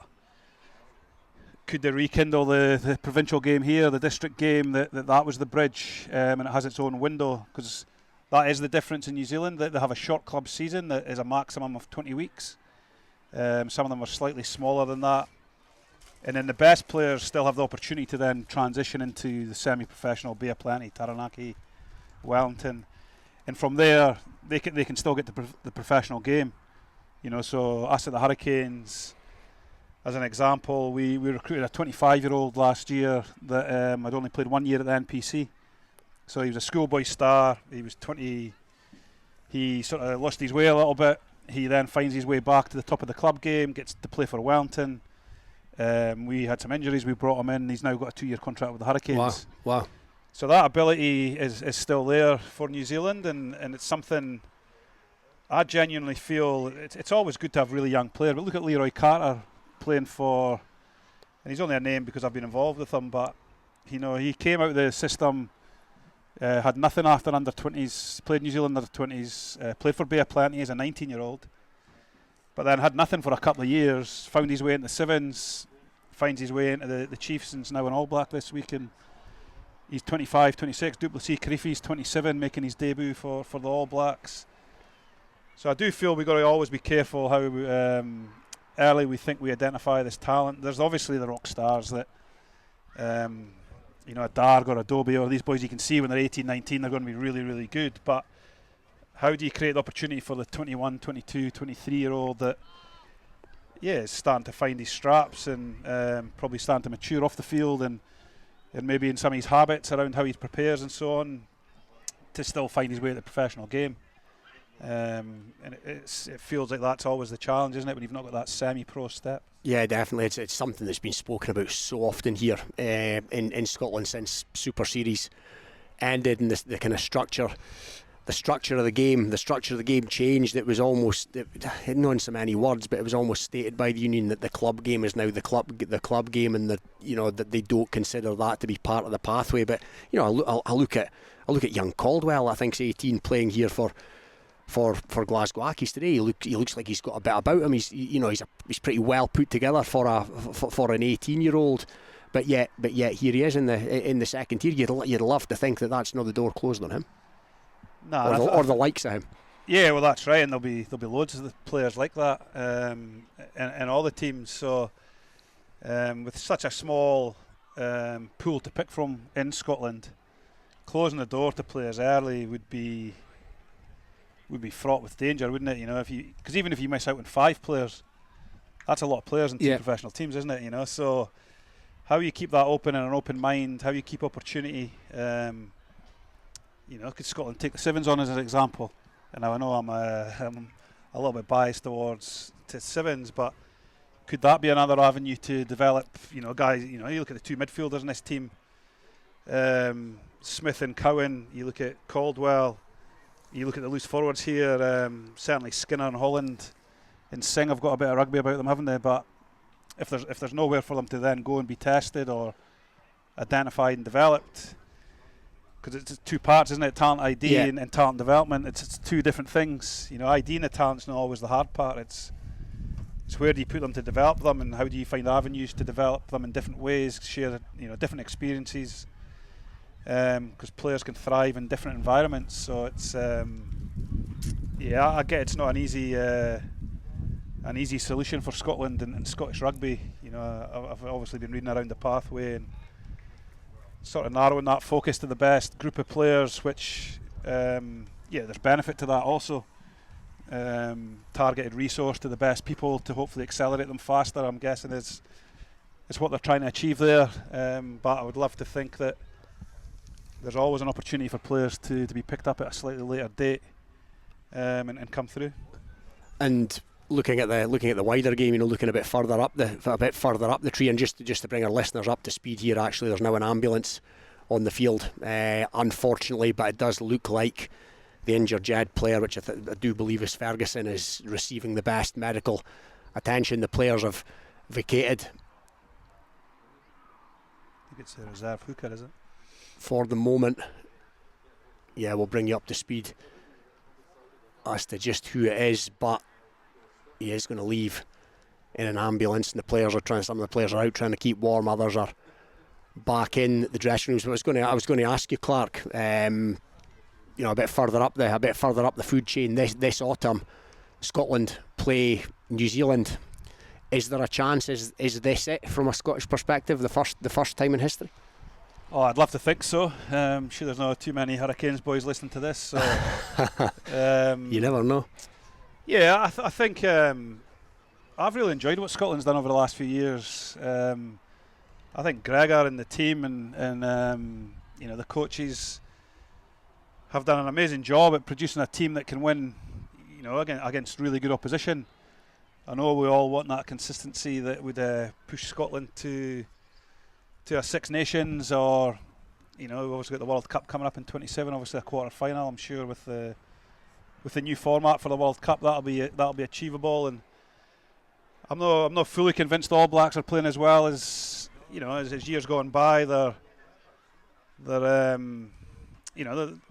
could they rekindle the provincial game here, the district game, that was the bridge, and it has its own window, because that is the difference in New Zealand, that they have a short club season that is a maximum of 20 weeks. Some of them are slightly smaller than that. And then the best players still have the opportunity to then transition into the semi-professional, be a Plenty, Taranaki, Wellington. And from there, they can still get the professional game. You know, so us at the Hurricanes, as an example, we recruited a 25-year-old last year that had only played 1 year at the NPC. So he was a schoolboy star. He was 20. He sort of lost his way a little bit. He then finds his way back to the top of the club game, gets to play for Wellington. We had some injuries. We brought him in. He's now got a 2-year contract with the Hurricanes. Wow. So that ability is still there for New Zealand, and it's something I genuinely feel it's always good to have really young players. But look at Leroy Carter playing for, and he's only a name because I've been involved with him, but you know, he came out of the system, had nothing after under 20s, played New Zealand under 20s, played for Bay of Plenty as a 19-year-old, but then had nothing for a couple of years, found his way into Sevens, finds his way into the Chiefs, and is now an All Black this week, and he's 25, 26. Duplessis Creefy's 27, making his debut for the All Blacks. So I do feel we've got to always be careful how early we think we identify this talent. There's obviously the rock stars that, you know, a Darg or a Dobie or these boys, you can see when they're 18, 19, they're going to be really, really good. But how do you create the opportunity for the 21, 22, 23-year-old that, is starting to find his straps and probably starting to mature off the field and maybe in some of his habits around how he prepares and so on, to still find his way at the professional game. And it feels like that's always the challenge, isn't it, when you've not got that semi-pro step? Yeah, definitely. It's something that's been spoken about so often here in Scotland since Super Series ended, and the kind of structure of the game changed. It was almost, not in so many words, but it was almost stated by the union that the club game is now the club game, and that, you know, that they don't consider that to be part of the pathway. But you know, I look at young Caldwell. I think he's 18, playing here for Glasgow Accies today. He looks like he's got a bit about him. He's pretty well put together for an 18-year-old. But yet here he is in the second tier. You'd love to think that that's not the door closed on him. No, or the likes of him. Yeah, well, that's right, and there'll be loads of the players like that in all the teams. So with such a small pool to pick from in Scotland, closing the door to players early would be fraught with danger, wouldn't it? You know, because even if you miss out on 5 players, that's a lot of players in 2 professional teams, isn't it? You know, so how you keep that open and an open mind, how you keep opportunity. You know, could Scotland take the Sevens on as an example? And now I know I'm a little bit biased towards Sevens, but could that be another avenue to develop, guys, you look at the two midfielders in this team, Smith and Cowan, you look at Caldwell, you look at the loose forwards here, certainly Skinner and Holland and Singh have got a bit of rugby about them, haven't they? But if there's nowhere for them to then go and be tested or identified and developed, because it's two parts, isn't it? Talent ID and talent development. It's two different things. ID and the talent's not always the hard part. It's where do you put them to develop them, and how do you find avenues to develop them in different ways, share different experiences, because players can thrive in different environments. So it's I get it's not an easy solution for Scotland and Scottish rugby. I've obviously been reading around the pathway and sort of narrowing that focus to the best group of players, which there's benefit to that also. Targeted resource to the best people to hopefully accelerate them faster, I'm guessing is what they're trying to achieve there. But I would love to think that there's always an opportunity for players to be picked up at a slightly later date and come through. And looking at the wider game, looking a bit further up the tree, and just to bring our listeners up to speed here, actually there's now an ambulance on the field, unfortunately, but it does look like the injured Jed player, which I do believe is Ferguson, is receiving the best medical attention. The players have vacated. I think it's a reserve hooker, is it? For the moment. Yeah, we'll bring you up to speed as to just who it is, but he is going to leave in an ambulance, and some of the players are out trying to keep warm, others are back in the dressing rooms. But I was going to ask you, Clark, a bit further up the food chain this autumn, Scotland play New Zealand. Is there a chance? Is this it from a Scottish perspective? The first time in history? Oh, I'd love to think so. I'm sure there's not too many Hurricanes boys listening to this, so you never know. Yeah, I think I've really enjoyed what Scotland's done over the last few years. I think Gregor and the team and the coaches have done an amazing job at producing a team that can win, against really good opposition. I know we all want that consistency that would push Scotland to a Six Nations, or we've obviously got the World Cup coming up in 27, obviously a quarter final. I'm sure with the new format for the World Cup, that'll be achievable. And I'm not fully convinced the All Blacks are playing as well as as years gone by. They're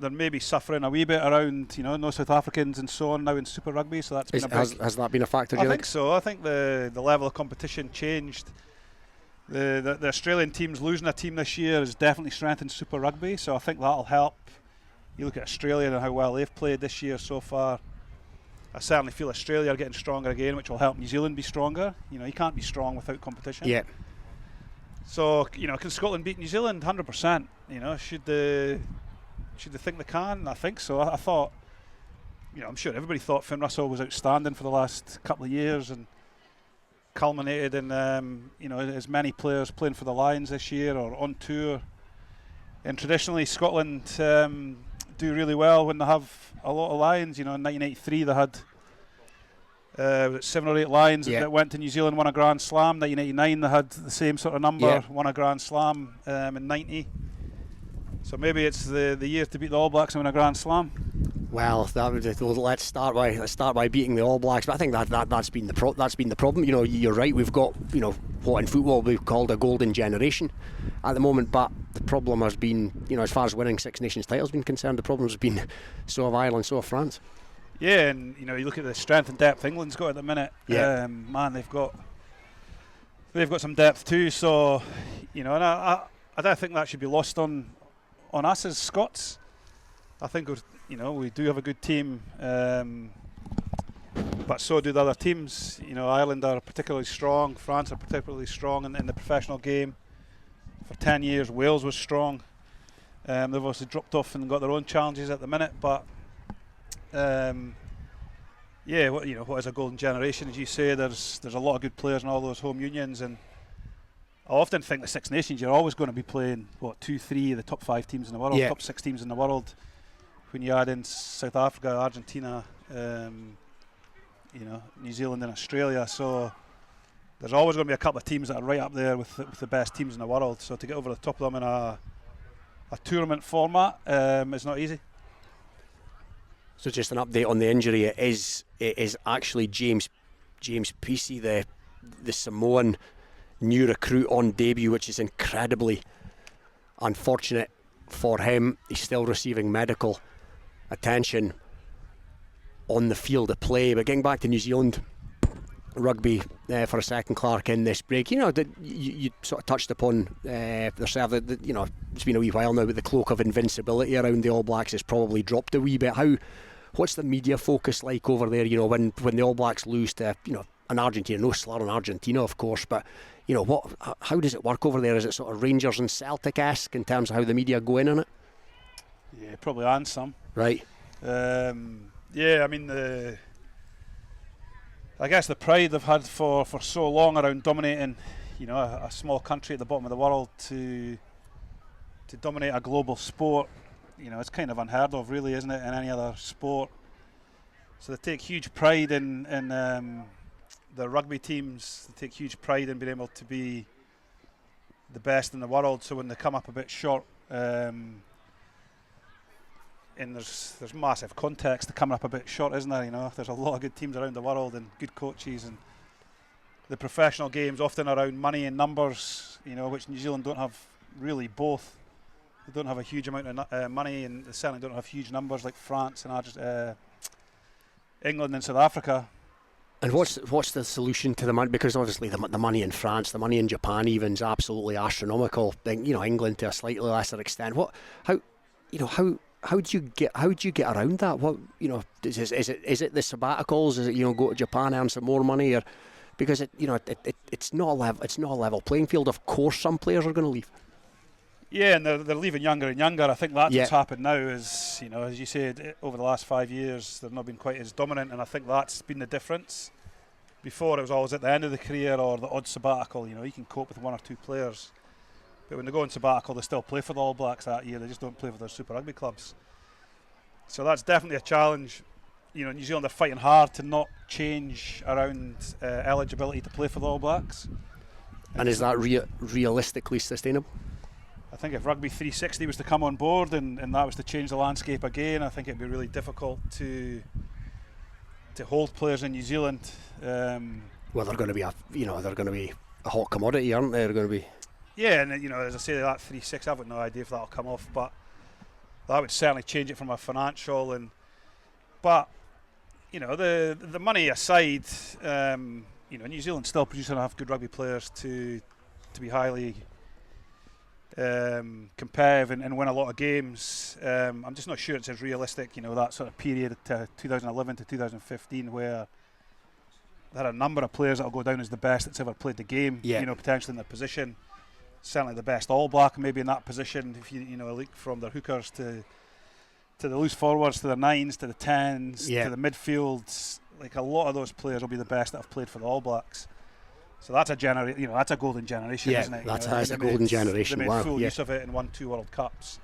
maybe suffering a wee bit around no South Africans and so on now in Super Rugby. So that's has that been a factor? I think so. I think the level of competition changed. The Australian teams losing a team this year has definitely strengthened Super Rugby. So I think that'll help. You look at Australia and how well they've played this year so far. I certainly feel Australia are getting stronger again, which will help New Zealand be stronger. You can't be strong without competition. Yeah. So can Scotland beat New Zealand? 100%. Should they think they can? I think so. I thought, I'm sure everybody thought Finn Russell was outstanding for the last couple of years, and culminated in as many players playing for the Lions this year or on tour. And traditionally Scotland do really well when they have a lot of Lions. In 1983 they had 7 or 8 Lions that went to New Zealand, won a Grand Slam. 1989 they had the same sort of number, won a Grand Slam in 90. So maybe it's the year to beat the All Blacks and win a Grand Slam. Well, let's start by beating the All Blacks. But I think that's been the problem. You're right. We've got what in football we've called a golden generation at the moment. But the problem has been as far as winning Six Nations titles been concerned, the problem has been so have Ireland, so have France. Yeah, and you look at the strength and depth England's got at the minute. Yeah. Man, they've got some depth too. So and I don't think that should be lost on us as Scots. I think we do have a good team, but so do the other teams. Ireland are particularly strong, France are particularly strong in the professional game. For 10 years Wales was strong. They've obviously dropped off and got their own challenges at the minute, but what is a golden generation, as you say. There's a lot of good players in all those home unions, and I often think the Six Nations you're always going to be playing 2-3 of the top 5 teams in the world, top 6 teams in the world. When you add in South Africa, Argentina, New Zealand and Australia, so there's always going to be a couple of teams that are right up there with the best teams in the world. So to get over the top of them in a tournament format is not easy. So just an update on the injury. It is actually James Peacey, the Samoan new recruit on debut, which is incredibly unfortunate for him. He's still receiving medical attention on the field of play. But getting back to New Zealand rugby for a second, Clark, in this break, you sort of touched upon yourself that it's been a wee while now, but the cloak of invincibility around the All Blacks has probably dropped a wee bit. What's the media focus like over there? When the All Blacks lose to an Argentina, no slur on Argentina, of course, but how does it work over there? Is it sort of Rangers and Celtic-esque in terms of how the media go in on it? Yeah, probably and some. Right. Yeah, I mean I guess the pride they've had for so long around dominating, a small country at the bottom of the world to dominate a global sport, it's kind of unheard of, really, isn't it, in any other sport? So they take huge pride in the rugby teams. They take huge pride in being able to be the best in the world. So when they come up a bit short, and there's massive context to coming up a bit short, isn't there? There's a lot of good teams around the world and good coaches, and the professional games often around money and numbers, which New Zealand don't have really both. They don't have a huge amount of money, and they certainly don't have huge numbers like France and England and South Africa. And what's the solution to the money? Because obviously the money in France, the money in Japan even is absolutely astronomical. England to a slightly lesser extent. How do you get around that? What is it the sabbaticals? Is it go to Japan, earn some more money, or because it's not a level playing field? Of course, some players are going to leave. Yeah, and they're leaving younger and younger. I think that's what's happened now. Is as you said, over the last 5 years, they've not been quite as dominant, and I think that's been the difference. Before, it was always at the end of the career or the odd sabbatical. You can cope with one or two players. But when they go on sabbatical, they still play for the All Blacks that year. They just don't play for their Super Rugby clubs. So that's definitely a challenge. New Zealand are fighting hard to not change around eligibility to play for the All Blacks. And is that realistically sustainable? I think if Rugby 360 was to come on board and that was to change the landscape again, I think it'd be really difficult to hold players in New Zealand. Well, they're going to be a hot commodity, aren't they? They're going to be. Yeah, and as I say, that 3-6, I've got no idea if that'll come off, but that would certainly change it from a financial but the money aside, New Zealand still produces enough good rugby players to be highly competitive and win a lot of games. I'm just not sure it's as realistic, that sort of period to 2011 to 2015 where there are a number of players that will go down as the best that's ever played the game, potentially in their position. Certainly the best All Black maybe in that position, if you look from their hookers to the loose forwards, to the nines, to the tens, to the midfields. Like a lot of those players will be the best that have played for the All Blacks. So that's that's a golden generation, isn't it? That's a golden generation. They made full use of it and won 2 World Cups.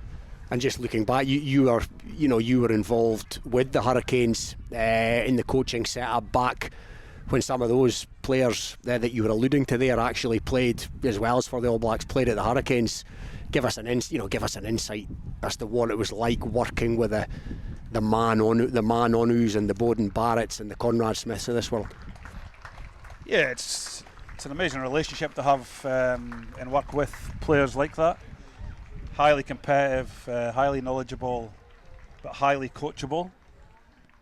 And just looking back, you were involved with the Hurricanes in the coaching setup back when some of those players that you were alluding to there actually played as well as for the All Blacks, played at the Hurricanes. Give us an insight as to what it was like working with the Man Onus and the Bowden Barretts and the Conrad Smiths of this world. Yeah, it's an amazing relationship to have and work with players like that. Highly competitive, highly knowledgeable, but highly coachable.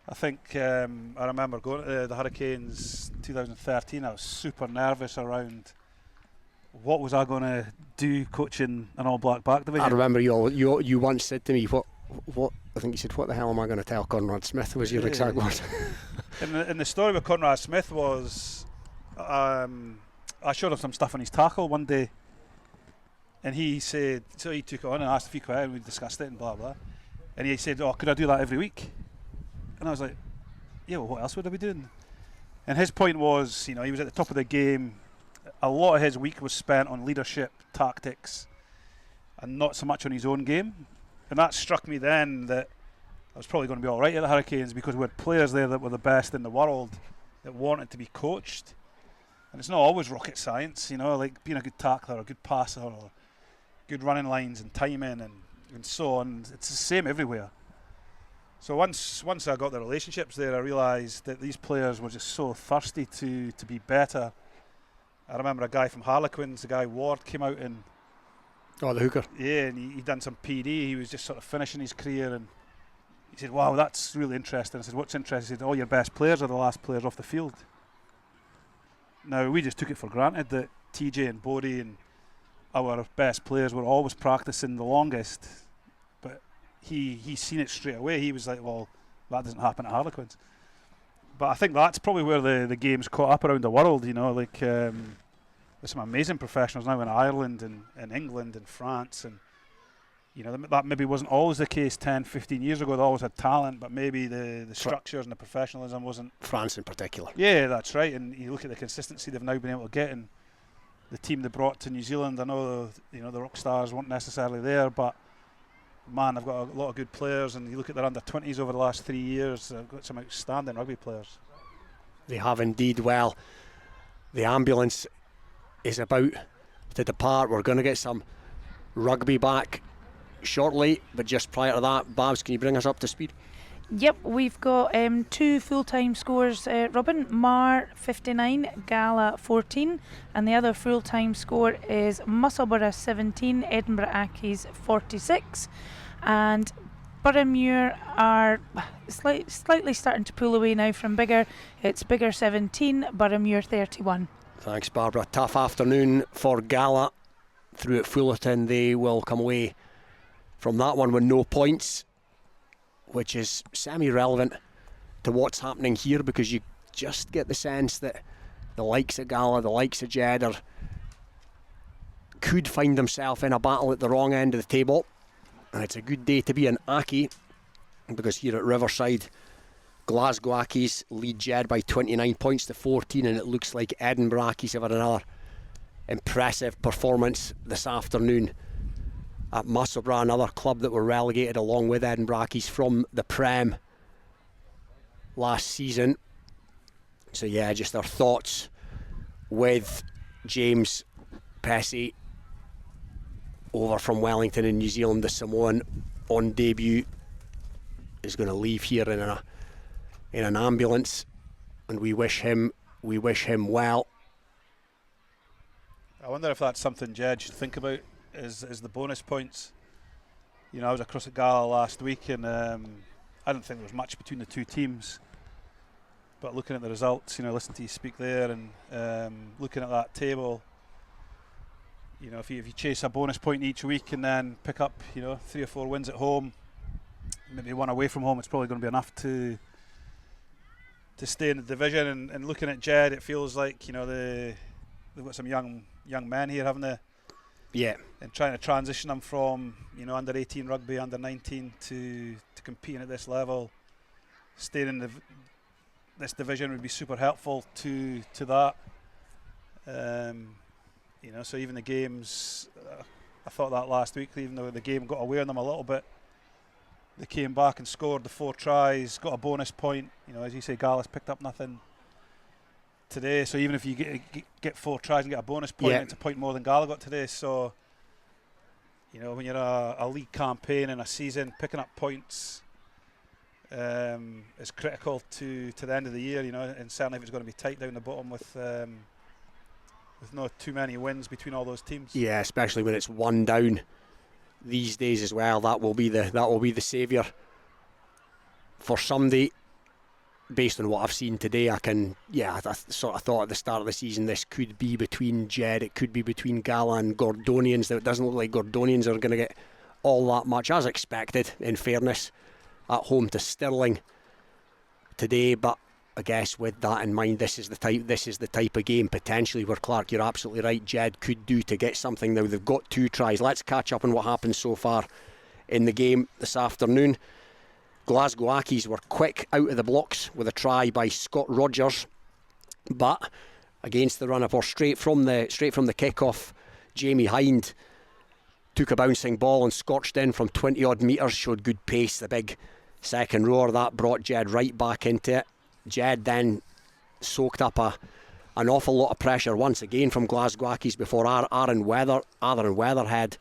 I think I remember going to the Hurricanes 2013. I was super nervous around what was I going to do coaching an All Black back division. I remember you once said to me, what I think you said, what the hell am I going to tell Conrad Smith, was your exact words. And the story with Conrad Smith was I showed him some stuff on his tackle one day, and he said, so he took it on and asked a few questions, and we discussed it and blah blah, and he said, could I do that every week? And I was like, yeah, well, what else would I be doing? And his point was, he was at the top of the game. A lot of his week was spent on leadership, tactics, and not so much on his own game. And that struck me then that I was probably going to be all right at the Hurricanes, because we had players there that were the best in the world that wanted to be coached. And it's not always rocket science, you know, like being a good tackler or a good passer or good running lines and timing and so on. It's the same everywhere. So once I got the relationships there, I realised that these players were just so thirsty to be better. I remember a guy from Harlequins, the guy Ward, came out and... Oh, the hooker. Yeah, and he done some PD. He was just sort of finishing his career, and he said, wow, that's really interesting. I said, what's interesting? He said, all your best players are the last players off the field. Now, we just took it for granted that TJ and Bodie and our best players were always practicing the longest, but he seen it straight away. He was like, well, that doesn't happen at Harlequins. But I think that's probably where the game's caught up around the world, you know, like there's some amazing professionals now in Ireland and England and France, and you know, that maybe wasn't always the case 10, 15 years ago. They always had talent, but maybe the structures and the professionalism wasn't. France in particular. Yeah, that's right. And you look at the consistency they've now been able to get, and the team they brought to New Zealand. I know, you know, the rock stars weren't necessarily there, but man, they've got a lot of good players. And you look at their under-20s over the last 3 years, they've got some outstanding rugby players. They have indeed. Well, the ambulance is about to depart. We're going to get some rugby back shortly, but just prior to that, Babs, can you bring us up to speed? Yep, we've got 2 full-time scores, Robin. Mar 59, Gala 14, and the other full-time score is Musselburgh 17, Edinburgh Accies 46, and Boroughmuir are slightly starting to pull away now from Biggar. It's Biggar 17, Boroughmuir 31. Thanks, Barbara. Tough afternoon for Gala through at Fullerton. They will come away from that one with no points, which is semi-relevant to what's happening here, because you just get the sense that the likes of Gala, the likes of Jed could find themselves in a battle at the wrong end of the table. And it's a good day to be an Ackie, because here at Riverside, Glasgow Accies lead Jed by 29 points to 14, and it looks like Edinburgh Accies have had another impressive performance this afternoon at Musselburgh, another club that were relegated along with Edinburgh Accies from the Prem last season. So yeah, just our thoughts with James Pesce over from Wellington in New Zealand. The Samoan on debut is going to leave here in an ambulance, and we wish him well. I wonder if that's something Jed should think about, is the bonus points. You know, I was across at Gala last week, and I didn't think there was much between the two teams, but looking at the results, you know, listening to you speak there, and looking at that table, you know, if you chase a bonus point each week and then pick up, you know, 3 or 4 wins at home, maybe 1 away from home, it's probably going to be enough to stay in the division. And looking at Jed, it feels like, you know, they've got some young men here, haven't they? Yeah. And trying to transition them from, you know, under 18 rugby, under 19 to competing at this level, staying in this division would be super helpful to that. You know, so even the games, I thought that last week, even though the game got away on them a little bit, they came back and scored the 4 tries, got a bonus point. You know, as you say, Gala's picked up nothing today, so even if you get 4 tries and get a bonus point, it's a point more than Gala got today. So, you know, when you're a league campaign in a season, picking up points is critical to the end of the year. You know, and certainly if it's going to be tight down the bottom with not too many wins between all those teams. Yeah, especially when it's 1 down these days as well. That will be the saviour for Sunday. Based on what I've seen today, I sort of thought at the start of the season this could be between Jed, it could be between Gala and Gordonians. It doesn't look like Gordonians are going to get all that much, as expected, in fairness, at home to Stirling today. But I guess with that in mind, this is the type of game potentially where, Clark, you're absolutely right, Jed could do to get something. Now they've got 2 tries. Let's catch up on what happened so far in the game this afternoon. Glasgow Accies were quick out of the blocks with a try by Scott Rogers, but against the run-up, or straight from the kick-off, Jamie Hind took a bouncing ball and scorched in from 20 odd metres, showed good pace. The big second rower that brought Jed right back into it. Jed then soaked up a an awful lot of pressure once again from Glasgow Accies before Aaron Weatherhead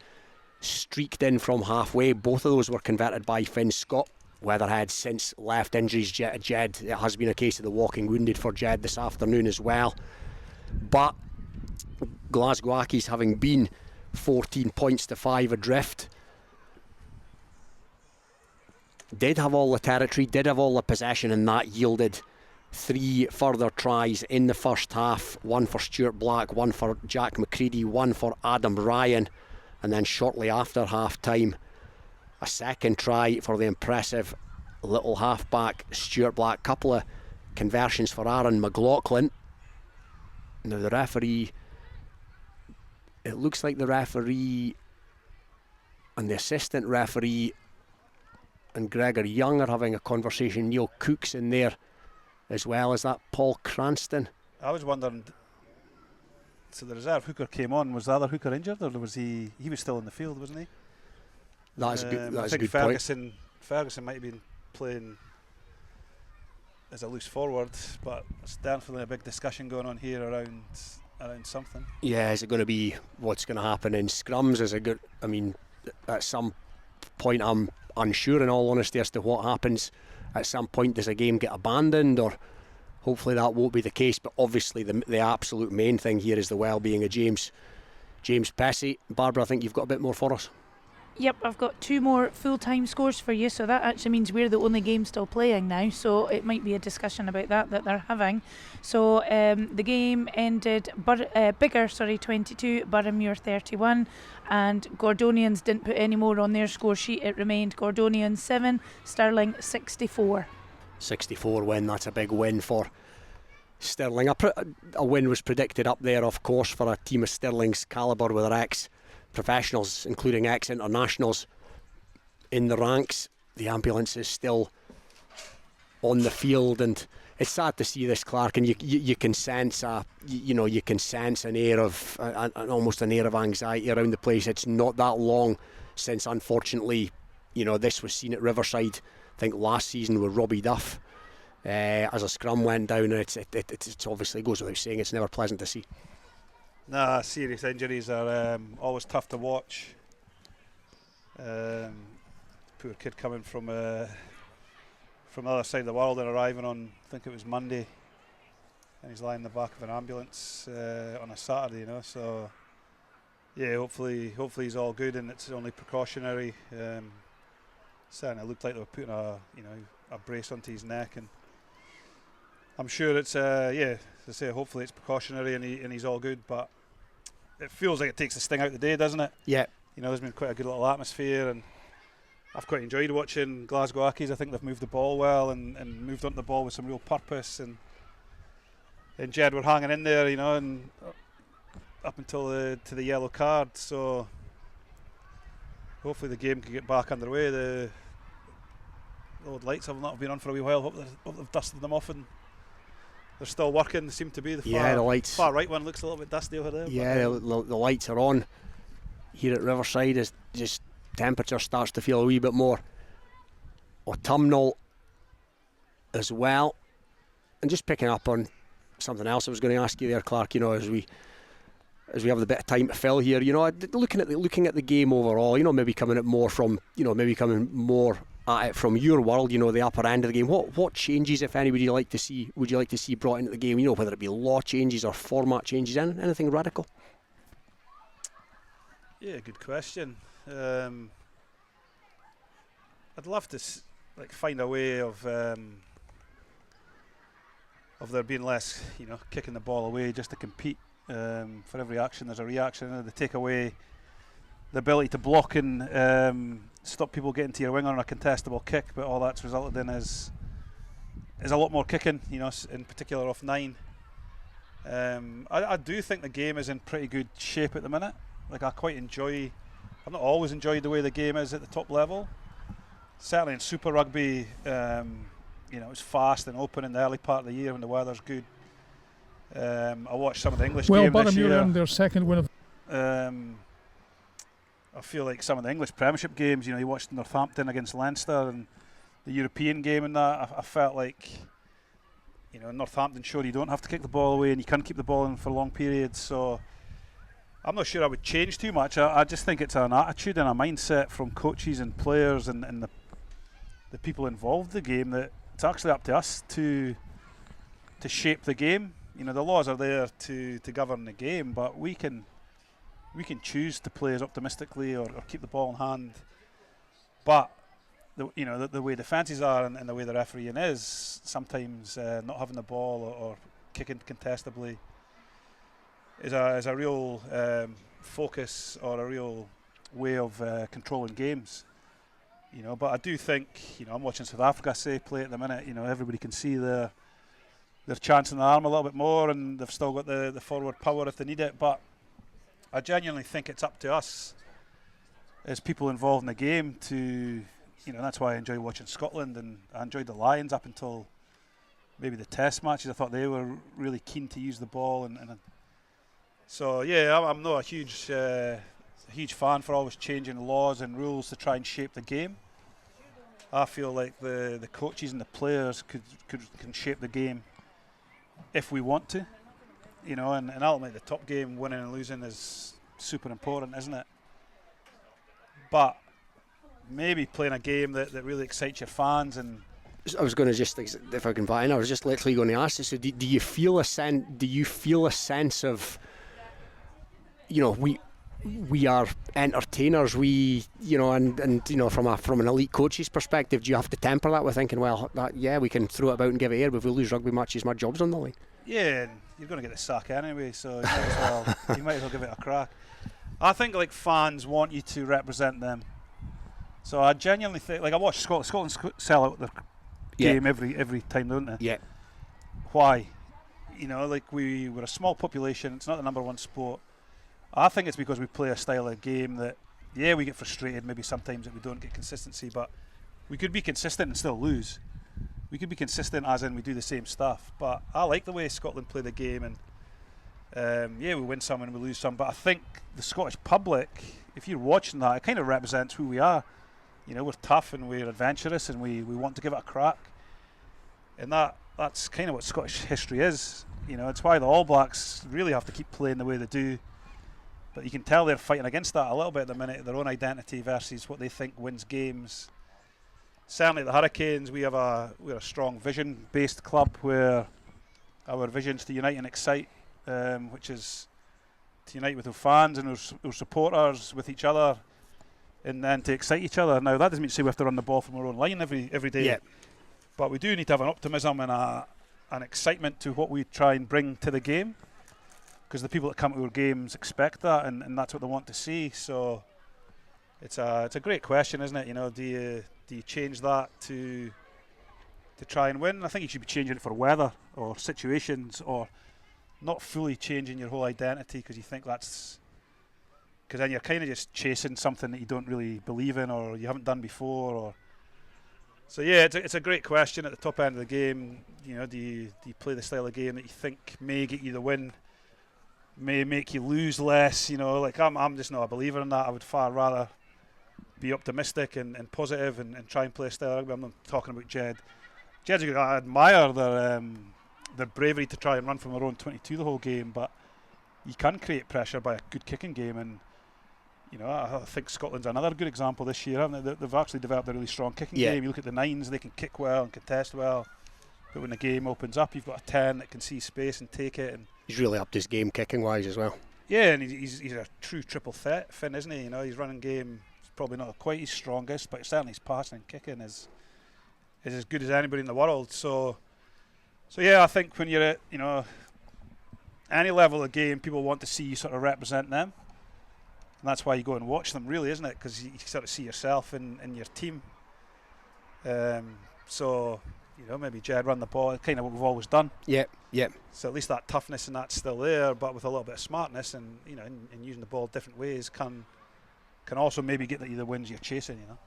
streaked in from halfway. Both of those were converted by Finn Scott. Weatherhead since left injuries. Jed, it has been a case of the walking wounded for Jed this afternoon as well. But Glasgow Accies, having been 14 points to 5 adrift, did have all the territory, did have all the possession, and that yielded 3 further tries in the first half. 1 for Stuart Black, 1 for Jack McCready, 1 for Adam Ryan, and then shortly after half time, a second try for the impressive little halfback Stuart Black. Couple of conversions for Aaron McLaughlin. Now the referee, it looks like the referee and the assistant referee and Gregor Young are having a conversation. Neil Cook's in there as well. Is that Paul Cranston? I was wondering, so the reserve hooker came on, was the other hooker injured, or was he was still in the field, wasn't he? That's a good, I think Ferguson might have been playing as a loose forward, but it's definitely a big discussion going on here around something. Yeah, is it going to be what's going to happen in scrums? Is it good? I mean, at some point I'm unsure in all honesty as to what happens. At some point does a game get abandoned, or hopefully that won't be the case, but obviously the absolute main thing here is the well-being of James Pessy. Barbara, I think you've got a bit more for us. Yep, I've got 2 more full-time scores for you, so that actually means we're the only game still playing now, so it might be a discussion about that they're having. So the game ended Biggar 22, Boroughmuir 31, and Gordonians didn't put any more on their score sheet. It remained Gordonians 7, Stirling 64. 64 win, that's a big win for Stirling. A win was predicted up there, of course, for a team of Stirling's calibre with their ex-professionals, including ex-internationals in the ranks. The ambulance is still on the field, and it's sad to see this, Clark, and you can sense you can sense an air of almost an air of anxiety around the place. It's not that long since, unfortunately, this was seen at Riverside, I think last season, with Robbie Duff as a scrum went down, and it's obviously goes without saying it's never pleasant to see. Nah, serious injuries are always tough to watch. Poor kid coming from the other side of the world and arriving on, I think it was Monday, and he's lying in the back of an ambulance on a Saturday, so yeah, hopefully he's all good and it's only precautionary. Certainly it looked like they were putting a brace onto his neck, and I'm sure it's as I say, hopefully it's precautionary and he's all good, but it feels like it takes the sting out of the day, doesn't it? Yeah. There's been quite a good little atmosphere, and I've quite enjoyed watching Glasgow Accies. I think they've moved the ball well and moved onto the ball with some real purpose, and Jed were hanging in there, and up until the yellow card, so hopefully the game can get back underway. The old lights have not been on for a wee while. Hope they've dusted them off and they're still working. They seem to be. The lights. Far right one looks a little bit dusty over there. Yeah, the lights are on here at Riverside. As just temperature starts to feel a wee bit more autumnal as well. And just picking up on something else I was going to ask you there, Clark. As we have a bit of time to fill here, looking at the game overall, maybe coming more at it from your world, the upper end of the game. What changes, if any, would you like to see brought into the game? Whether it be law changes or format changes, anything radical? Yeah, good question. I'd love to find a way of there being less, kicking the ball away just to compete. For every action there's a reaction. They take away the ability to block and stop people getting to your wing on a contestable kick, but all that's resulted in is a lot more kicking, in particular off 9. I do think the game is in pretty good shape at the minute. I've not always enjoyed the way the game is at the top level. Certainly in Super Rugby, it's fast and open in the early part of the year when the weather's good. I watched some of the English game this year. Boroughmuir their second win of. I feel like some of the English Premiership games, you watched Northampton against Leinster and the European game and that. I felt like You know, Northampton showed you don't have to kick the ball away and you can keep the ball in for long periods. So I'm not sure I would change too much. I just think it's an attitude and a mindset from coaches and players and the people involved in the game that it's actually up to us to shape the game. You know, the laws are there to govern the game, but we can choose to play as optimistically or keep the ball in hand. But the way defences are and the way the refereeing is, sometimes not having the ball or kicking contestably is a real focus or a real way of controlling games. You know, but I do think, you know, I'm watching South Africa play at the minute. You know, everybody can see their chance in the arm a little bit more, and they've still got the forward power if they need it. But I genuinely think it's up to us as people involved in the game to, you know, that's why I enjoy watching Scotland, and I enjoyed the Lions up until maybe the Test matches. I thought they were really keen to use the ball, and so yeah, I'm not a huge fan for always changing laws and rules to try and shape the game. I feel like the coaches and the players can shape the game if we want to, you know, and ultimately the top game, winning and losing, is super important, isn't it? But maybe playing a game that really excites your fans. And I was going to just, if I can buy in, I was just literally going to ask you, so do you feel a sense of, you know, we are entertainers, we, you know, and you know, from an elite coach's perspective, do you have to temper that with thinking, well, we can throw it about and give it air, but if we lose rugby matches, my job's on the line? Yeah, and you're going to get the sack anyway, so you might as well give it a crack. I think like fans want you to represent them, so I genuinely think, like, I watch Scotland sell out their game every time, don't they? Yeah. Why? You know, like, we're a small population, it's not the number one sport. I think it's because we play a style of game that, yeah, we get frustrated maybe sometimes that we don't get consistency, but we could be consistent and still lose. We could be consistent as in we do the same stuff, but I like the way Scotland play the game, and we win some and we lose some, but I think the Scottish public, if you're watching that, it kind of represents who we are. You know, we're tough and we're adventurous and we want to give it a crack, and that's kind of what Scottish history is. You know, it's why the All Blacks really have to keep playing the way they do. But you can tell they're fighting against that a little bit at the minute, their own identity versus what they think wins games. Certainly the Hurricanes, we're a strong vision-based club where our vision's to unite and excite, which is to unite with our fans and our supporters, with each other, and then to excite each other. Now, that doesn't mean to say we have to run the ball from our own line every day, yeah, but we do need to have an optimism and an excitement to what we try and bring to the game, because the people that come to our games expect that, and that's what they want to see. So it's a great question, isn't it? You know, do you change that to try and win? I think you should be changing it for weather or situations, or not fully changing your whole identity because you think that's, because then you're kind of just chasing something that you don't really believe in or you haven't done before. Or so yeah, it's a great question at the top end of the game. You know, do you play the style of game that you think may get you the win, may make you lose less? You know, like I'm just not a believer in that. I would far rather be optimistic and positive and try and play a style of rugby. I'm not talking about Jed. I admire their bravery to try and run from their own 22 the whole game, but you can create pressure by a good kicking game, and you know, I think Scotland's another good example this year, haven't they? They've actually developed a really strong kicking game. You look at the nines, they can kick well and contest well, but when the game opens up, you've got a 10 that can see space and take it. And he's really upped his game kicking wise as well. Yeah, and he's a true triple threat, Finn, isn't he? You know, his running game is probably not quite his strongest, but certainly his passing and kicking is as good as anybody in the world. So yeah, I think when you're at, you know, any level of game, people want to see you sort of represent them. And that's why you go and watch them, really, isn't it? Because you sort of see yourself in your team. So, you know, maybe Jed run the ball, kind of what we've always done. Yeah. So at least that toughness and that's still there, but with a little bit of smartness and, you know, and using the ball different ways can also maybe get you the wins you're chasing, you know.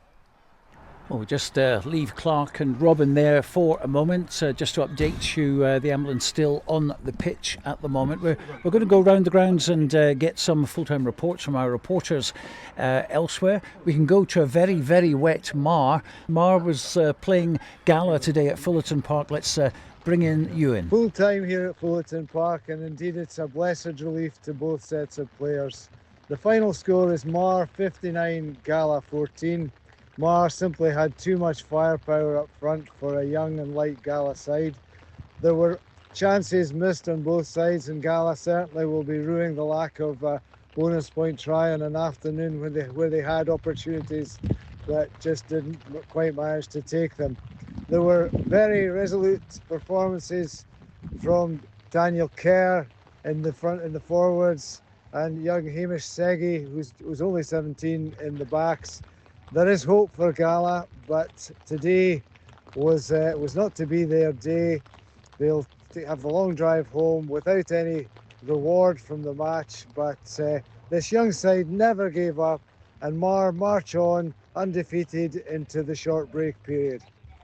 Well, we'll just leave Clark and Robin there for a moment, just to update you. The ambulance still on the pitch at the moment. We're going to go round the grounds and get some full-time reports from our reporters elsewhere. We can go to a very, very wet Mar. Mar was playing gala today at Fullerton Park. Let's bring in Ewan. Full time here at Fullerton Park, and indeed it's a blessed relief to both sets of players. The final score is Mar 59, Gala 14. Mar simply had too much firepower up front for a young and light Gala side. There were chances missed on both sides, and Gala certainly will be ruining the lack of a bonus point try on an afternoon where they had opportunities that just didn't quite manage to take them. There were very resolute performances from Daniel Kerr in the front and the forwards, and young Hamish Segi, who's only 17, in the backs. There is hope for Gala, but today was not to be their day. They'll have the long drive home without any reward from the match, but this young side never gave up, and Mar march on undefeated into the short break period.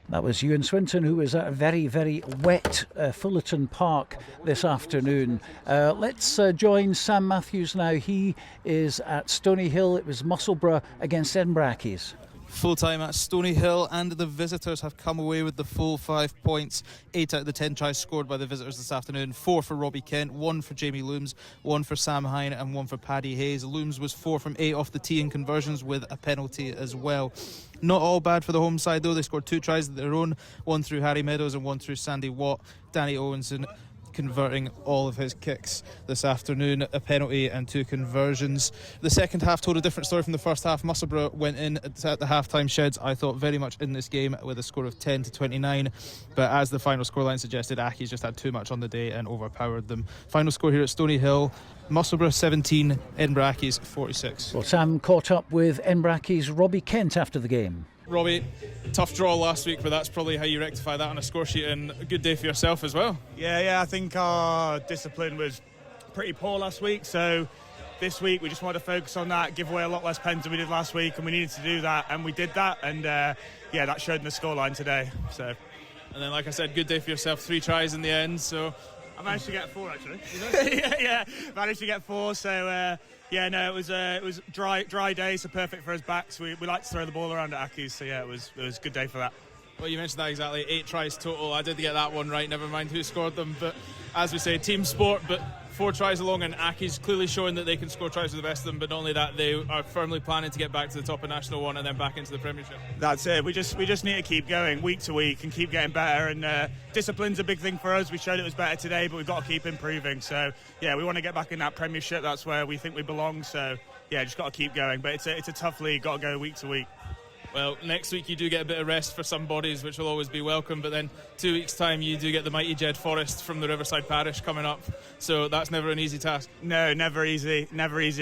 That was Ewan Swinton, who was at a very, very wet Fullerton Park this afternoon. Let's join Sam Matthews now. He is at Stony Hill. It was Musselburgh against Edinburgh Accies. Full time at Stony Hill, and the visitors have come away with the full 5 points. 8 out of the 10 tries scored by the visitors this afternoon. 4 for Robbie Kent, 1 for Jamie Looms, 1 for Sam Hine, and 1 for Paddy Hayes. Looms was 4 from 8 off the tee in conversions with a penalty as well. Not all bad for the home side though. They scored 2 tries of their own, 1 through Harry Meadows and 1 through Sandy Watt. Danny Owenson converting all of his kicks this afternoon, a penalty and 2 conversions. The second half told a different story from the first half. Musselburgh went in at the half-time sheds, I thought, very much in this game with a score of 10-29, but as the final scoreline suggested, Accies just had too much on the day and overpowered them. Final score here at Stony Hill: Musselburgh 17, Edinburgh Accies 46. Well, Sam caught up with Edinburgh Accies' Robbie Kent after the game. Robbie, tough draw last week, but that's probably how you rectify that on a score sheet, and a good day for yourself as well. Yeah, I think our discipline was pretty poor last week, so this week we just wanted to focus on that, give away a lot less pens than we did last week, and we needed to do that, and we did that, and that showed in the scoreline today. So, and then, like I said, good day for yourself, 3 tries in the end, so... I managed to get 4 actually. yeah, managed to get 4, so... it was dry day, so perfect for us backs. We like to throw the ball around at Accies, so it was a good day for that. Well, you mentioned that exactly, 8 tries total. I did get that one right, never mind who scored them. But as we say, team sport, but 4 tries along, and Accies clearly showing that they can score tries with the best of them. But not only that, they are firmly planning to get back to the top of National 1 and then back into the Premiership. That's it. We just need to keep going week to week and keep getting better. And discipline's a big thing for us. We showed it was better today, but we've got to keep improving. So we want to get back in that Premiership. That's where we think we belong. So just got to keep going. But it's a tough league. Got to go week to week. Well, next week you do get a bit of rest for some bodies, which will always be welcome, but then 2 weeks' time you do get the mighty Jed-Forest from the Riverside Parish coming up, so that's never an easy task. No, never easy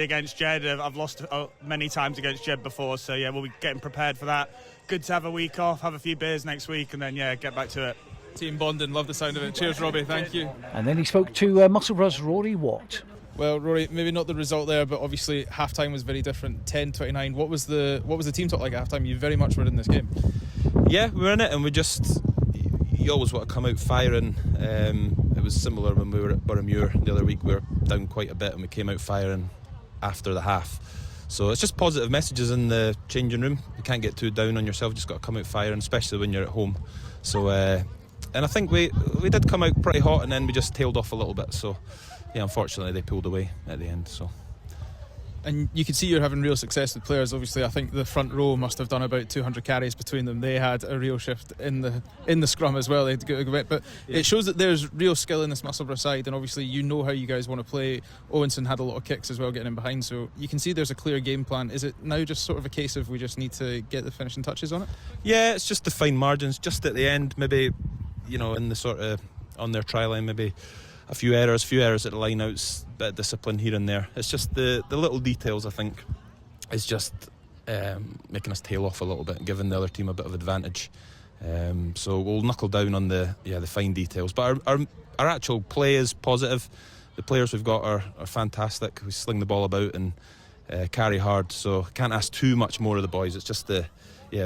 against Jed. I've lost many times against Jed before, so we'll be getting prepared for that. Good to have a week off, have a few beers next week, and then get back to it. Team bonding, love the sound of it. Cheers, Robbie, thank you. And then he spoke to Musselburgh's Rory Watt. Well, Rory, maybe not the result there, but obviously half-time was very different, 10-29. What was the team talk like at half-time? You very much were in this game. Yeah, we were in it, and you always want to come out firing. It was similar when we were at Boroughmuir the other week. We were down quite a bit, and we came out firing after the half. So it's just positive messages in the changing room. You can't get too down on yourself, just got to come out firing, especially when you're at home. So, and I think we did come out pretty hot, and then we just tailed off a little bit. So, unfortunately they pulled away at the end. So. And you can see you're having real success with players. Obviously, I think the front row must have done about 200 carries between them. They had a real shift in the scrum as well. They had to go a bit, but it shows that there's real skill in this Musselburgh side. And obviously, you know how you guys want to play. Owenson had a lot of kicks as well, getting in behind. So you can see there's a clear game plan. Is it now just sort of a case of we just need to get the finishing touches on it? Yeah, it's just the fine margins. Just at the end, maybe in the sort of on their try line, maybe. A few errors at the line-outs, bit of discipline here and there. It's just the little details, I think, is just making us tail off a little bit, giving the other team a bit of advantage. So we'll knuckle down on the fine details. But our actual play is positive. The players we've got are fantastic. We sling the ball about and carry hard. So can't ask too much more of the boys. It's just the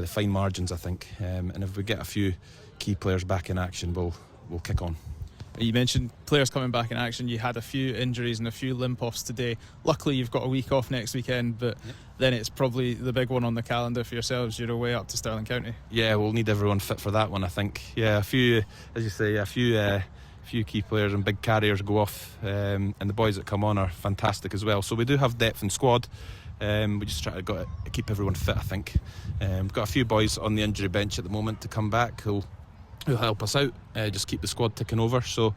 fine margins, I think. And if we get a few key players back in action, we'll kick on. You mentioned players coming back in action. You had a few injuries and a few limp-offs today. Luckily, you've got a week off next weekend, but then it's probably the big one on the calendar for yourselves. You're away up to Stirling County. Yeah, we'll need everyone fit for that one, I think. Yeah, a few, as you say, a few key players and big carriers go off, and the boys that come on are fantastic as well. So we do have depth in squad. We just try to keep everyone fit, I think. We've got a few boys on the injury bench at the moment to come back who'll help us out, just keep the squad ticking over. So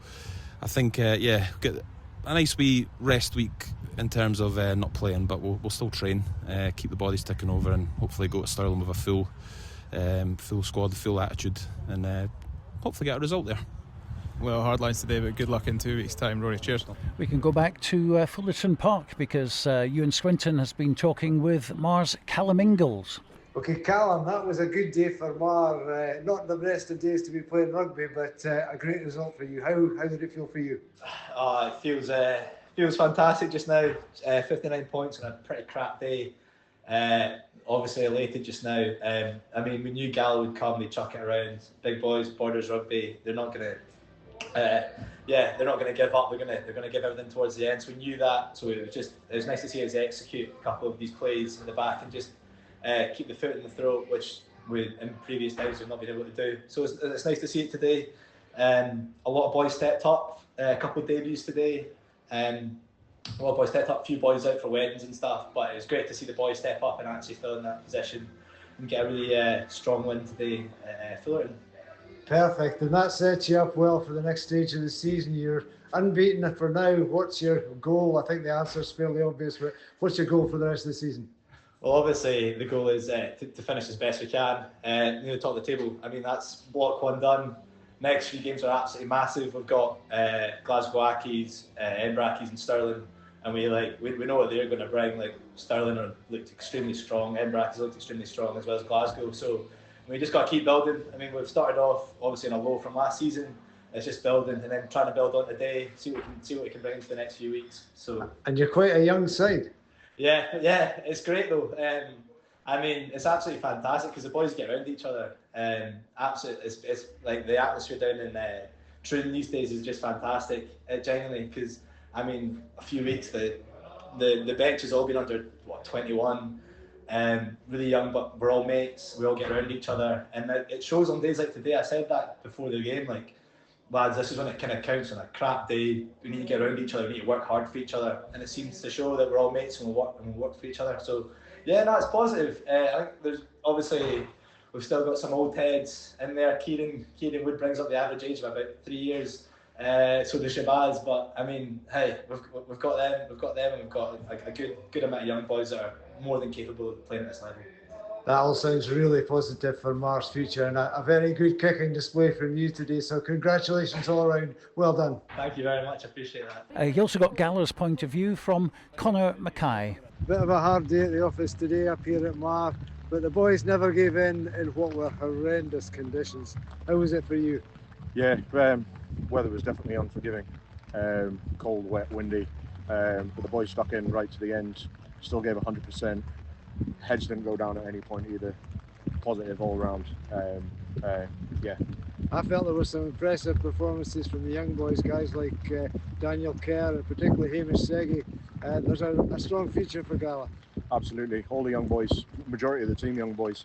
I think, get a nice wee rest week in terms of not playing, but we'll still train, keep the bodies ticking over, and hopefully go to Stirling with a full squad, full attitude, and hopefully get a result there. Well, hard lines today, but good luck in 2 weeks' time, Rory. Cheers. We can go back to Fullerton Park because Ewan Swinton has been talking with Mar's Callum Ingalls. Okay, Callum, that was a good day for Mar. Not the best of days to be playing rugby, but a great result for you. How did it feel for you? It feels fantastic just now. 59 points on a pretty crap day. Obviously elated just now. We knew Gala would come, they'd chuck it around. Big boys, Borders Rugby, they're not going to give up. They're going to give everything towards the end. So we knew that. So it was nice to see us execute a couple of these plays in the back and just keep the foot in the throat, which in previous times we've not been able to do. So it's nice to see it today. A lot of boys stepped up. A couple of debuts today. A lot of boys stepped up. A few boys out for weddings and stuff. But it was great to see the boys step up and actually fill in that position and get a really strong win today at Fullerton. Perfect, and that sets you up well for the next stage of the season. You're unbeaten for now. What's your goal? I think the answer is fairly obvious, but what's your goal for the rest of the season? Well, obviously the goal is to finish as best we can near the top of the table. That's block one done. Next few games are absolutely massive. We've got Glasgow Accies, Embrackies and Stirling, and we know what they're going to bring. Stirling looked extremely strong, Embrackies looked extremely strong, as well as Glasgow. So we just got to keep building. We've started off obviously in a low from last season. It's just building and then trying to build on today, see what we can bring into the next few weeks. So. And you're quite a young side. Yeah, it's great though. It's absolutely fantastic because the boys get around each other. It's like the atmosphere down in Troon these days is just fantastic. Genuinely, because a few weeks the bench has all been under 21. Really young, but we're all mates. We all get around each other, and it shows on days like today. I said that before the game, lads, this is when it kind of counts. On a crap day, we need to get around each other. We need to work hard for each other, and it seems to show that we're all mates and we work for each other. So it's positive. I think there's obviously we've still got some old heads in there. Kieran Wood brings up the average age of about 3 years. So does Shabazz, but hey, we've got them, and we've got a good amount of young boys that are more than capable of playing at this level. That all sounds really positive for Mar's future, and a very good kicking display from you today. So congratulations all around. Well done. Thank you very much. I appreciate that. You also got Gallagher's point of view from Connor Mackay. Bit of a hard day at the office today up here at Mar, but the boys never gave in what were horrendous conditions. How was it for you? Yeah, weather was definitely unforgiving. Cold, wet, windy, but the boys stuck in right to the end. Still gave 100%. Heads didn't go down at any point either. Positive all round. I felt there were some impressive performances from the young boys, guys like Daniel Kerr and particularly Hamish Segi. There's a strong future for Gala. Absolutely, all the young boys, majority of the team young boys,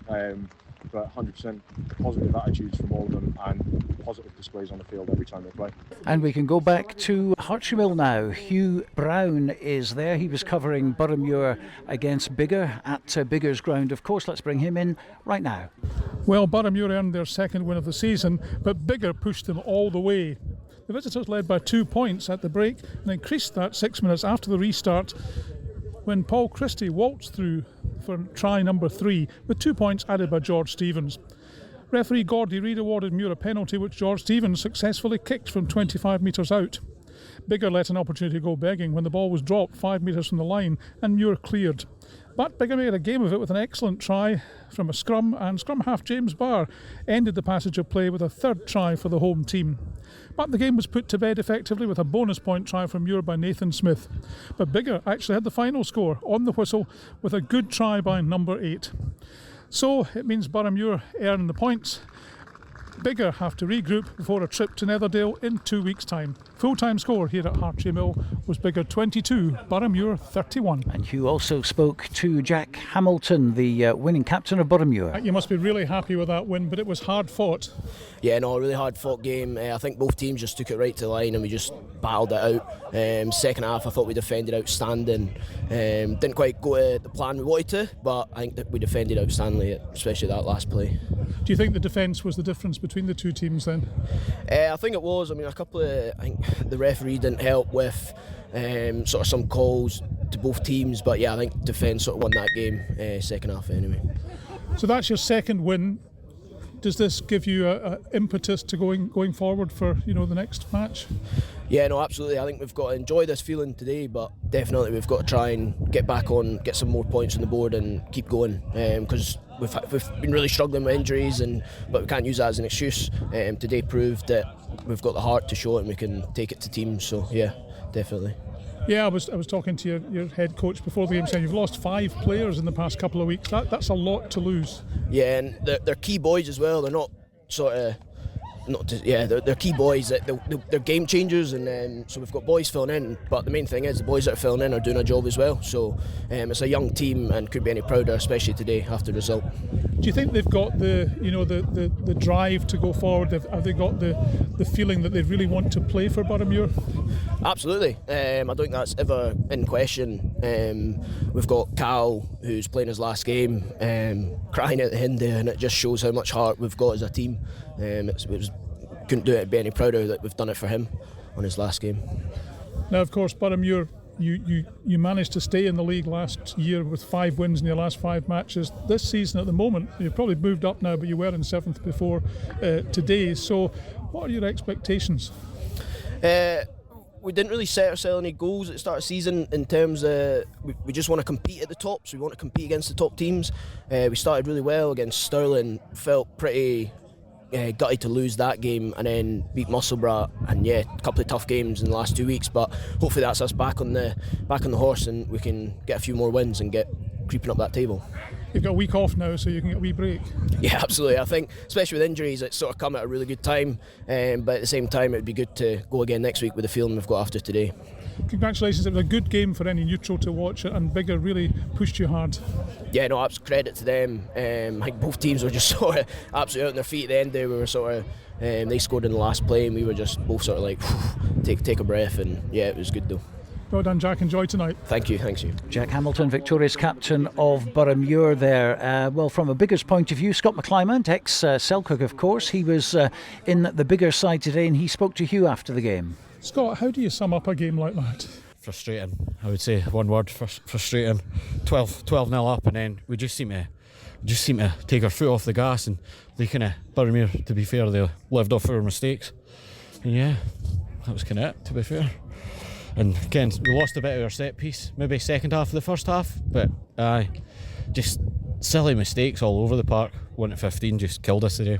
but 100% positive attitudes from all of them and positive displays on the field every time they play. And we can go back to Hartlepool now. Hugh Brown is there. He was covering Boroughmuir against Biggar at Biggar's ground. Of course, let's bring him in right now. Well, Boroughmuir earned their second win of the season, but Biggar pushed them all the way. The visitors led by 2 points at the break and increased that 6 minutes after the restart when Paul Christie waltzed through for try number 3 with 2 points added by George Stevens. Referee Gordy Reid awarded Muir a penalty which George Stevens successfully kicked from 25 metres out. Biggar let an opportunity go begging when the ball was dropped 5 metres from the line and Muir cleared. But Biggar made a game of it with an excellent try from a scrum, and scrum half James Barr ended the passage of play with a third try for the home team. But the game was put to bed effectively with a bonus point try from Muir by Nathan Smith. But Biggar actually had the final score on the whistle with a good try by number 8. So it means Boroughmuir earn the points. Bigger have to regroup before a trip to Netherdale in 2 weeks' time. Full-time score here at Hartree Mill was Biggar 22, Boroughmuir 31. And Hugh also spoke to Jack Hamilton, the winning captain of Boroughmuir. You must be really happy with that win, but it was hard fought. Yeah, no, a really hard fought game. I think both teams just took it right to the line and we just battled it out. Second half I thought we defended outstanding. Didn't quite go to the plan we wanted to, but I think that we defended outstandingly, especially that last play. Do you think the defence was the difference between the two teams then? I think it was. I mean, I think the referee didn't help with sort of some calls to both teams, but yeah, I think defence sort of won that game second half anyway. So that's your second win. Does this give you a impetus to going forward for the next match? Yeah, no, absolutely. I think we've got to enjoy this feeling today, but definitely we've got to try and get back on, get some more points on the board and keep going, because we've been really struggling with injuries, but we can't use that as an excuse. Today proved that we've got the heart to show it and we can take it to teams, so yeah, definitely. Yeah, I was talking to your head coach before the game saying you've lost 5 players in the past couple of weeks. That's a lot to lose. Yeah, and they're key boys as well. They're not sort of... they're key boys. They're game changers, and so we've got boys filling in. But the main thing is the boys that are filling in are doing a job as well. So it's a young team and couldn't be any prouder, especially today after the result. Do you think they've got the drive to go forward? Have they got the feeling that they really want to play for Boroughmuir? Absolutely. I don't think that's ever in question. We've got Cal, who's playing his last game, crying out the Hindi, and it just shows how much heart we've got as a team. Couldn't do it be any prouder that we've done it for him on his last game. Now, of course, Boroughmuir, you managed to stay in the league last year with 5 wins in your last 5 matches. This season, at the moment, you've probably moved up now, but you were in 7th before today. So, what are your expectations? We didn't really set ourselves any goals at the start of the season in terms of we just want to compete at the top, so we want to compete against the top teams. We started really well against Stirling, felt pretty gutted to lose that game, and then beat Musselburgh, and a couple of tough games in the last 2 weeks, but hopefully that's us back on the horse and we can get a few more wins and get creeping up that table. You've got a week off now, so you can get a wee break. Yeah, absolutely. I think, especially with injuries, it's sort of come at a really good time. But at the same time, it would be good to go again next week with the feeling we've got after today. Congratulations. It was a good game for any neutral to watch, and Biggar really pushed you hard. Yeah, no, credit to them. I think both teams were just sort of absolutely out on their feet at the end there. We were sort of, they scored in the last play, and we were just both sort of like, take a breath, and yeah, it was good though. Well done, Jack. Enjoy tonight. Thanks you. Jack Hamilton, victorious captain of Boroughmuir there. Well, from a Biggar's point of view, Scott McClymont, ex-Selkirk, of course, he was in the Biggar side today, and he spoke to Hugh after the game. Scott, how do you sum up a game like that? Frustrating, I would say. One word, frustrating. 12-0 up, and then we just seem to take our foot off the gas, and they kind of, Boroughmuir, to be fair, they lived off our mistakes. And yeah, that was kind of it, to be fair. And again, we lost a bit of our set piece, maybe second half of the first half, but just silly mistakes all over the park. 1-15 just killed us today.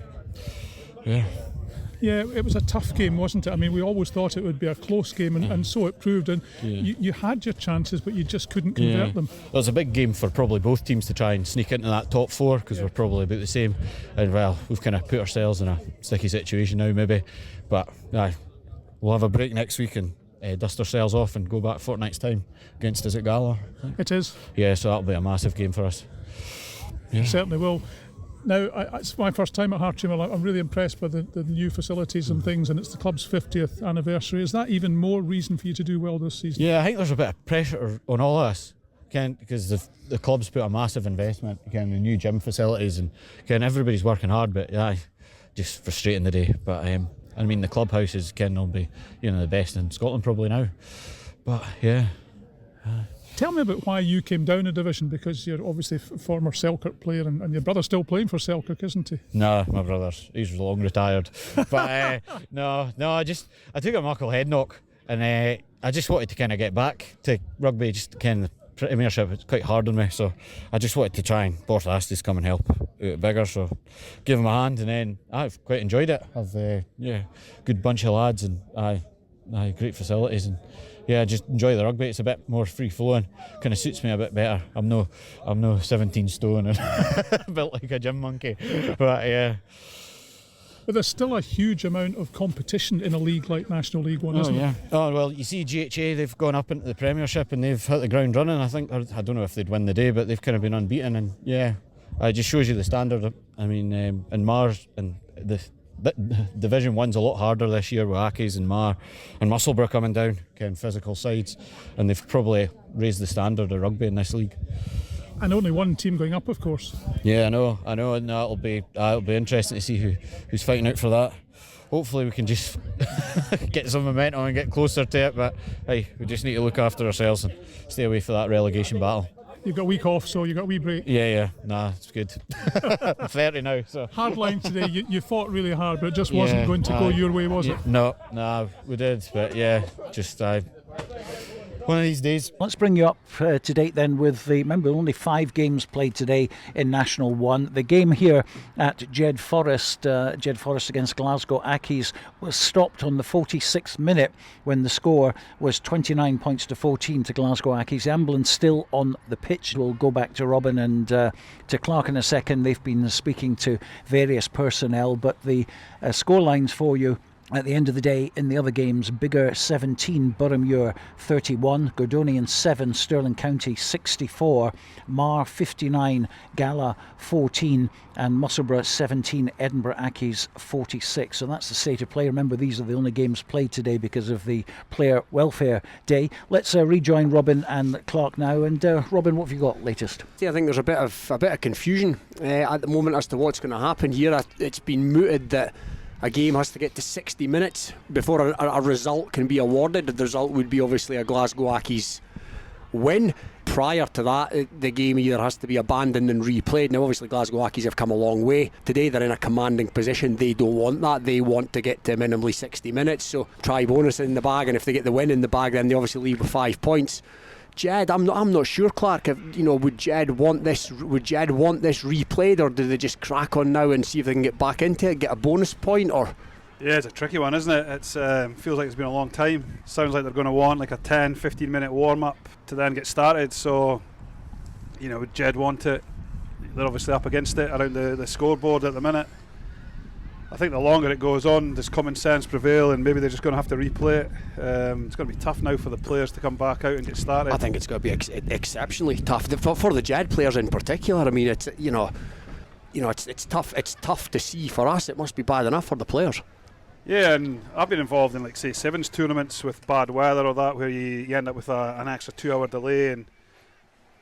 Yeah, it was a tough game, wasn't it? I mean, we always thought it would be a close game, and so it proved. And you had your chances, but you just couldn't convert them. It was a big game for probably both teams to try and sneak into that top 4, because we're probably about the same. And well, we've kind of put ourselves in a sticky situation now, maybe. But we'll have a break next week and dust ourselves off and go back fortnight's time against, is it Gala? It is. Yeah, so that'll be a massive game for us. It certainly will. Now, it's my first time at Hartree Mill. I'm really impressed by the new facilities and things, and it's the club's 50th anniversary. Is that even more reason for you to do well this season? Yeah, I think there's a bit of pressure on all of us, because the club's put a massive investment in the new gym facilities, and everybody's working hard, but just frustrating the day. But I mean, the clubhouse is will be the best in Scotland probably now. But yeah. Tell me about why you came down a division, because you're obviously a former Selkirk player, and your brother's still playing for Selkirk, isn't he? No, my brother's, he's long retired. But no, I took a muckle head knock, and I just wanted to kind of get back to rugby, just kind of the Premiership. It's quite hard on me, so I just wanted to try and Borthastis come and help out at Biggar, so give him a hand, and then I've quite enjoyed it. I've good bunch of lads, and great facilities, and I just enjoy the rugby. It's a bit more free flowing, kind of suits me a bit better. I'm no 17 stone and built like a gym monkey, but But there's still a huge amount of competition in a league like National League One, isn't there? Oh, well, you see GHA, they've gone up into the Premiership and they've hit the ground running. I don't know if they'd win the day, but they've kind of been unbeaten. And yeah, it just shows you the standard. I mean, in Mars, and the Division 1's a lot harder this year with Accies and Mar and Musselburgh coming down, kind of physical sides. And they've probably raised the standard of rugby in this league. And only one team going up, of course. Yeah, I know, and it'll be interesting to see who's fighting out for that. Hopefully we can just get some momentum and get closer to it, but hey, we just need to look after ourselves and stay away from that relegation battle. You've got a week off, so you've got a wee break. Yeah, nah, it's good. I'm 30 now, so. Hard line today, you fought really hard, but it just wasn't going to go your way, was it? No, we did, but yeah, just one of these days. Let's bring you up to date then with remember, only 5 games played today in National 1. The game here at Jed-Forest against Glasgow Accies was stopped on the 46th minute when the score was 29 points to 14 to Glasgow Accies. Ambulance still on the pitch. We'll go back to Robin and to Clark in a second. They've been speaking to various personnel, but the scorelines for you at the end of the day in the other games: Biggar 17, Boroughmuir 31, Gordonian 7, Stirling County 64, Mar 59, Gala 14, and Musselburgh 17, Edinburgh Accies 46. So that's the state of play. Remember, these are the only games played today because of the Player Welfare Day. Let's rejoin Robin and Clark now. And Robin, what have you got latest? Yeah, I think there's a bit of confusion at the moment as to what's going to happen here. It's been mooted that a game has to get to 60 minutes before a result can be awarded. The result would be obviously a Glasgow Accies win. Prior to that, the game either has to be abandoned and replayed. Now obviously Glasgow Accies have come a long way. Today they're in a commanding position. They don't want that. They want to get to minimally 60 minutes. So try bonus in the bag, and if they get the win in the bag, then they obviously leave with 5 points. Jed, I'm not sure, Clark. Would Jed want this replayed, or do they just crack on now and see if they can get back into it, get a bonus point, or? Yeah, it's a tricky one, isn't it? It feels like it's been a long time. Sounds like they're going to want like a 10-15 minute warm up to then get started. So, would Jed want it? They're obviously up against it around the scoreboard at the minute. I think the longer it goes on, does common sense prevail, and maybe they're just going to have to replay it. It's going to be tough now for the players to come back out and get started. I think it's going to be exceptionally tough for the Jed players in particular. I mean, it's it's tough. It's tough to see for us. It must be bad enough for the players. Yeah, and I've been involved in say sevens tournaments with bad weather or that, where you end up with an extra 2-hour delay. And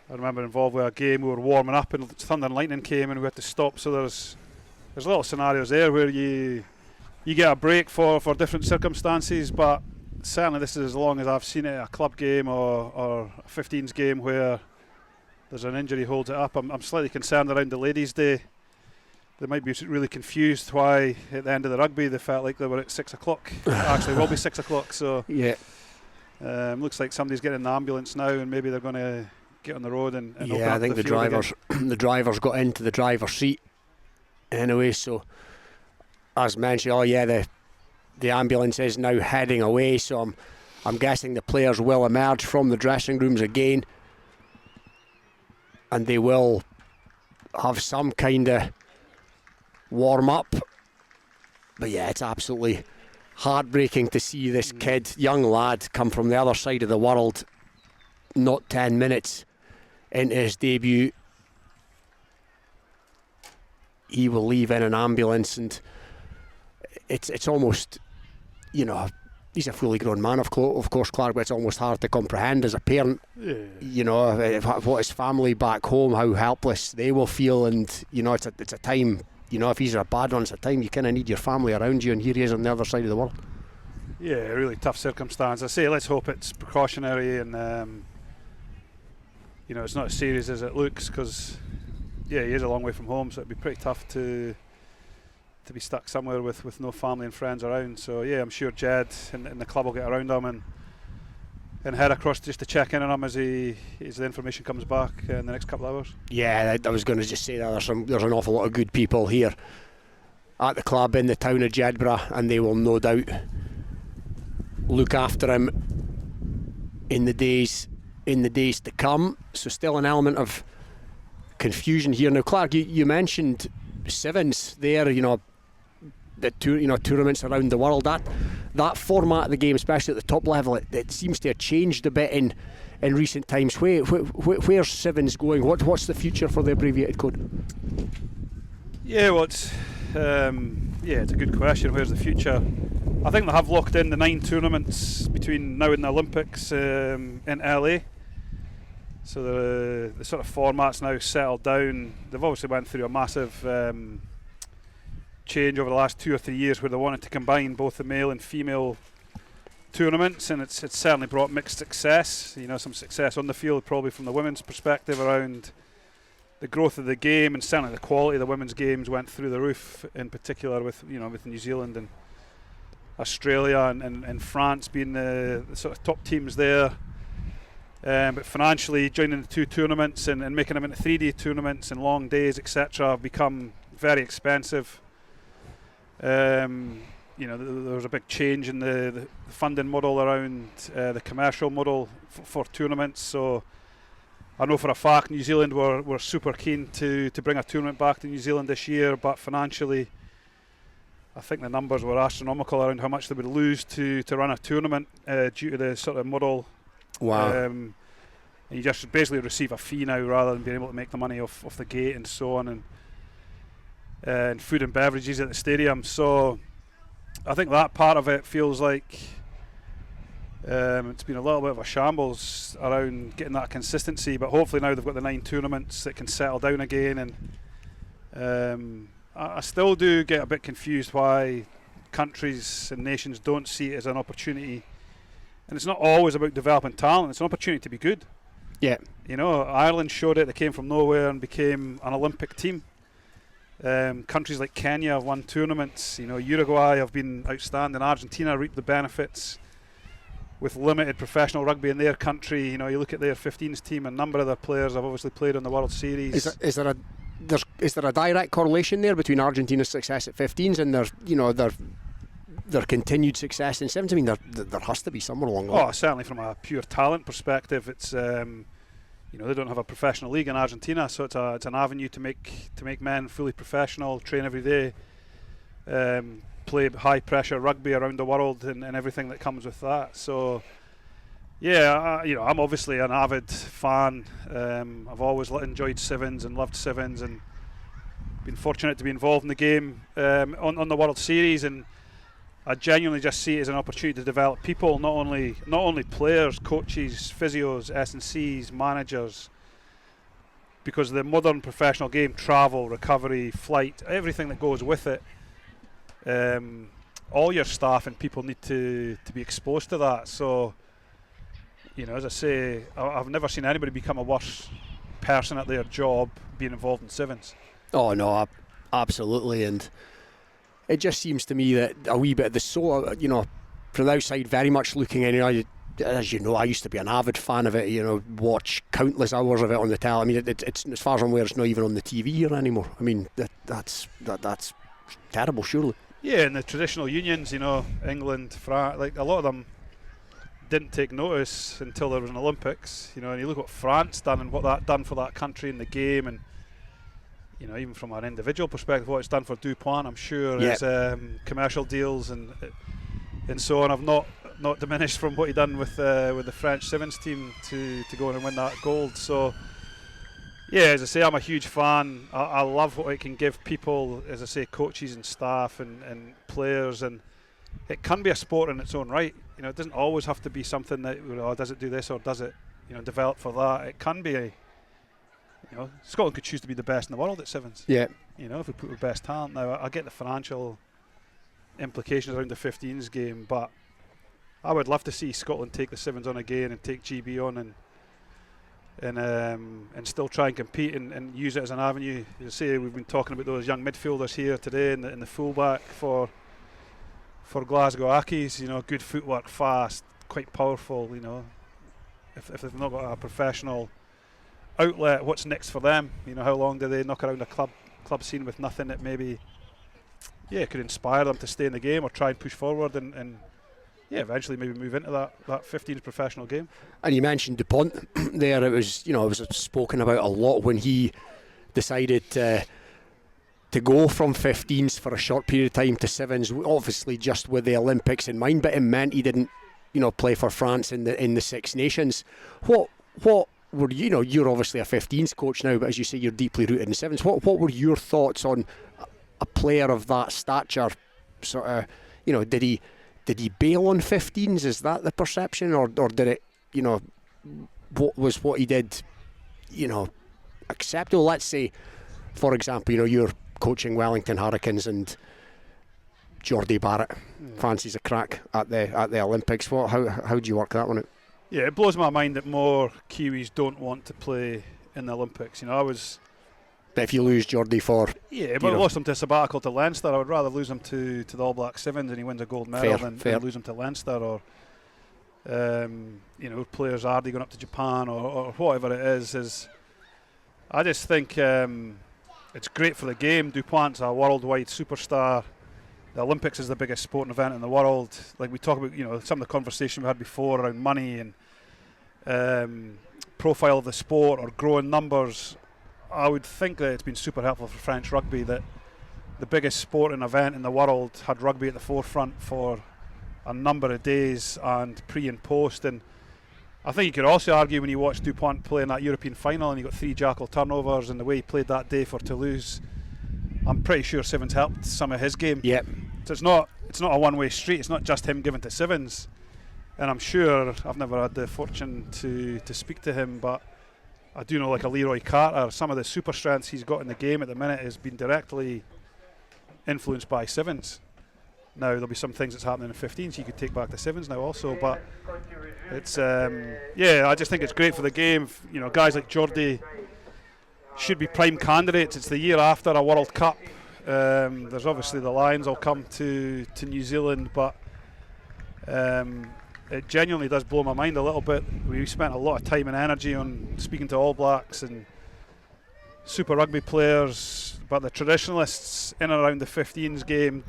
I remember involved with a game, we were warming up and thunder and lightning came and we had to stop. So there's little scenarios there where you get a break for different circumstances, but certainly this is as long as I've seen it, a club game or a 15s game where there's an injury holds it up. I'm slightly concerned around the ladies' day. They might be really confused why at the end of the rugby they felt like they were at 6 o'clock. It actually will be 6 o'clock, so yeah. Looks like somebody's getting in the ambulance now and maybe they're going to get on the road and open up I think the drivers got into the driver's seat anyway, so as mentioned, the ambulance is now heading away, so I'm guessing the players will emerge from the dressing rooms again and they will have some kind of warm up. But yeah, it's absolutely heartbreaking to see this young lad come from the other side of the world, not 10 minutes into his debut. He will leave in an ambulance, and it's almost, he's a fully grown man, of course, Clark, but it's almost hard to comprehend as a parent, what his family back home, how helpless they will feel, and, it's a time, if he's a bad one, it's a time you kind of need your family around you, and here he is on the other side of the world. Yeah, really tough circumstance. I say, let's hope it's precautionary and, it's not as serious as it looks, because he is a long way from home, so it'd be pretty tough to be stuck somewhere with no family and friends around. So yeah, I'm sure Jed and the club will get around him and head across just to check in on him as the information comes back in the next couple of hours. Yeah, I was going to just say that there's an awful lot of good people here at the club in the town of Jedburgh, and they will no doubt look after him in the days to come. So still an element of confusion here. Now, Clark, you mentioned sevens there, tournaments around the world. That format of the game, especially at the top level, it seems to have changed a bit in recent times. Where's Sevens going? What's the future for the abbreviated code? Yeah, well, it's a good question. Where's the future? I think they have locked in the 9 tournaments between now and the Olympics in LA. So the sort of format's now settled down. They've obviously went through a massive change over the last 2 or 3 years where they wanted to combine both the male and female tournaments, and it's certainly brought mixed success. Some success on the field, probably from the women's perspective, around the growth of the game, and certainly the quality of the women's games went through the roof. In particular, with New Zealand and Australia and France being the sort of top teams there. But financially, joining the 2 tournaments and making them into 3-day tournaments and long days, etc., have become very expensive. There was a big change in the funding model around the commercial model for tournaments. So I know for a fact New Zealand were super keen to bring a tournament back to New Zealand this year, but financially, I think the numbers were astronomical around how much they would lose to run a tournament due to the sort of model. Wow. And you just basically receive a fee now rather than being able to make the money off the gate and so on, and food and beverages at the stadium. So I think that part of it feels like it's been a little bit of a shambles around getting that consistency, but hopefully now they've got the 9 tournaments that can settle down again. And I still do get a bit confused why countries and nations don't see it as an opportunity. And it's not always about developing talent, it's an opportunity to be good. Yeah. Ireland showed it. They came from nowhere and became an Olympic team. Countries like Kenya have won tournaments. Uruguay have been outstanding. Argentina reaped the benefits with limited professional rugby in their country. You look at their 15s team, a number of their players have obviously played in the World Series. Is there a direct correlation there between Argentina's success at 15s and their continued success in 7s? I mean, there has to be somewhere along the line. Certainly from a pure talent perspective, it's they don't have a professional league in Argentina, so it's an avenue to make men fully professional, train every day, play high pressure rugby around the world and everything that comes with that. So I'm obviously an avid fan. I've always enjoyed Sevens and loved Sevens, and been fortunate to be involved in the game on the World Series, and I genuinely just see it as an opportunity to develop people, not only players, coaches, physios, S&Cs, managers, because the modern professional game, travel, recovery, flight, everything that goes with it, all your staff and people need to be exposed to that. So, as I say, I've never seen anybody become a worse person at their job being involved in Sevens. Oh no, absolutely. And it just seems to me that a wee bit of the from the outside, very much looking in. As you know, I used to be an avid fan of it. Watch countless hours of it on the tele. I mean, it's as far as I'm aware, it's not even on the TV here anymore. I mean, that's terrible, surely. Yeah, and the traditional unions, England, France, like a lot of them didn't take notice until there was an Olympics. And you look what France done and what that done for that country in the game, and even from an individual perspective, what it's done for DuPont, I'm sure, is commercial deals and so on. I've not diminished from what he done with the French Sevens team to go in and win that gold. So, as I say, I'm a huge fan. I love what it can give people, as I say, coaches and staff and players, and it can be a sport in its own right. It doesn't always have to be something that does it do this or does it develop for that. It can be Scotland could choose to be the best in the world at Sevens. Yeah. If we put the best talent. Now, I get the financial implications around the 15s game, but I would love to see Scotland take the Sevens on again and take GB on and still try and compete and use it as an avenue. As I say, we've been talking about those young midfielders here today in the fullback for Glasgow Accies. Good footwork, fast, quite powerful. If they've not got a professional outlet, what's next for them? How long do they knock around a club scene with nothing that maybe could inspire them to stay in the game or try and push forward and eventually maybe move into that 15s professional game. And you mentioned DuPont there. It was spoken about a lot when he decided to to go from 15s for a short period of time to 7s, obviously just with the Olympics in mind, but it meant he didn't, play for France in the Six Nations. What were you're obviously a 15s coach now, but as you say, you're deeply rooted in 7s. What were your thoughts on a player of that stature? Sort of, did he bail on 15s? Is that the perception, or did it, what he did, acceptable? Let's say, for example, you're coaching Wellington Hurricanes and Geordie Barrett fancies a crack at the Olympics. How do you work that one out? Yeah, it blows my mind that more Kiwis don't want to play in the Olympics. But if you lose Geordie for... Yeah, but I lost him to a sabbatical to Leinster. I would rather lose him to the All Black Sevens and he wins a gold medal than lose him to Leinster, or players Ardy going up to Japan or whatever it is. I just think it's great for the game. Dupont's a worldwide superstar. The Olympics is the biggest sporting event in the world. Like we talk about, some of the conversation we had before around money and profile of the sport or growing numbers. I would think that it's been super helpful for French rugby that the biggest sporting event in the world had rugby at the forefront for a number of days and pre and post. And I think you could also argue when you watch Dupont play in that European final and he got 3 jackal turnovers and the way he played that day for Toulouse, I'm pretty sure Sevens helped some of his game. Yep. So it's not a one-way street. It's not just him giving to Sevens. And I'm sure, I've never had the fortune to speak to him, but I do know, like a Leroy Carter, some of the super strengths he's got in the game at the minute has been directly influenced by Sevens. Now there'll be some things that's happening in 15s you could take back to Sevens now also, but it's I just think it's great for the game. Guys like Geordie should be prime candidates. It's the year after a World Cup. There's obviously the Lions will come to New Zealand, but it genuinely does blow my mind a little bit. We spent a lot of time and energy on speaking to All Blacks and Super Rugby players, but the traditionalists in and around the 15s game,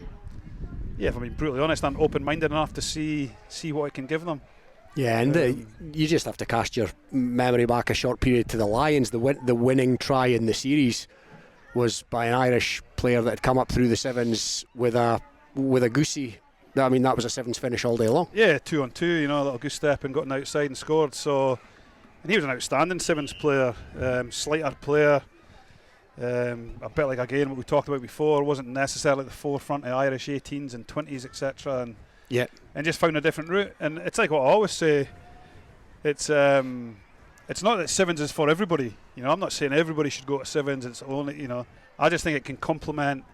if I'm being brutally honest, aren't open-minded enough to see what it can give them. Yeah, and you just have to cast your memory back a short period to the Lions. The winning try in the series was by an Irish player that had come up through the sevens with a goosey. I mean, that was a sevens finish all day long. Yeah, 2-on-2, a little goose step and got an outside and scored. So, and he was an outstanding sevens player, slighter player. A bit like, again, what we talked about before, wasn't necessarily at the forefront of Irish 18s and 20s, etc. And just found a different route. And it's like what I always say, it's not that sevens is for everybody. I'm not saying everybody should go to sevens. It's only, I just think it can complement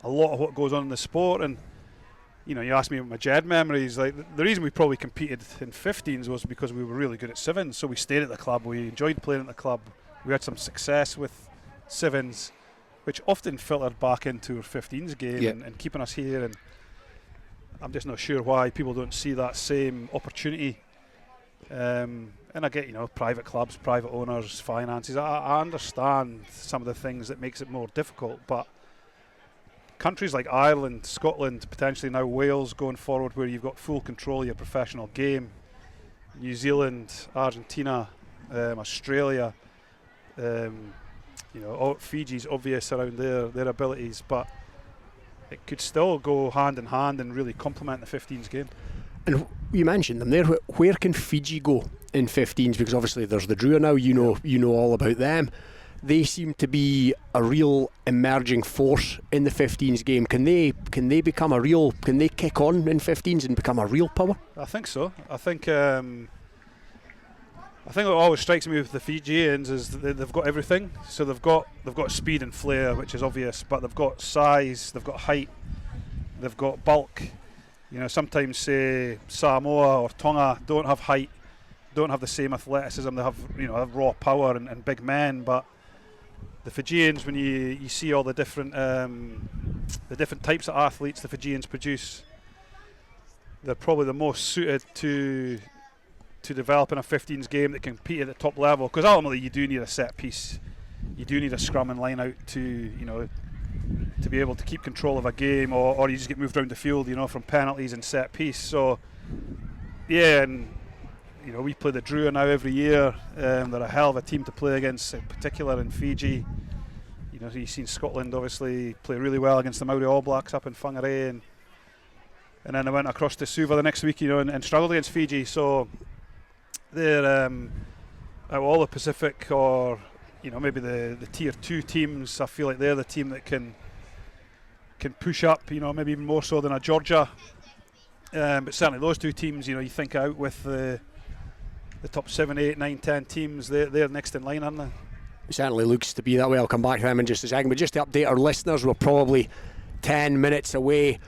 a lot of what goes on in the sport. And you asked me about my Jed memories. Like the reason we probably competed in 15s was because we were really good at sevens. So we stayed at the club. We enjoyed playing at the club. We had some success with sevens, which often filtered back into our 15s game and keeping us here. And I'm just not sure why people don't see that same opportunity. And I get, private clubs, private owners, finances. I understand some of the things that makes it more difficult, but countries like Ireland, Scotland, potentially now Wales going forward, where you've got full control of your professional game, New Zealand, Argentina, Australia, Fiji's obvious around their abilities, but it could still go hand in hand and really complement the 15s game. And you mentioned them there. Where can Fiji go in 15s? Because obviously there's the Drua now. You know all about them. They seem to be a real emerging force in the 15s game. Can they become Can they kick on in 15s and become a real power? I think so. I think what always strikes me with the Fijians is that they've got everything. So they've got speed and flair, which is obvious, but they've got size, they've got height, they've got bulk. Sometimes say Samoa or Tonga don't have height, don't have the same athleticism. They have raw power and big men, but the Fijians, when you see all the different types of athletes the Fijians produce, they're probably the most suited to developing a 15s game that can compete at the top level. Because ultimately, you do need a set piece, you do need a scrum and line out to be able to keep control of a game, or you just get moved around the field, from penalties and set piece. So, and we play the Drua now every year. They're a hell of a team to play against, in particular in Fiji. you've seen Scotland obviously play really well against the Maori All Blacks up in Whangarei, and then they went across to Suva the next week, and struggled against Fiji. So they're out of all the Pacific, or maybe the tier 2 teams, I feel like they're the team that can push up, maybe even more so than a Georgia. But certainly those two teams, you think out with the top 7, 8, 9, 10 teams, they're next in line, aren't they? It certainly looks to be that way. I'll come back to them in just a second. But just to update our listeners, we're probably 10 minutes away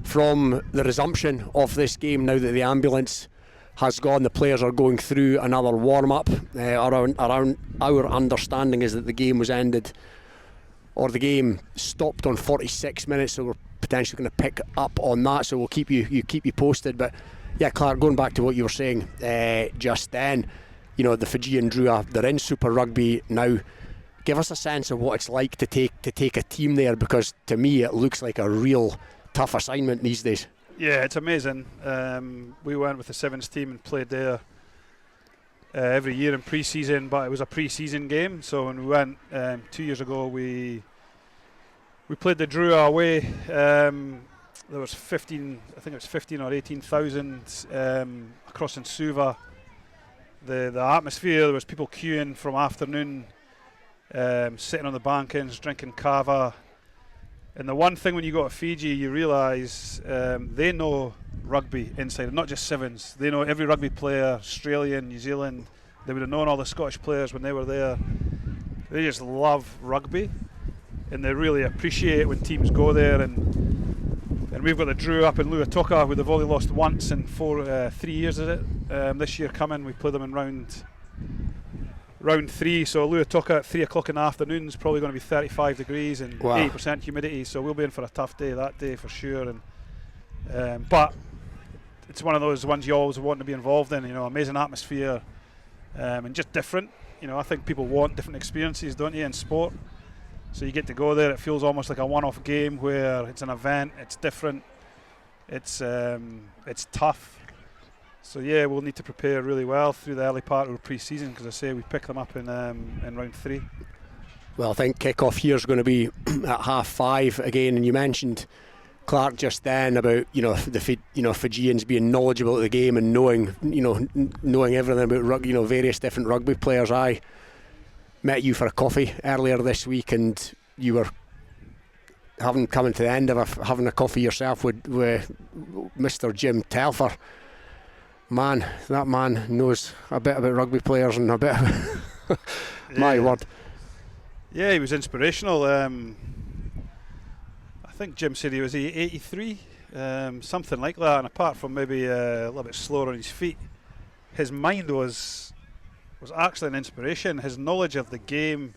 from the resumption of this game now that the ambulance has gone. The players are going through another warm-up. Around our understanding is that the game was ended, or the game stopped on 46 minutes, so we're potentially going to pick up on that, so we'll keep you posted. But yeah, Clark, going back to what you were saying just then, the Fijian Drua, they're in Super Rugby now. Give us a sense of what it's like to take a team there, because to me it looks like a real tough assignment these days. Yeah, it's amazing. We went with the Sevens team and played there every year in pre-season, but it was a pre-season game. So when we went 2 years ago, we played the Drua away. There was 15 or 18,000 across in Suva. The atmosphere, there was people queuing from afternoon, sitting on the bankings, drinking kava. And the one thing when you go to Fiji, you realise they know rugby inside, not just Sevens. They know every rugby player, Australian, New Zealand. They would have known all the Scottish players when they were there. They just love rugby, and they really appreciate it when teams go there. And we've got the Drew up in Luatoka, who they've only lost once in 3 years, is it? This year coming, we play them in round 3, so Luatoka at 3 o'clock in the afternoon is probably going to be 35 degrees and 80% humidity, so we'll be in for a tough day that day for sure. And but it's one of those ones you always want to be involved in, amazing atmosphere, and just different. I think people want different experiences, don't you, in sport? So you get to go there, it feels almost like a one-off game where it's an event, it's different, it's tough. So yeah, we'll need to prepare really well through the early part of the pre-season, because I say we pick them up in round 3. Well, I think kick-off here is going to be at 5:30 again, and you mentioned, Clark, just then about the Fijians being knowledgeable of the game and knowing everything about various different rugby players. I met you for a coffee earlier this week, and you were coming to the end of having a coffee yourself with Mr. Jim Telfer. Man, that man knows a bit about rugby players and a bit about my word. Yeah, he was inspirational. I think Jim said he was 83, something like that, and apart from maybe a little bit slower on his feet, his mind was actually an inspiration. His knowledge of the game,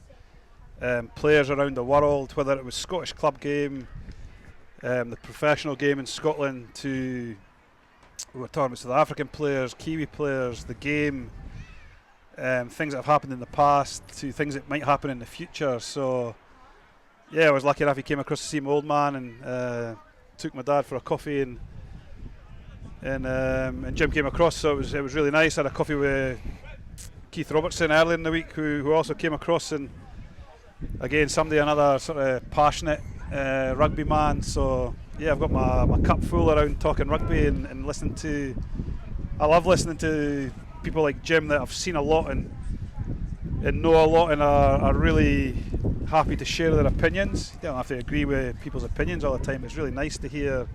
players around the world, whether it was Scottish club game, the professional game in Scotland, to we were talking about South African players, Kiwi players, the game, things that have happened in the past to things that might happen in the future. So yeah, I was lucky enough he came across to see my old man, and took my dad for a coffee, and Jim came across, so it was really nice. I had a coffee with Keith Robertson earlier in the week, who also came across, and again another sort of passionate rugby man. So yeah, I've got my cup full around talking rugby and listening to. I love listening to people like Jim that have seen a lot and know a lot and are really happy to share their opinions. You don't have to agree with people's opinions all the time. It's really nice to hear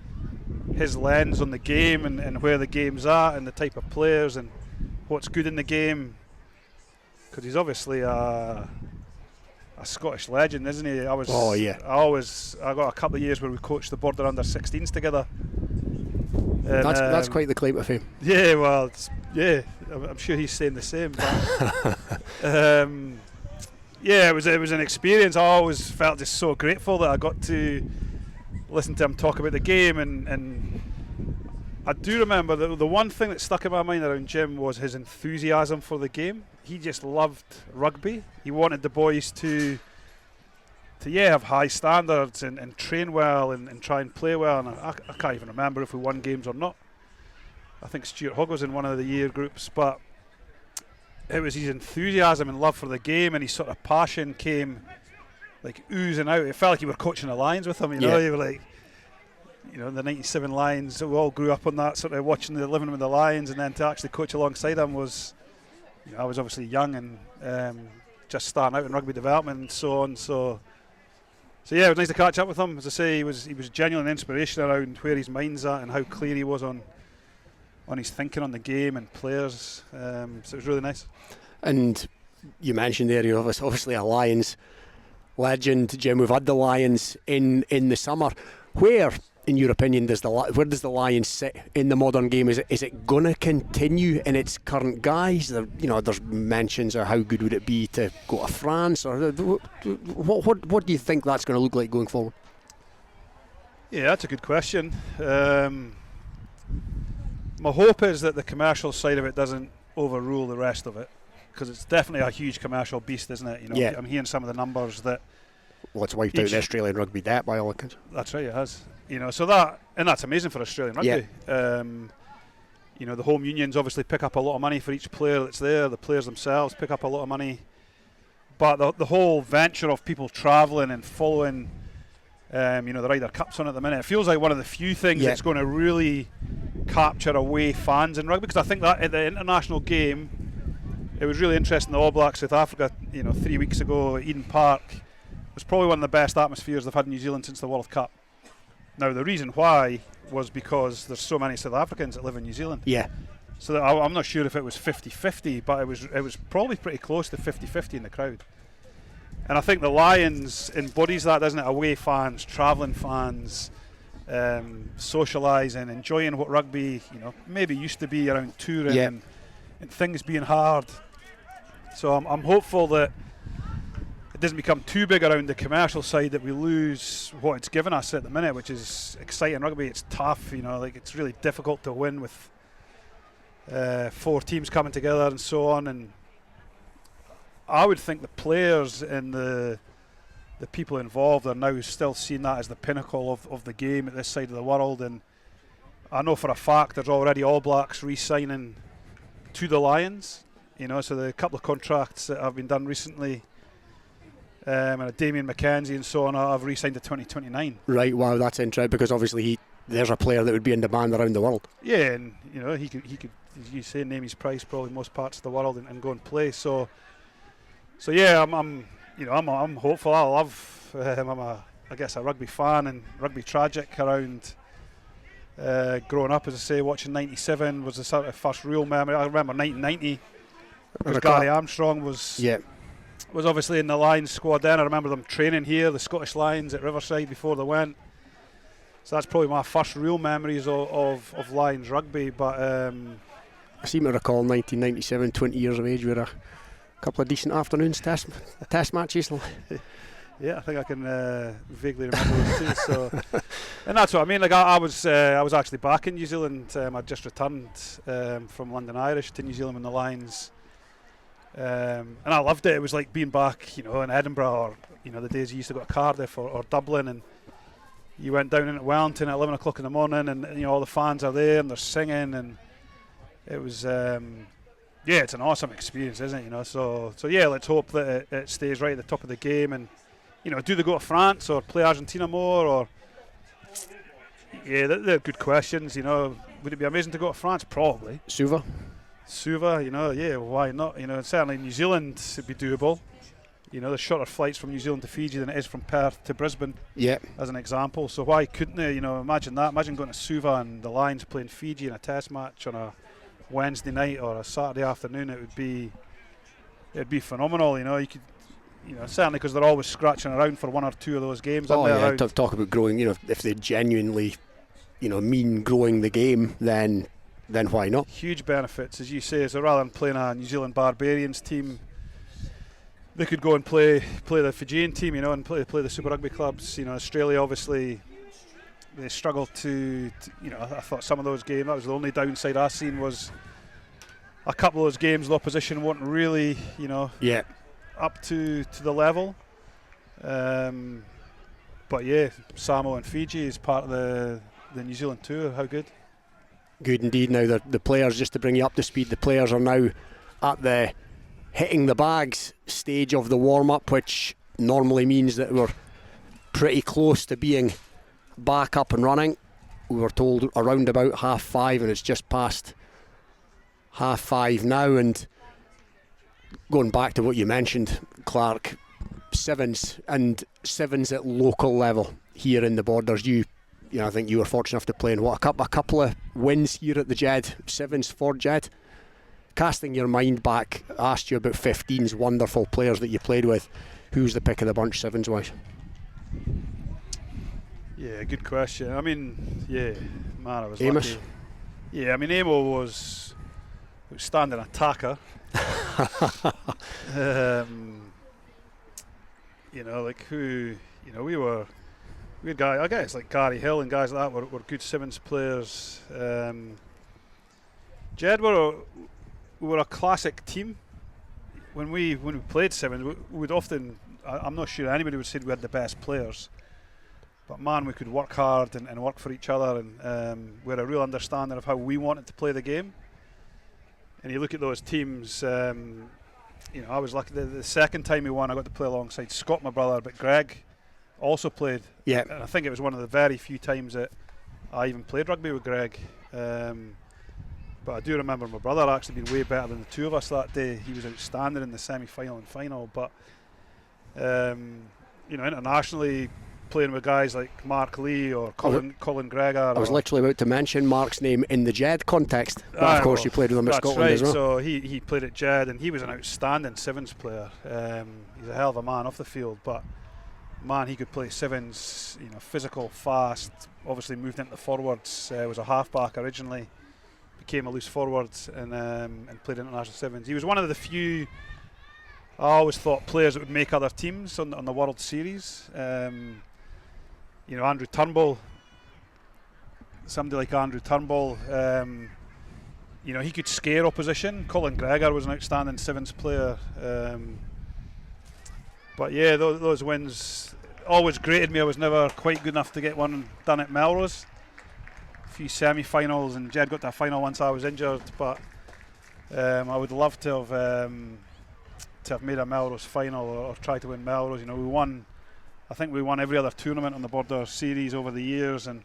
his lens on the game and where the game's at and the type of players and what's good in the game. Because he's obviously a Scottish legend, isn't he? I got a couple of years where we coached the Border under 16s together. And, that's quite the claim to fame. Yeah, well, I'm sure he's saying the same. But, yeah, it was an experience. I always felt just so grateful that I got to listen to him talk about the game, and I do remember the one thing that stuck in my mind around Jim was his enthusiasm for the game. He just loved rugby. He wanted the boys to have high standards and train well and try and play well. And I can't even remember if we won games or not. I think Stuart Hogg was in one of the year groups, but it was his enthusiasm and love for the game and his sort of passion came like oozing out. It felt like you were coaching the Lions with them. You know, you were like, you know, the '97 Lions. We all grew up on that sort of watching living with the Lions, and then to actually coach alongside them was, you know, I was obviously young and just starting out in rugby development and so on. So yeah, it was nice to catch up with him. As I say, he was genuine inspiration around where his mind's at and how clear he was on his thinking on the game and players. So it was really nice. And you mentioned there, you're obviously a Lions legend, Jim. We've had the Lions in the summer. Where, in your opinion, does the Lions sit in the modern game? Is it going to continue in its current guise? There's mentions of how good would it be to go to France, or what do you think that's going to look like going forward? Yeah, that's a good question. My hope is that the commercial side of it doesn't overrule the rest of it, because it's definitely a huge commercial beast, isn't it? You know, I'm hearing some of the numbers that. Well, it's wiped out the Australian rugby debt by all accounts. That's right, it has. You know, so that's amazing for Australian rugby. Yeah. You know, the home unions obviously pick up a lot of money for each player that's there. The players themselves pick up a lot of money, but the whole venture of people travelling and following, you know, the Ryder Cup's on at the minute. It feels like one of the few things that's going to really capture away fans in rugby, because I think that at the international game, it was really interesting. The All Blacks South Africa, you know, 3 weeks ago, Eden Park, was probably one of the best atmospheres they've had in New Zealand since the World Cup. Now, the reason why was because there's so many South Africans that live in New Zealand. Yeah. So that I'm not sure if it was 50-50, but it was probably pretty close to 50-50 in the crowd. And I think the Lions embodies that, doesn't it? Away fans, travelling fans, socialising, enjoying what rugby, you know, maybe used to be around touring and things being hard. So I'm hopeful that it doesn't become too big around the commercial side, that we lose what it's given us at the minute, which is exciting rugby. It's tough, you know, like it's really difficult to win with 4 teams coming together and so on. And I would think the players and the people involved are now still seeing that as the pinnacle of the game at this side of the world. And I know for a fact there's already All Blacks re-signing to the Lions, you know, so the couple of contracts that have been done recently, and Damien McKenzie and so on, have re-signed to 2029. Right, wow, that's interesting, because obviously there's a player that would be in demand around the world. Yeah, and you know, he could, as you say, name his price probably most parts of the world and go and play. So yeah, I'm hopeful. I love. I'm a rugby fan and rugby tragic around. Growing up, as I say, watching '97 was the sort of first real memory. I remember 1990, because Gary Armstrong was obviously in the Lions squad then. I remember them training here, the Scottish Lions at Riverside, before they went. So that's probably my first real memories of Lions rugby. But I seem to recall 1997, 20 years of age, with a couple of decent afternoons test matches. Yeah, I think I can vaguely remember those too. So, and that's what I mean. Like I was actually back in New Zealand. I'd just returned from London Irish to New Zealand when the Lions. And I loved it. It was like being back, you know, in Edinburgh, or you know, the days you used to go to Cardiff or Dublin, and you went down into Wellington at 11 o'clock in the morning, and you know, all the fans are there and they're singing, and it was it's an awesome experience, isn't it? You know, so yeah, let's hope that it stays right at the top of the game, and you know, do they go to France or play Argentina more, or they're good questions. You know, would it be amazing to go to France? Probably. Suva, you know, yeah, why not? You know, certainly New Zealand would be doable. You know, there's shorter flights from New Zealand to Fiji than it is from Perth to Brisbane, as an example. So why couldn't they? You know, imagine that. Imagine going to Suva and the Lions playing Fiji in a test match on a Wednesday night or a Saturday afternoon. It'd be phenomenal. You know, you could, you know, certainly because they're always scratching around for one or two of those games. Oh yeah, talk about growing. You know, if they genuinely, you know, mean growing the game, then why not? Huge benefits, as you say. So rather than playing a New Zealand Barbarians team, they could go and play the Fijian team, you know, and play the Super Rugby clubs. You know, Australia obviously they struggled to you know, I thought some of those games, that was the only downside I seen, was a couple of those games the opposition weren't really, you know, up to the level. But yeah, Samoa and Fiji is part of the New Zealand tour. How good? Good indeed. Now the players, just to bring you up to speed, the players are now at the hitting the bags stage of the warm-up, which normally means that we're pretty close to being back up and running. We were told around about 5:30, and it's just past 5:30 now. And going back to what you mentioned, Clark, sevens at local level here in the Borders. You know, I think you were fortunate enough to play in a couple of wins here at the Jed, sevens for Jed. Casting your mind back, I asked you about 15's wonderful players that you played with. Who's the pick of the bunch, sevens wise? Yeah, good question. I mean, I was Amos? lucky. Yeah, I mean, Amo was outstanding attacker. We had guys, I guess, like Gary Hill and guys like that were good sevens players. Jed we were a classic team. When we played sevens, we would often, I'm not sure anybody would say we had the best players, but man, we could work hard and work for each other, and we had a real understanding of how we wanted to play the game. And you look at those teams, I was lucky. The second time we won, I got to play alongside Scott, my brother, but Greg also played. Yeah. And I think it was one of the very few times that I even played rugby with Greg. But I do remember my brother actually being way better than the two of us that day. He was outstanding in the semi-final and final. But internationally, playing with guys like Mark Lee or Colin Gregor. I was literally about to mention Mark's name in the Jed context. But of course, you played with him at Scotland right. as well. So he played at Jed, and he was an outstanding sevens player. He's a hell of a man off the field, but man, he could play sevens. Physical, fast. Obviously moved into the forwards. Was a halfback originally, became a loose forward, and played international sevens. He was one of the few, I always thought, players that would make other teams on the World Series. Andrew Turnbull, somebody like Andrew Turnbull, he could scare opposition. Colin Gregor was an outstanding sevens player. But yeah, those wins always grated me. I was never quite good enough to get one done at Melrose. A few semi-finals, and Jed got to a final once I was injured, but I would love to have made a Melrose final or try to win Melrose. I think we won every other tournament on the Border Series over the years, and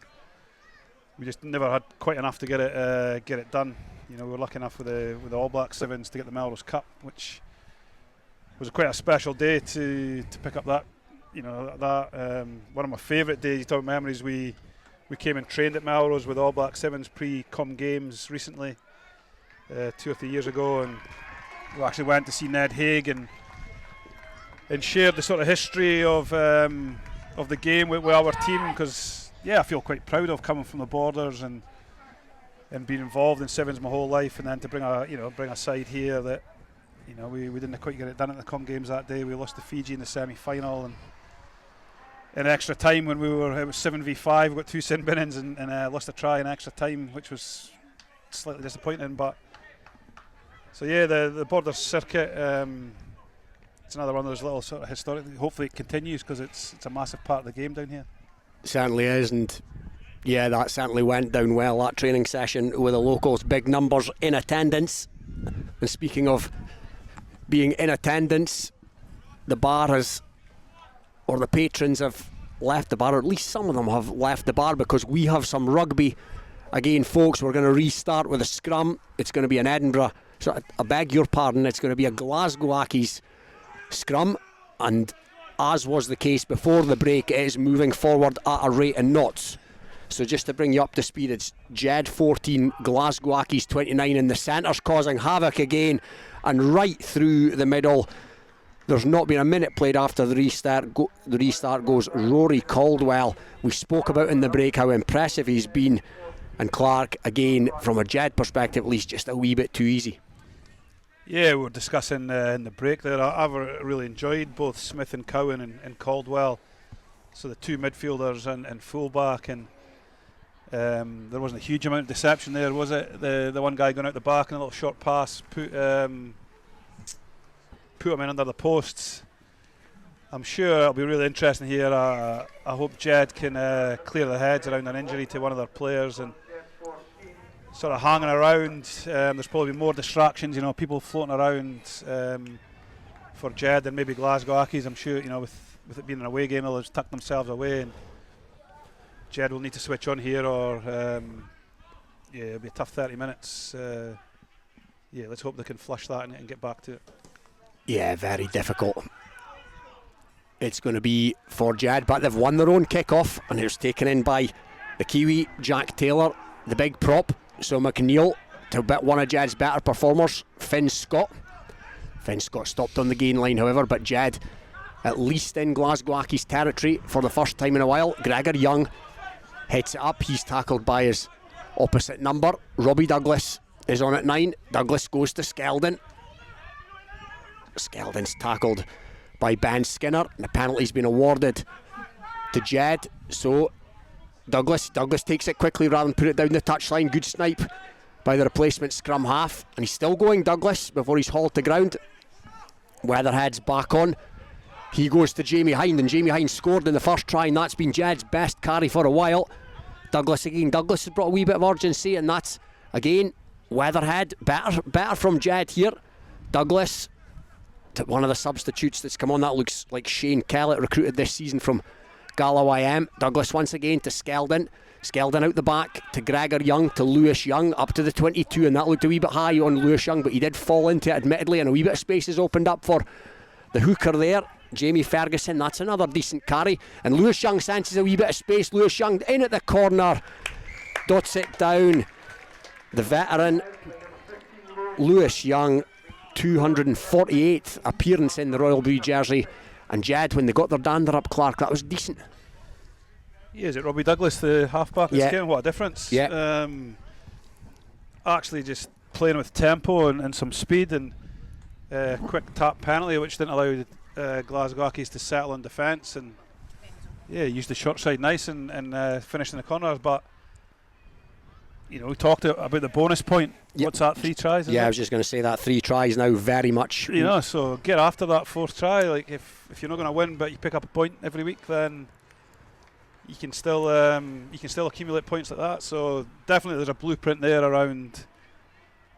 we just never had quite enough to get it done. We were lucky enough with the All Black Sevens to get the Melrose Cup, which was quite a special day to pick up that. One of my favourite days. You talk memories. We came and trained at Melrose with All Black Sevens pre-Com Games recently, 2 or 3 years ago, and we actually went to see Ned Haig and shared the sort of history of the game with our team, because I feel quite proud of coming from the Borders and being involved in sevens my whole life, and then to bring a side here that we didn't quite get it done at the Com Games that day. We lost to Fiji in the semi-final, and in extra time when it was 7v5, we got 2 sin binnings and lost a try in extra time, which was slightly disappointing. But so the Borders circuit. It's another one of those little sort of historic. Hopefully it continues, because it's a massive part of the game down here. Certainly is, and that certainly went down well, that training session with the locals. Big numbers in attendance. And speaking of being in attendance, the patrons have left the bar, or at least some of them have left the bar, because we have some rugby. Again, folks, we're going to restart with a scrum. It's going to be in Edinburgh. So I beg your pardon, it's going to be a Glasgow Accies scrum, and as was the case before the break, it is moving forward at a rate of knots. So just to bring you up to speed, it's Jed 14, Glasgow Accies 29 in the centres, causing havoc again, and right through the middle. There's not been a minute played after the restart. The restart goes Rory Caldwell. We spoke about in the break how impressive he's been, and Clark, again, from a Jed perspective at least, just a wee bit too easy. Yeah, we were discussing in the break there. I've really enjoyed both Smith and Cowan and Caldwell. So the two midfielders and fullback, and there wasn't a huge amount of deception there, was it? The one guy going out the back and a little short pass put him in under the posts. I'm sure it'll be really interesting here. I hope Jed can clear the heads around an injury to one of their players, and sort of hanging around. There's probably more distractions, people floating around. Jed and maybe Glasgow Accies. I'm sure, with it being an away game, they'll just tuck themselves away, and Jed will need to switch on here, or it'll be a tough 30 minutes. Let's hope they can flush that and get back to it. Yeah, very difficult. It's going to be for Jed, but they've won their own kick-off, and it was taken in by the Kiwi, Jack Taylor, the big prop. So McNeil to one of Jed's better performers, Finn Scott. Finn Scott stopped on the gain line, however, but Jed at least in Glasgow Accies territory for the first time in a while. Gregor Young hits it up. He's tackled by his opposite number. Robbie Douglas is on at 9. Douglas goes to Skeldon. Skeldon's tackled by Ben Skinner, and the penalty's been awarded to Jed. So Douglas takes it quickly rather than put it down the touchline. Good snipe by the replacement scrum half, and he's still going, Douglas, before he's hauled to ground. Weatherhead's back on. He goes to Jamie Hind, and Jamie Hind scored in the first try, and that's been Jed's best carry for a while. Douglas again. Douglas has brought a wee bit of urgency, and that's again Weatherhead. Better from Jed here. Douglas, one of the substitutes that's come on. That looks like Shane Kellett, recruited this season from Galloway M. Douglas once again to Skeldon. Skeldon out the back to Gregor Young, to Lewis Young, up to the 22, and that looked a wee bit high on Lewis Young, but he did fall into it admittedly, and a wee bit of space is opened up for the hooker there, Jamie Ferguson. That's another decent carry, and Lewis Young senses a wee bit of space. Lewis Young in at the corner, dots it down. The veteran Lewis Young, 248th appearance in the Royal Blue jersey, and Jed, when they got their dander up, Clark, that was decent. Yeah, is it Robbie Douglas, the halfback? Yeah. What a difference. Yeah. Actually just playing with tempo and some speed, and quick tap penalty, which didn't allow Glasgow Accies to settle in defence, and used the short side nice and finished in the corners. But we talked about the bonus point. Yep. What's that, 3 tries? I was just going to say that 3 tries now, very much. So get after that 4th try. Like if you're not going to win, but you pick up a point every week, then you can still accumulate points like that. So definitely there's a blueprint there around.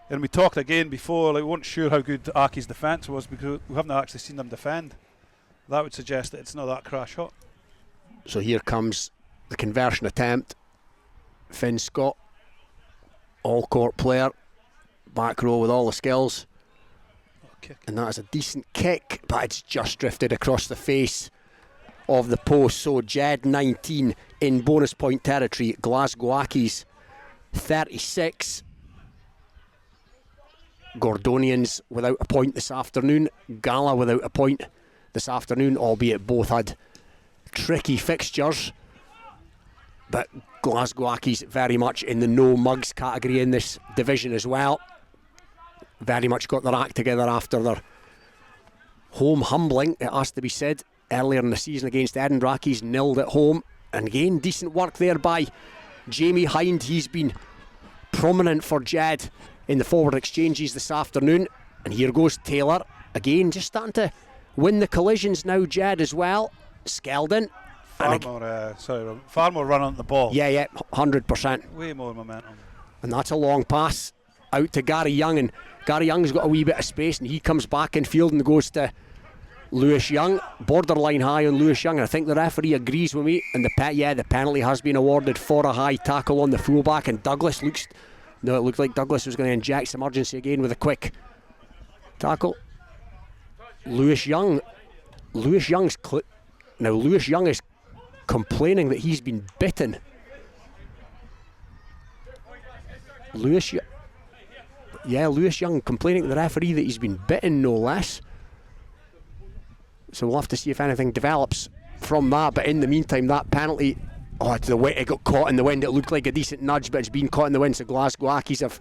And we talked again before, we weren't sure how good Accies' defence was because we haven't actually seen them defend. That would suggest that it's not that crash hot. So here comes the conversion attempt. Finn Scott, all court player, back row with all the skills. And that is a decent kick, but it's just drifted across the face of the post. So Jed 19 in bonus point territory, Glasgow Accies 36. Gordonians without a point this afternoon, Gala without a point this afternoon, albeit both had tricky fixtures. But Glasgow Accies very much in the no mugs category in this division as well. Very much got their act together after their home humbling, it has to be said, earlier in the season against Edinburgh. Accies nilled at home, and again decent work there by Jamie Hind. He's been prominent for Jed in the forward exchanges this afternoon, and here goes Taylor again, just starting to win the collisions now. Jed as well. Skeldon, far more run on the ball. Yeah, 100%. Way more momentum. And that's a long pass out to Gary Young, and Gary Young's got a wee bit of space, and he comes back in field and goes to Lewis Young. Borderline high on Lewis Young, and I think the referee agrees with me, and the penalty has been awarded for a high tackle on the fullback, and Douglas it looked like Douglas was going to inject some urgency again with a quick tackle. Lewis Young is complaining that he's been bitten. Lewis Young complaining to the referee that he's been bitten, no less. So we'll have to see if anything develops from that. But in the meantime, that penalty, it got caught in the wind. It looked like a decent nudge, but it's been caught in the wind. So Glasgow Accies have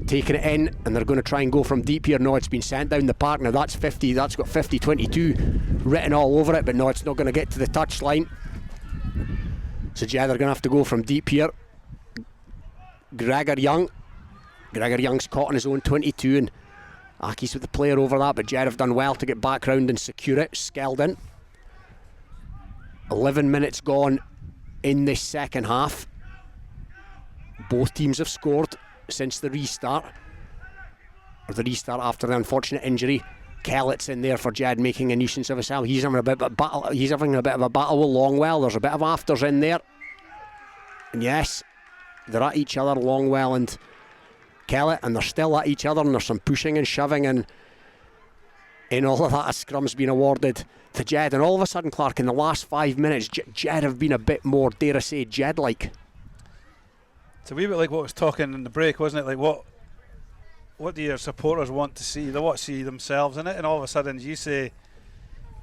taken it in, and they're going to try and go from deep here. No, it's been sent down the park. Now that's got 50-22 written all over it, but no, it's not going to get to the touchline. So they're going to have to go from deep here. Gregor Young's caught on his own 22, and Accies with the player over that, but Jed have done well to get back round and secure it. Skeldon. 11 minutes gone in this second half. Both teams have scored since the restart, after the unfortunate injury Kellett's in there for Jed, making a nuisance of himself. He's having a bit of a battle. He's having a bit of a battle with Longwell. There's a bit of afters in there, and yes, they're at each other, Longwell and Kellett, and they're still at each other, and there's some pushing and shoving, and in all of that, a scrum's been awarded to Jed. And all of a sudden, Clark, in the last 5 minutes, Jed have been a bit more, dare I say, Jed-like. It's a wee bit like what I was talking in the break, wasn't it? Like what do your supporters want to see? They want to see themselves in it, and all of a sudden you say,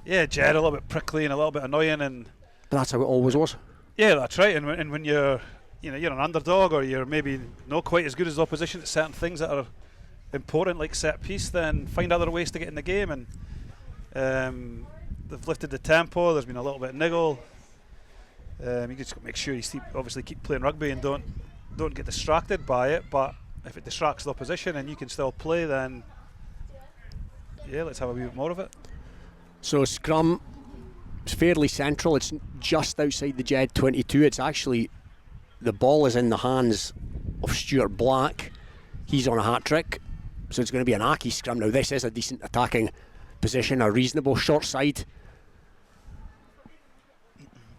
yeah, Jed, a little bit prickly and a little bit annoying, and but that's how it always was. Yeah, that's right. And when you're an underdog, or you're maybe not quite as good as the opposition at certain things that are important, like set piece, then find other ways to get in the game. And they've lifted the tempo. There's been a little bit of niggle. You just make sure you obviously keep playing rugby and don't get distracted by it. But if it distracts the opposition and you can still play, then yeah, let's have a wee bit more of it. So scrum is fairly central. It's just outside the Jed 22. It's actually, the ball is in the hands of Stuart Black. He's on a hat trick, so it's going to be an Aki scrum. Now this is a decent attacking position, a reasonable short side.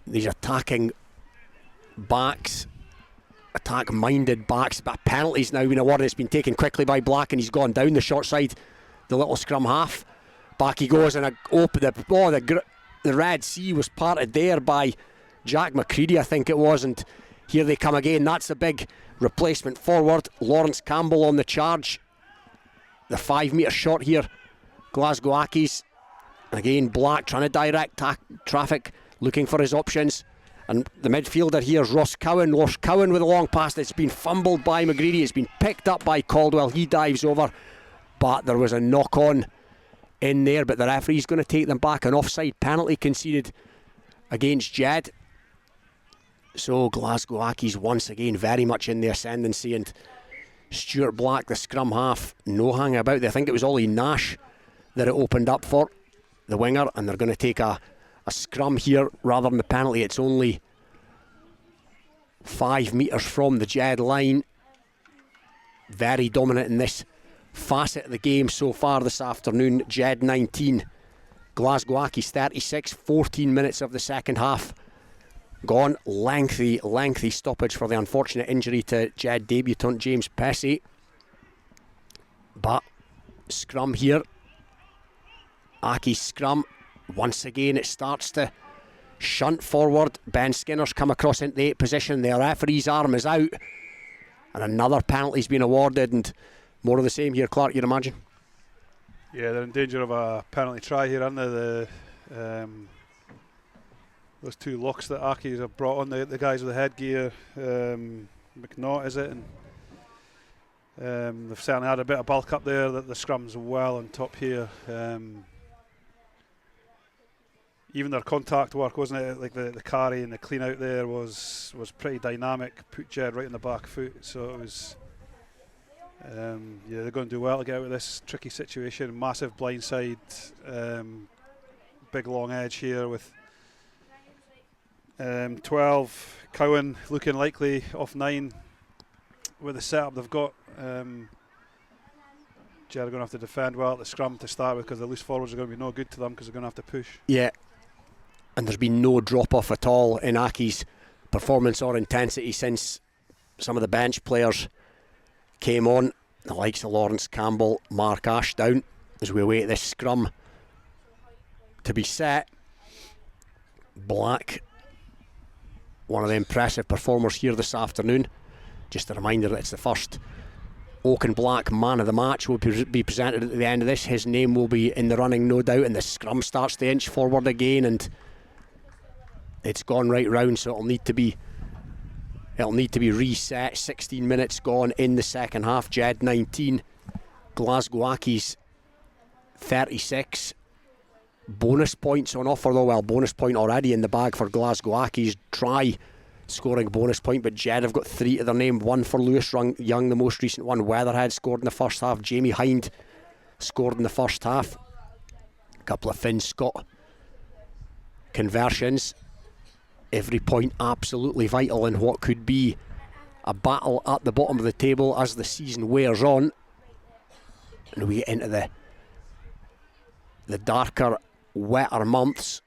These attacking backs, attack-minded backs, but a penalty's now been awarded. It's been taken quickly by Black, and he's gone down the short side, the little scrum half. Back he goes, and the Red Sea was parted there by Jack McCready, I think it was, and here they come again. That's a big replacement forward. Lawrence Campbell on the charge. The 5 metre shot here, Glasgow Accies. Again, Black trying to direct traffic, looking for his options. And the midfielder here is Ross Cowan. Ross Cowan with a long pass that's been fumbled by McGreedy. It's been picked up by Caldwell. He dives over, but there was a knock on in there, but the referee's going to take them back. An offside penalty conceded against Jed. So Glasgow Accies once again very much in the ascendancy, and Stuart Black, the scrum half, no hang about. I think it was Ollie Nash that it opened up for, the winger, and they're going to take a scrum here rather than the penalty. It's only 5 metres from the Jed line. Very dominant in this facet of the game so far this afternoon. Jed 19, Glasgow Accies 36. 14 minutes of the second half gone. Lengthy stoppage for the unfortunate injury to Jed debutant James Pessy. But scrum here, Accies scrum. Once again it starts to shunt forward. Ben Skinner's come across into the 8 position. The referee's arm is out, and another penalty's been awarded, and more of the same here, Clark, you'd imagine. Yeah, they're in danger of a penalty try here, aren't they? Those 2 locks that Accies have brought on, the guys with the headgear, McNaught is it, and they've certainly had a bit of bulk up there. That the scrum's well on top here. Even their contact work, wasn't it? Like the carry and the clean out there was pretty dynamic. Put Jed right in the back foot, so it was. Yeah, they're going to do well to get out of this tricky situation. Massive blindside, big long edge here with 12. Cowan looking likely off 9 with the setup they've got. Jed are going to have to defend well at the scrum to start with, because the loose forwards are going to be no good to them, because they're going to have to push. Yeah, and there's been no drop off at all in Accies' performance or intensity since some of the bench players came on, the likes of Lawrence Campbell, Mark Ashdown, as we await this scrum to be set. Black, one of the impressive performers here this afternoon. Just a reminder that it's the first Oak and Black man of the match will be presented at the end of this. His name will be in the running, no doubt, and the scrum starts to inch forward again, and it's gone right round, so it'll need to be reset. 16 minutes gone in the second half. Jed 19, Glasgow Accies 36. Bonus points on offer though. Well, bonus point already in the bag for Glasgow Accies. Try scoring bonus point, but Jed have got 3 to their name. 1 for Lewis Young, the most recent one. Weatherhead scored in the first half. Jamie Hind scored in the first half. A couple of Finn Scott conversions. Every point absolutely vital in what could be a battle at the bottom of the table as the season wears on. And we get into the the darker, wetter months.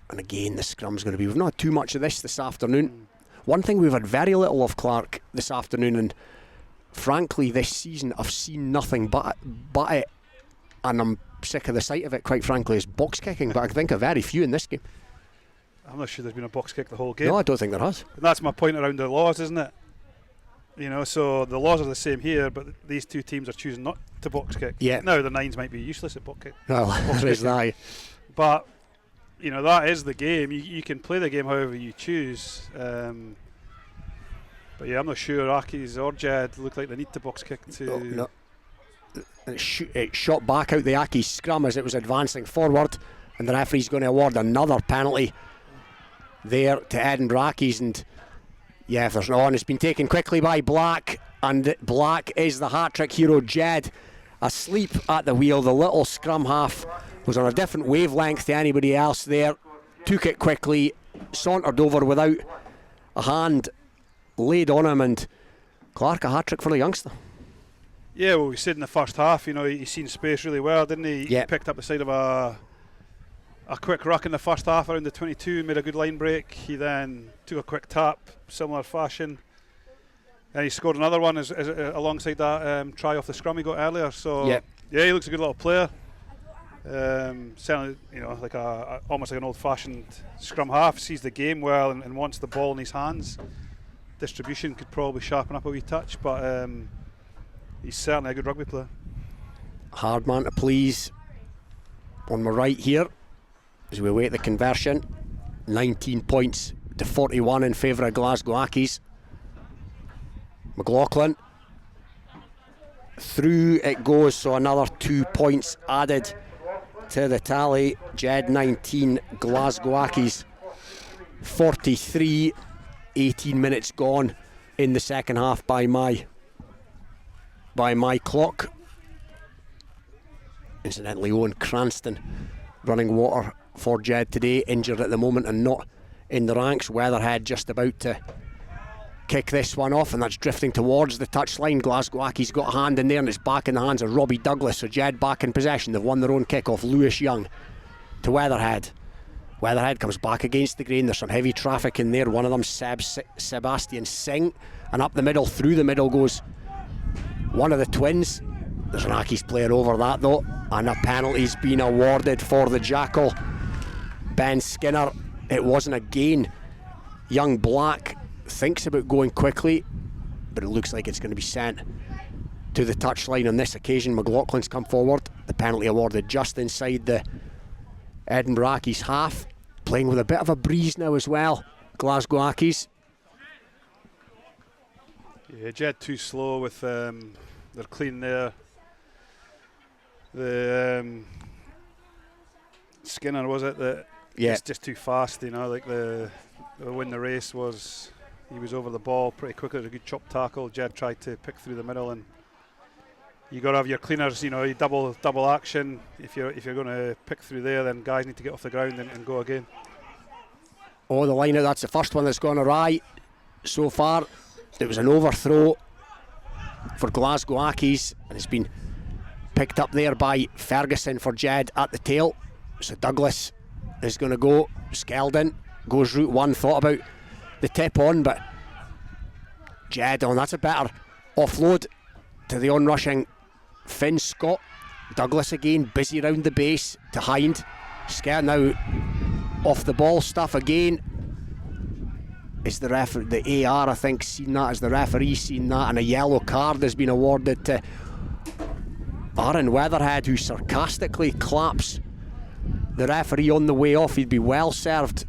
And again, the scrum's going to be... We've not had too much of this afternoon. One thing we've had very little of, Clark, this afternoon, and frankly, this season, I've seen nothing but it, and I'm sick of the sight of it, quite frankly, is box kicking, but I can think of very few in this game. I'm not sure there's been a box kick the whole game. No, I don't think there has. And that's my point around the laws, isn't it? You know, so the laws are the same here, but these two teams are choosing not to box kick. Yeah. Now the nines might be useless at box kick. Well, there is that. But, you know, that is the game. You can play the game however you choose. But yeah, I'm not sure Accies or Jed look like they need to box kick to... Oh, no. It shot back out the Accies scrum as it was advancing forward, and the referee's going to award another penalty there to Edinburgh Accies. And yeah, if there's no one, it's been taken quickly by Black, and Black is the hat-trick hero. Jed asleep at the wheel. The little scrum half was on a different wavelength to anybody else there, took it quickly, sauntered over without a hand laid on him, and Clark, a hat-trick for the youngster. Yeah, well, we said in the first half, you know, he's seen space really well, didn't he? Yeah. He picked up the side of a quick ruck in the first half around the 22, made a good line break. He then took a quick tap, similar fashion, and he scored another one as alongside that try off the scrum he got earlier. So yeah, he looks a good little player. Certainly, you know, like almost like an old-fashioned scrum half. Sees the game well and wants the ball in his hands. Distribution could probably sharpen up a wee touch, but he's certainly a good rugby player. Hard man to please on my right here as we await the conversion. 19 points to 41 in favour of Glasgow Accies. McLaughlin through it goes, so another 2 points added to the tally. Jed 19, Glasgow Accies 43. 18 minutes gone in the second half by my clock. Incidentally, Owen Cranston running water for Jed today, injured at the moment and not in the ranks. Weatherhead just about to kick this one off, and that's drifting towards the touchline. Glasgow Accies got a hand in there, and it's back in the hands of Robbie Douglas. So Jed back in possession. They've won their own kick-off. Lewis Young to Weatherhead. Weatherhead comes back against the grain. There's some heavy traffic in there. One of them, Sebastian Singh, and up the middle, through the middle goes one of the twins. There's an Accies player over that though, and a penalty's been awarded for the Jackal, Ben Skinner. It wasn't a gain. Young Black thinks about going quickly, but it looks like it's going to be sent to the touchline on this occasion. McLaughlin's come forward. The penalty awarded just inside the Edinburgh Accies half, playing with a bit of a breeze now as well, Glasgow Accies. Yeah, Jed too slow with they're clean there. The Skinner, was it, that it's just too fast, you know, like the win the race was, he was over the ball pretty quickly. It was a good chop tackle. Jed tried to pick through the middle, and you got to have your cleaners, you know, you double action. If you're going to pick through there, then guys need to get off the ground and go again. Oh, the line out, that's the first one that's gone awry so far. It was an overthrow for Glasgow Accies, and it's been picked up there by Ferguson for Jed at the tail. So Douglas is going to go. Skeldon goes route one, thought about the tip on, but Jed, that's a better offload to the onrushing Finn Scott. Douglas again, busy round the base to Hind. Scare now off the ball stuff again. Is the the AR, I think, seen that, as the referee seen that, and a yellow card has been awarded to Aaron Weatherhead, who sarcastically claps the referee on the way off. He'd be well served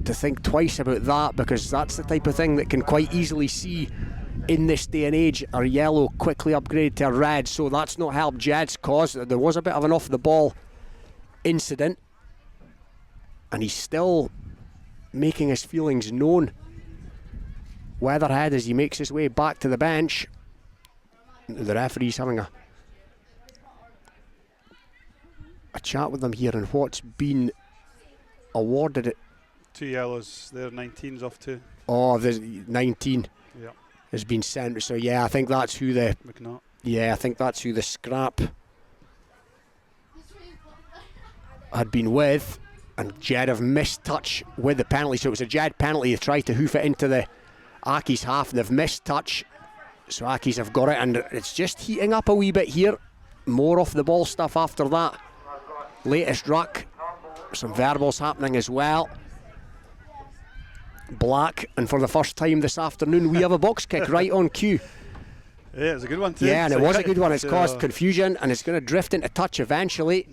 to think twice about that, because that's the type of thing that can quite easily see in this day and age a yellow quickly upgraded to a red. So that's not helped Jed's cause. There was a bit of an off the ball incident, and he's still making his feelings known. Weatherhead, as he makes his way back to the bench. The referee's having a chat with them here, and what's been awarded it. 2 yellows there, 19's off too. Oh, there's 19 yeah. has been sent. So yeah, I think that's who the McNaught. Yeah, I think that's who the scrap had been with, and Jed have missed touch with the penalty, so it was a Jed penalty. They tried to hoof it into the Accies half, they've missed touch, so Accies have got it, and it's just heating up a wee bit here. More off the ball stuff after that latest ruck. Some verbals happening as well. Black, and for the first time this afternoon we have a box kick right on cue. Yeah, it was a good one too. Yeah, and it was a good one. It's caused confusion, and it's going to drift into touch eventually.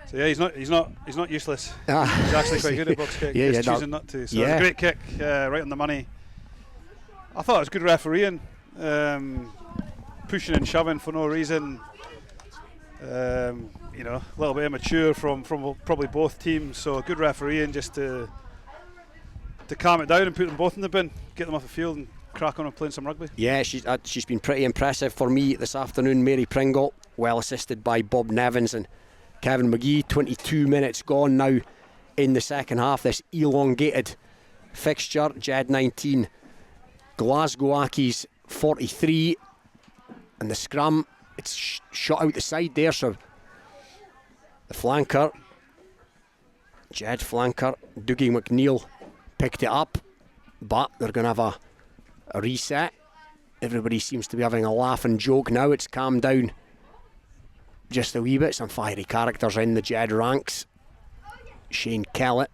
So yeah, he's not useless. He's actually quite good at box kick. He's choosing not to. So it was a great kick, right on the money. I thought it was good refereeing, pushing and shoving for no reason. You know, a little bit immature from probably both teams. So good refereeing just to calm it down and put them both in the bin, get them off the field and crack on and playing some rugby. Yeah, she's been pretty impressive for me this afternoon. Mary Pringle, well assisted by Bob Nevins and Kevin McGee. 22 minutes gone now in the second half. This elongated fixture. Jed 19, Glasgow Accies 43, and the scrum, it's shot out the side there, so the flanker, Jed flanker, Dougie McNeil, picked it up, but they're going to have a reset. Everybody seems to be having a laugh and joke now. It's calmed down just a wee bit. Some fiery characters in the Jed ranks. Shane Kellett,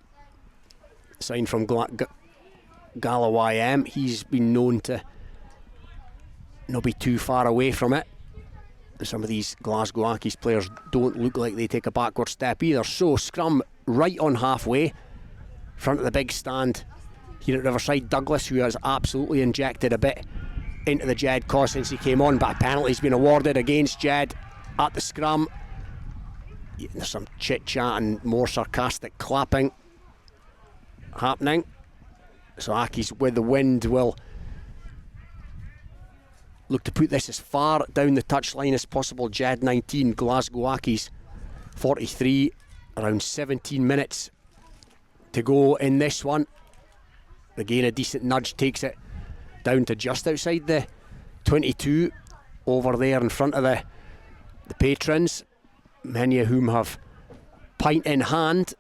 signed from Gallow IM. He's been known to not be too far away from it. Some of these Glasgow Accies players don't look like they take a backward step either. So scrum right on halfway, front of the big stand here at Riverside. Douglas, who has absolutely injected a bit into the Jed cause since he came on, but a penalty's been awarded against Jed at the scrum. There's some chit chat and more sarcastic clapping happening. So Accies with the wind will look to put this as far down the touchline as possible. Jed 19, Glasgow Accies 43. Around 17 minutes to go in this one. Again, a decent nudge takes it down to just outside the 22, over there in front of the patrons, many of whom have pint in hand.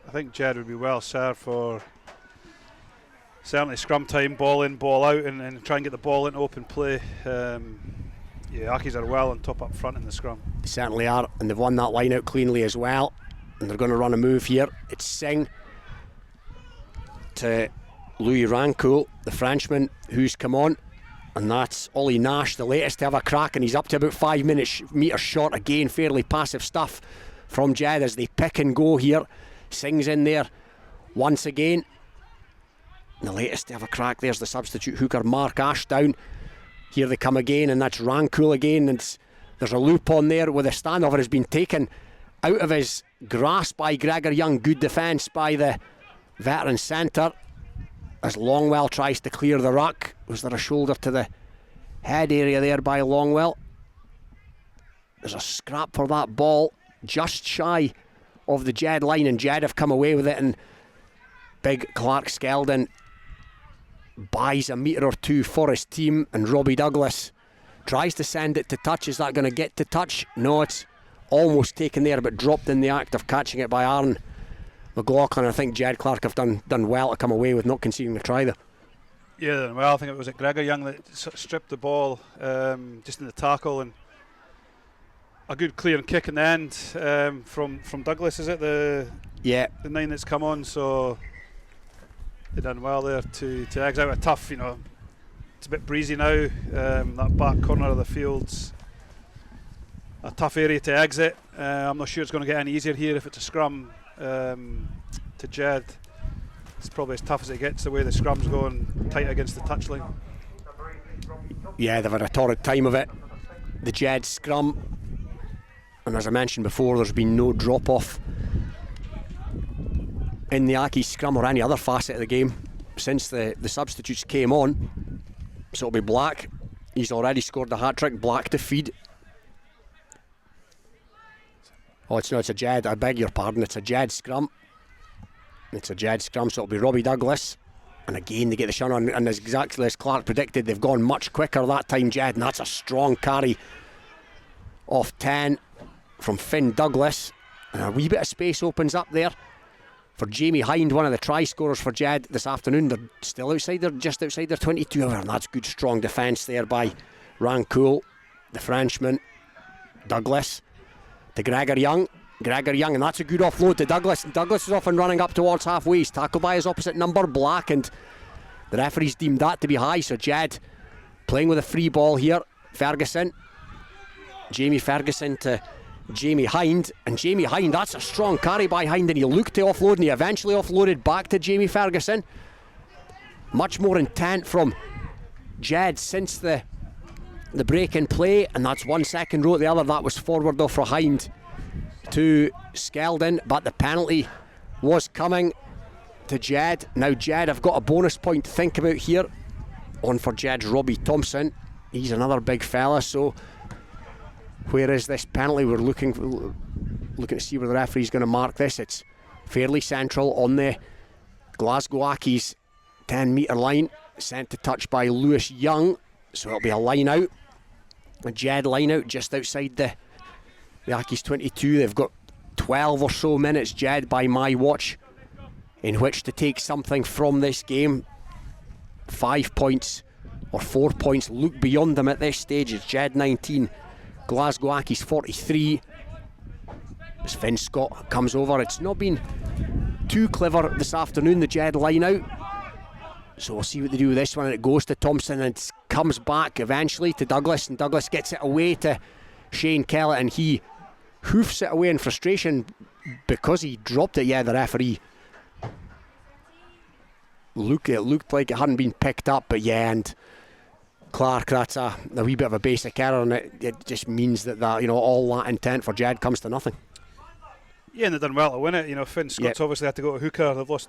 I think Jed would be well served for certainly scrum time, ball in, ball out, and try and get the ball into open play. Yeah, Accies are well on top up front in the scrum. They certainly are, and they've won that line out cleanly as well. And they're going to run a move here. It's Singh to Louis Rancoul, the Frenchman, who's come on. And that's Ollie Nash, the latest to have a crack, and he's up to about 5 metres short again. Fairly passive stuff from Jed as they pick and go here. Singh's in there once again. The latest to have a crack, there's the substitute hooker, Mark Ashdown. Here they come again, and that's Rancoul again, and there's a loop on there where the standover has been taken out of his grasp by Gregor Young. Good defence by the veteran centre as Longwell tries to clear the ruck. Was there a shoulder to the head area there by Longwell? There's a scrap for that ball just shy of the Jed line, and Jed have come away with it, and big Clark Skeldon buys a metre or two for his team, and Robbie Douglas tries to send it to touch. Is that going to get to touch? No, it's almost taken there, but dropped in the act of catching it by Aaron McLaughlin. I think Jed Clark have done well to come away with not conceding the try there. Yeah, well, I think it was Gregor Young that stripped the ball just in the tackle, and a good clear kick in the end from Douglas. Is it the 9 that's come on? So they done well there to exit out a tough, it's a bit breezy now. That back corner of the field's a tough area to exit. I'm not sure it's going to get any easier here if it's a scrum to Jed. It's probably as tough as it gets, the way the scrum's going tight against the touchline. Yeah, they've had a torrid time of it, the Jed scrum, and as I mentioned before, there's been no drop off in the Accies scrum or any other facet of the game since the substitutes came on. So it'll be Black. He's already scored the hat-trick. Black to feed. Oh, it's a Jed, I beg your pardon, it's a Jed scrum. It's a Jed scrum, so it'll be Robbie Douglas. And again, they get the shun on, and exactly as Clark predicted, they've gone much quicker that time, Jed, and that's a strong carry off 10. from Finn Douglas, and a wee bit of space opens up there for Jamie Hind, one of the try scorers for Jed this afternoon. They're still outside, they're just outside their 22, and that's good strong defence there by Rancoul, the Frenchman. Douglas to Gregor Young, and that's a good offload to Douglas, and Douglas is off and running up towards halfway. He's tackled by his opposite number, Black, and the referee's deemed that to be high, so Jed playing with a free ball here. Ferguson, Jamie Ferguson to Jamie Hind, and Jamie Hind, that's a strong carry by Hind, and he looked to offload, and he eventually offloaded back to Jamie Ferguson. Much more intent from Jed since the break in play, and that's 1 second row. The other, that was forward though for Hind to Skeldon, but the penalty was coming to Jed. Now Jed have got a bonus point to think about here. On for Jed's Robbie Thompson. He's another big fella, so where is this penalty? We're looking to see where the referee's going to mark this. It's fairly central on the Glasgow Accies 10 metre line, sent to touch by Lewis Young, so it'll be a line out, a Jed line out just outside the Accies 22. They've got 12 or so minutes, Jed, by my watch, in which to take something from this game. 5 points or 4 points look beyond them at this stage. It's Jed 19, Glasgow Accies 43. As Finn Scott comes over, it's not been too clever this afternoon, the Jed line out, so we'll see what they do with this one. And it goes to Thompson and it comes back eventually to Douglas, and Douglas gets it away to Shane Kellett, and he hoofs it away in frustration because he dropped it. Yeah, the referee it looked like it hadn't been picked up, but yeah, and Clark, that's a wee bit of a basic error, and it just means that all that intent for Jed comes to nothing. Yeah, and they've done well to win it. Finn Scott's obviously had to go to hooker. They've lost,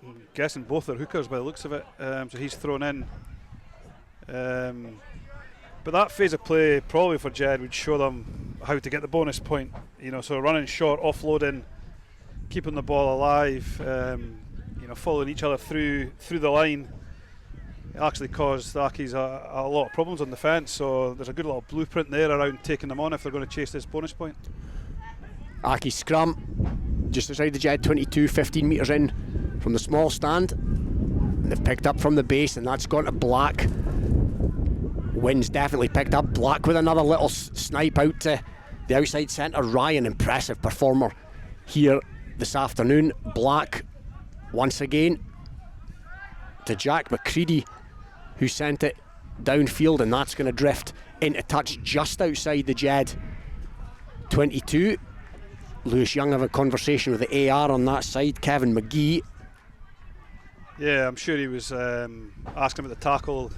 I'm guessing, both their hookers by the looks of it, so he's thrown in. But that phase of play probably for Jed would show them how to get the bonus point. So running short, offloading, keeping the ball alive, following each other through the line. It actually caused the Accies a lot of problems on defence, so there's a good little blueprint there around taking them on if they're going to chase this bonus point. Accies scrum just outside the Jed 22, 15 metres in from the small stand, and they've picked up from the base, and that's gone to Black. Wins definitely picked up. Black with another little snipe out to the outside centre. Ryan, impressive performer here this afternoon. Black once again to Jack McCready, who sent it downfield, and that's going to drift into touch just outside the Jed 22. Lewis Young have a conversation with the AR on that side. Kevin McGee. Yeah, I'm sure he was asking about the tackle,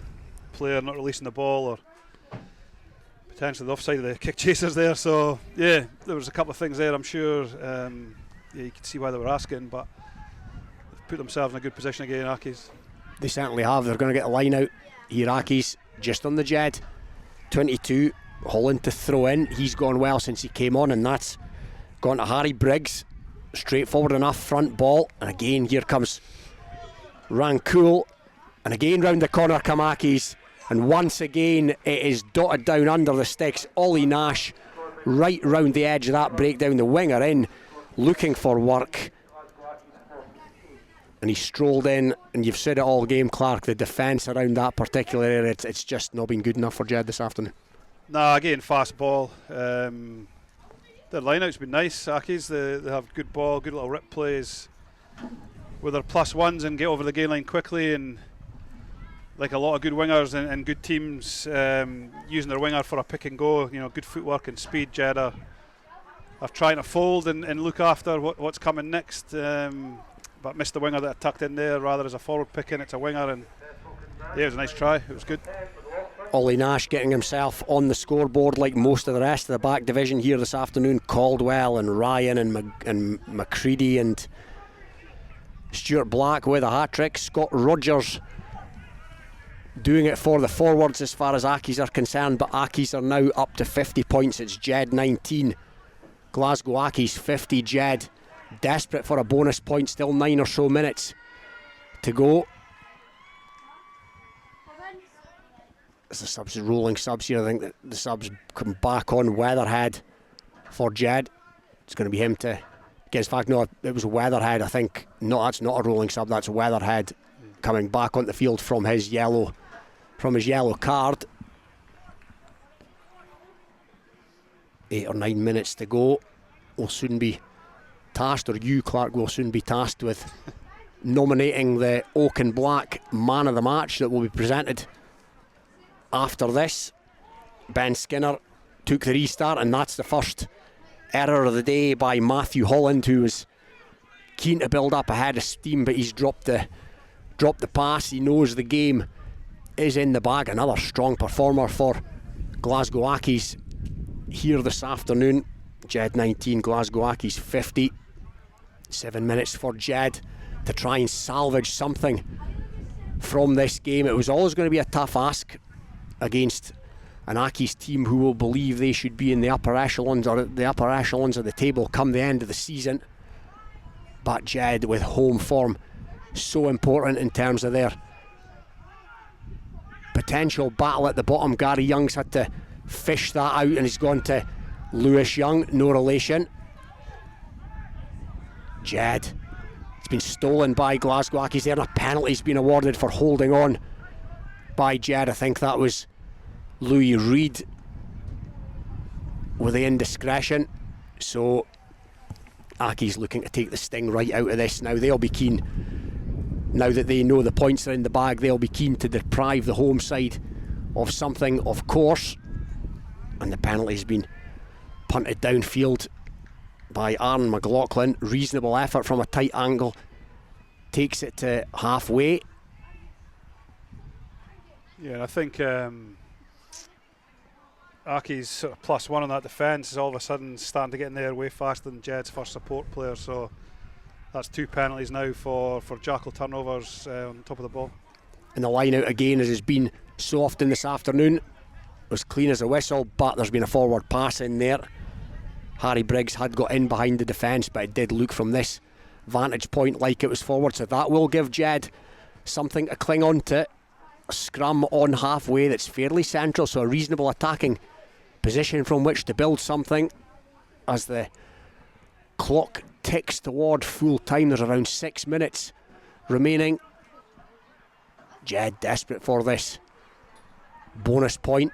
player not releasing the ball, or potentially the offside of the kick chasers there. So yeah, there was a couple of things there. I'm sure you could see why they were asking, but they've put themselves in a good position again, Accies. They certainly have. They're going to get a line out here. Accies just on the Jed 22. Holland to throw in. He's gone well since he came on, and that's gone to Harry Briggs. Straightforward enough front ball, and again here comes Rancoul, and again round the corner come Accies, and once again it is dotted down under the sticks. Ollie Nash right round the edge of that breakdown, the winger in looking for work, and he strolled in, and you've said it all game, Clark, the defence around that particular area, it's just not been good enough for Jed this afternoon. Nah, again, fast ball. Their line-out's been nice, Accies. They have good ball, good little rip plays with their plus ones and get over the gain line quickly, and like a lot of good wingers and good teams using their winger for a pick and go, good footwork and speed. Jed are trying to fold and look after what's coming next, but missed the winger that tucked in there rather as a forward pick in. It's a winger, and yeah, it was a nice try. It was good. Ollie Nash getting himself on the scoreboard like most of the rest of the back division here this afternoon. Caldwell and Ryan and McCready and Stuart Black with a hat-trick. Scott Rogers doing it for the forwards as far as Accies are concerned, but Accies are now up to 50 points. It's Jed 19, Glasgow Accies 50. Jed desperate for a bonus point, still 9 or so minutes to go. As the subs rolling subs here, I think that the subs come back on. Weatherhead for Jed. It's going to be him to against. In fact, no, it was Weatherhead. I think no, that's not a rolling sub. That's Weatherhead coming back on the field from his yellow card. 8 or 9 minutes to go. We'll soon be tasked, or you, Clark, will soon be tasked with nominating the Oak and Black man of the match that will be presented after this. Ben Skinner took the restart, and that's the first error of the day by Matthew Holland, who was keen to build up a head of steam, but he's dropped the pass. He knows the game is in the bag. Another strong performer for Glasgow Accies here this afternoon. Jed 19, Glasgow Accies 50. 7 minutes for Jed to try and salvage something from this game. It was always going to be a tough ask against an Accies team who will believe they should be in the upper echelons, or the upper echelons of the table come the end of the season. But Jed, with home form, so important in terms of their potential battle at the bottom. Gary Young's had to fish that out, and he's gone to Lewis Young, no relation. Jed, it's been stolen by Glasgow Accies there, and a penalty's been awarded for holding on by Jed. I think that was Louis Reid with the indiscretion. So Accies looking to take the sting right out of this. Now they'll be keen, now that they know the points are in the bag, they'll be keen to deprive the home side of something, of course. And the penalty's been punted downfield by Aaron McLaughlin. Reasonable effort from a tight angle, takes it to halfway. Yeah, I think Accies sort of +1 on that defence is all of a sudden starting to get in there way faster than Jed's first support player. So that's 2 penalties now for jackal turnovers on top of the ball. And the line out again, as has been so often this afternoon, was clean as a whistle, but there's been a forward pass in there. Harry Briggs had got in behind the defence, but it did look from this vantage point like it was forward, so that will give Jed something to cling on to. A scrum on halfway that's fairly central, so a reasonable attacking position from which to build something. As the clock ticks toward full time, there's around 6 minutes remaining. Jed desperate for this bonus point.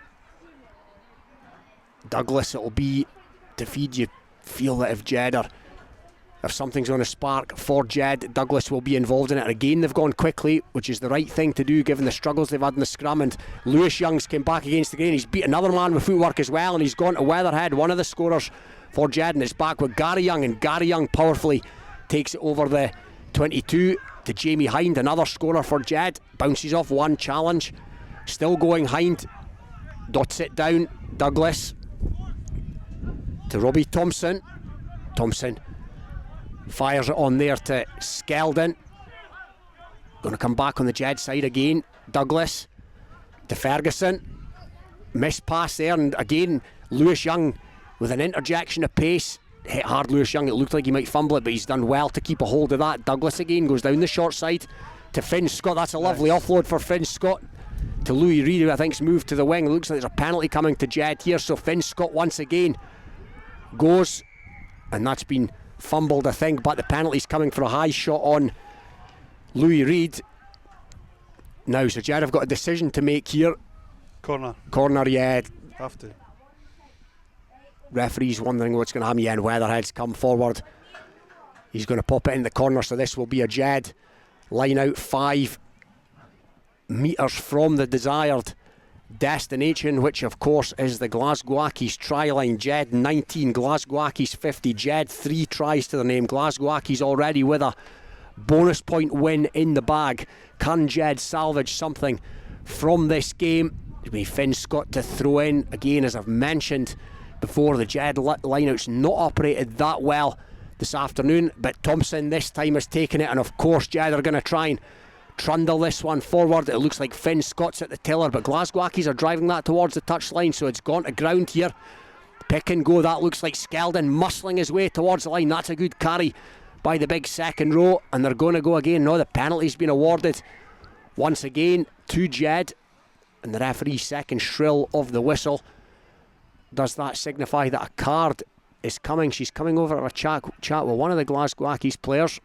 Douglas, it'll be to feed. You feel that if Jed are, if something's going to spark for Jed, Douglas will be involved in it. Again, they've gone quickly, which is the right thing to do given the struggles they've had in the scrum. And Lewis Young's came back against the grain. He's beat another man with footwork as well, and he's gone to Weatherhead, one of the scorers for Jed, and it's back with Gary Young, and Gary Young powerfully takes it over the 22 to Jamie Hind, another scorer for Jed. Bounces off one challenge, still going. Hind dots it down. Douglas to Robbie Thompson. Thompson fires it on there to Skeldon. Going to come back on the Jed side again. Douglas to Ferguson. Missed pass there, and again Lewis Young with an interjection of pace. Hit hard Lewis Young, it looked like he might fumble it, but he's done well to keep a hold of that. Douglas again goes down the short side to Finn Scott. That's a lovely offload for Finn Scott to Louis Reid, who I think's moved to the wing. It looks like there's a penalty coming to Jed here, so Finn Scott once again goes, and that's been fumbled, I think, but the penalty's coming for a high shot on Louis Reid. Now, so Jed have got a decision to make here. Corner, yeah. Have to. Referee's wondering what's going to happen. Yeah, and Weatherhead's come forward. He's going to pop it in the corner, so this will be a Jed line out 5 metres from the desired destination, which of course is the Glasgow Accies try line. Jed 19, Glasgow Accies 50. Jed 3 tries to the name. Glasgow Accies already with a bonus point win in the bag. Can Jed salvage something from this game? It'll be Finn Scott to throw in again, as I've mentioned before. The Jed lineout's not operated that well this afternoon, but Thompson this time has taken it, and of course Jed are going to try and trundle this one forward. It looks like Finn Scott's at the tiller, but Glasgow Accies are driving that towards the touchline, so it's gone to ground here. Pick and go, that looks like Skeldon muscling his way towards the line. That's a good carry by the big second row, and they're going to go again. No, the penalty's been awarded once again to Jed, and the referee's second shrill of the whistle. Does that signify that a card is coming. She's coming over to have a chat with one of the Glasgow Accies players,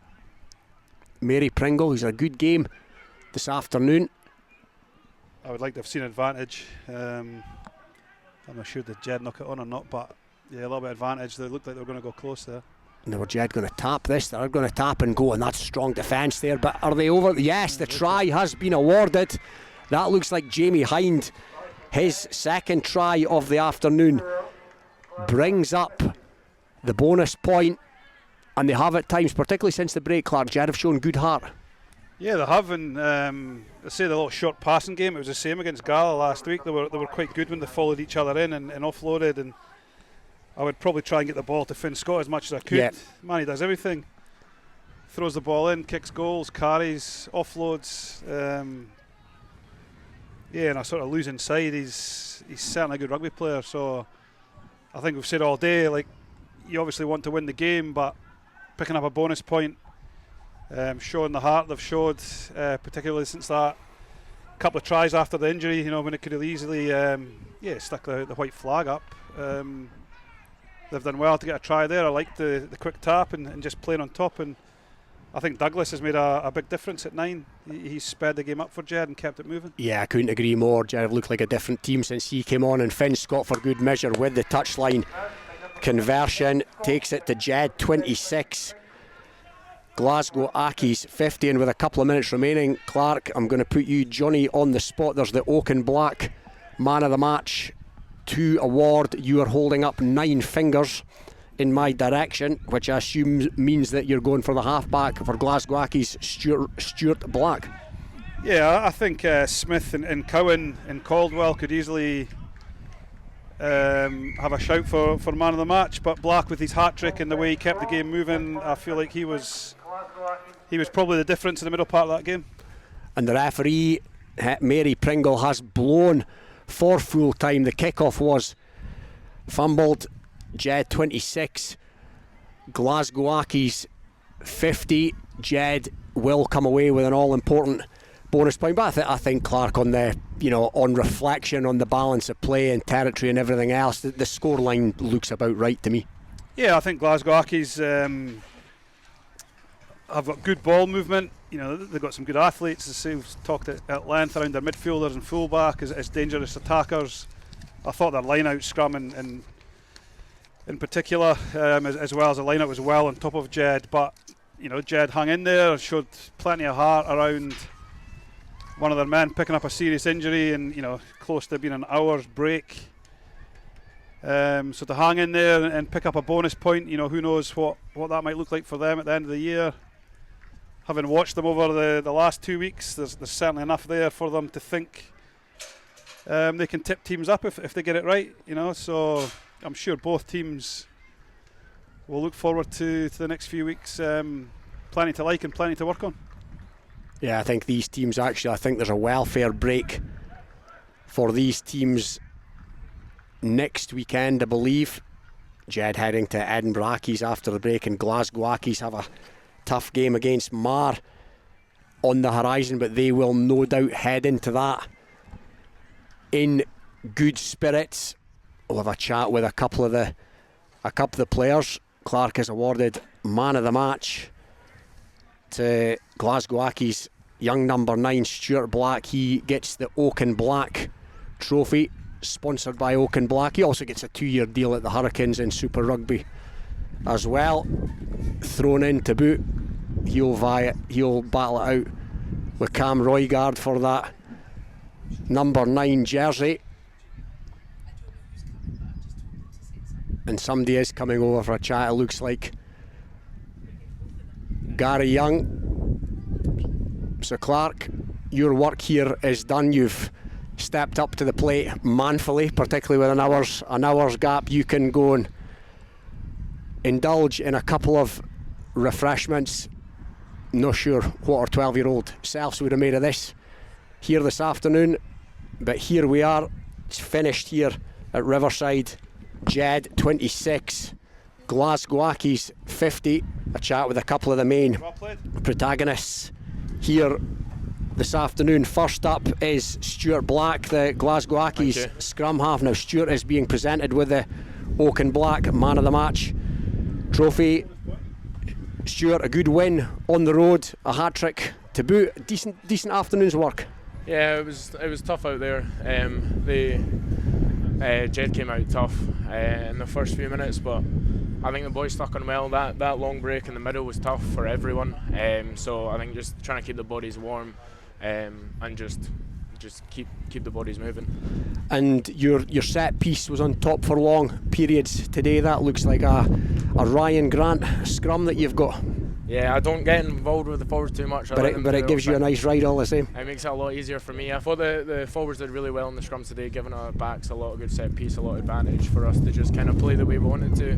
Mary Pringle, who's had a good game this afternoon. I would like to have seen advantage. I'm not sure did Jed knock it on or not, but yeah, a little bit of advantage. They looked like they were going to go close there. Now, were Jed going to tap this? They're going to tap and go, and that's strong defence there. But are they over? Yes, the try has been awarded. That looks like Jamie Hind, his second try of the afternoon, brings up the bonus point, and they have at times, particularly since the break, Clark, Jed have shown good heart. Yeah, they have, and I say the little short passing game, it was the same against Gala last week. They were quite good when they followed each other in and offloaded, and I would probably try and get the ball to Finn Scott as much as I could. Yep. Man, he does everything. Throws the ball in, kicks goals, carries, offloads. Yeah, and a sort of losing side. He's certainly a good rugby player. So I think we've said all day, like, you obviously want to win the game, but picking up a bonus point, showing the heart they've showed, particularly since that couple of tries after the injury, you know, when it could have easily stuck the white flag up. They've done well to get a try there. I like the quick tap and just playing on top, and I think Douglas has made a big difference at 9. He's sped the game up for Jed and kept it moving. Yeah, I couldn't agree more. Jed have looked like a different team since he came on, and Finn Scott for good measure with the touchline conversion takes it to Jed 26. Glasgow Accies 50, and with a couple of minutes remaining, Clark, I'm going to put you, Johnny, on the spot. There's the Oak and Black Man of the Match 2 award. You are holding up 9 fingers in my direction, which I assume means that you're going for the halfback for Glasgow Accies, Stuart Black. Yeah, I think Smith and Cowan and Caldwell could easily have a shout for man of the match, but Black, with his hat-trick and the way he kept the game moving, I feel like he was probably the difference in the middle part of that game. And the referee, Mary Pringle, has blown for full time. The kickoff was fumbled. Jed 26, Glasgow Accies 50. Jed will come away with an all-important bonus point, but I think Clark, on the, you know, on reflection on the balance of play and territory and everything else, the scoreline looks about right to me. Yeah, I think Glasgow Accies have got good ball movement. You know, they've got some good athletes. As we've talked at length around their midfielders and fullback as dangerous attackers. I thought their line-out scrum and in particular, as well as the line-up was well on top of Jed, but you know, Jed hung in there, showed plenty of heart around one of their men picking up a serious injury, and you know, close to being an hour's break. So to hang in there and pick up a bonus point, you know, who knows what that might look like for them at the end of the year. Having watched them over the last 2 weeks, there's certainly enough there for them to think they can tip teams up if they get it right, you know. So I'm sure both teams will look forward to the next few weeks. Plenty to like and plenty to work on. Yeah, I think these teams, actually, I think there's a welfare break for these teams next weekend, I believe. Jed heading to Edinburgh Accies after the break, and Glasgow Accies have a tough game against Mar on the horizon, but they will no doubt head into that in good spirits. We'll have a chat with a couple of the players. Clark has awarded man of the match to Glasgow Accies young number 9 Stuart Black. He gets the Oak and Black trophy, sponsored by Oak and Black. He also gets a 2-year deal at the Hurricanes in Super Rugby as well, thrown in to boot. He'll battle it out with Cam Roygard for that number 9 jersey. And somebody is coming over for a chat, it looks like. Gary Young. So Clark, your work here is done. You've stepped up to the plate manfully, particularly with an hour's gap. You can go and indulge in a couple of refreshments. Not sure what our 12-year-old selves would have made of this here this afternoon, but here we are. It's finished here at Riverside. Jed 26, Glasgow Accies 50. A chat with a couple of the main protagonists here this afternoon. First up is Stuart Black, the Glasgow Accies scrum half. Now Stuart is being presented with the Oaken Black man of the match trophy. Stuart, a good win on the road, a hat-trick to boot. Decent afternoon's work. Yeah, it was tough out there. Jed came out tough in the first few minutes, but I think the boys stuck on well. That long break in the middle was tough for everyone. So I think just trying to keep the bodies warm and just keep the bodies moving. And your set piece was on top for long periods today. That looks like a Ryan Grant scrum that you've got. Yeah, I don't get involved with the forwards too much. But it gives you a nice ride all the same. It makes it a lot easier for me. I thought the forwards did really well in the scrums today, giving our backs a lot of good set piece, a lot of advantage for us to just kind of play the way we wanted to.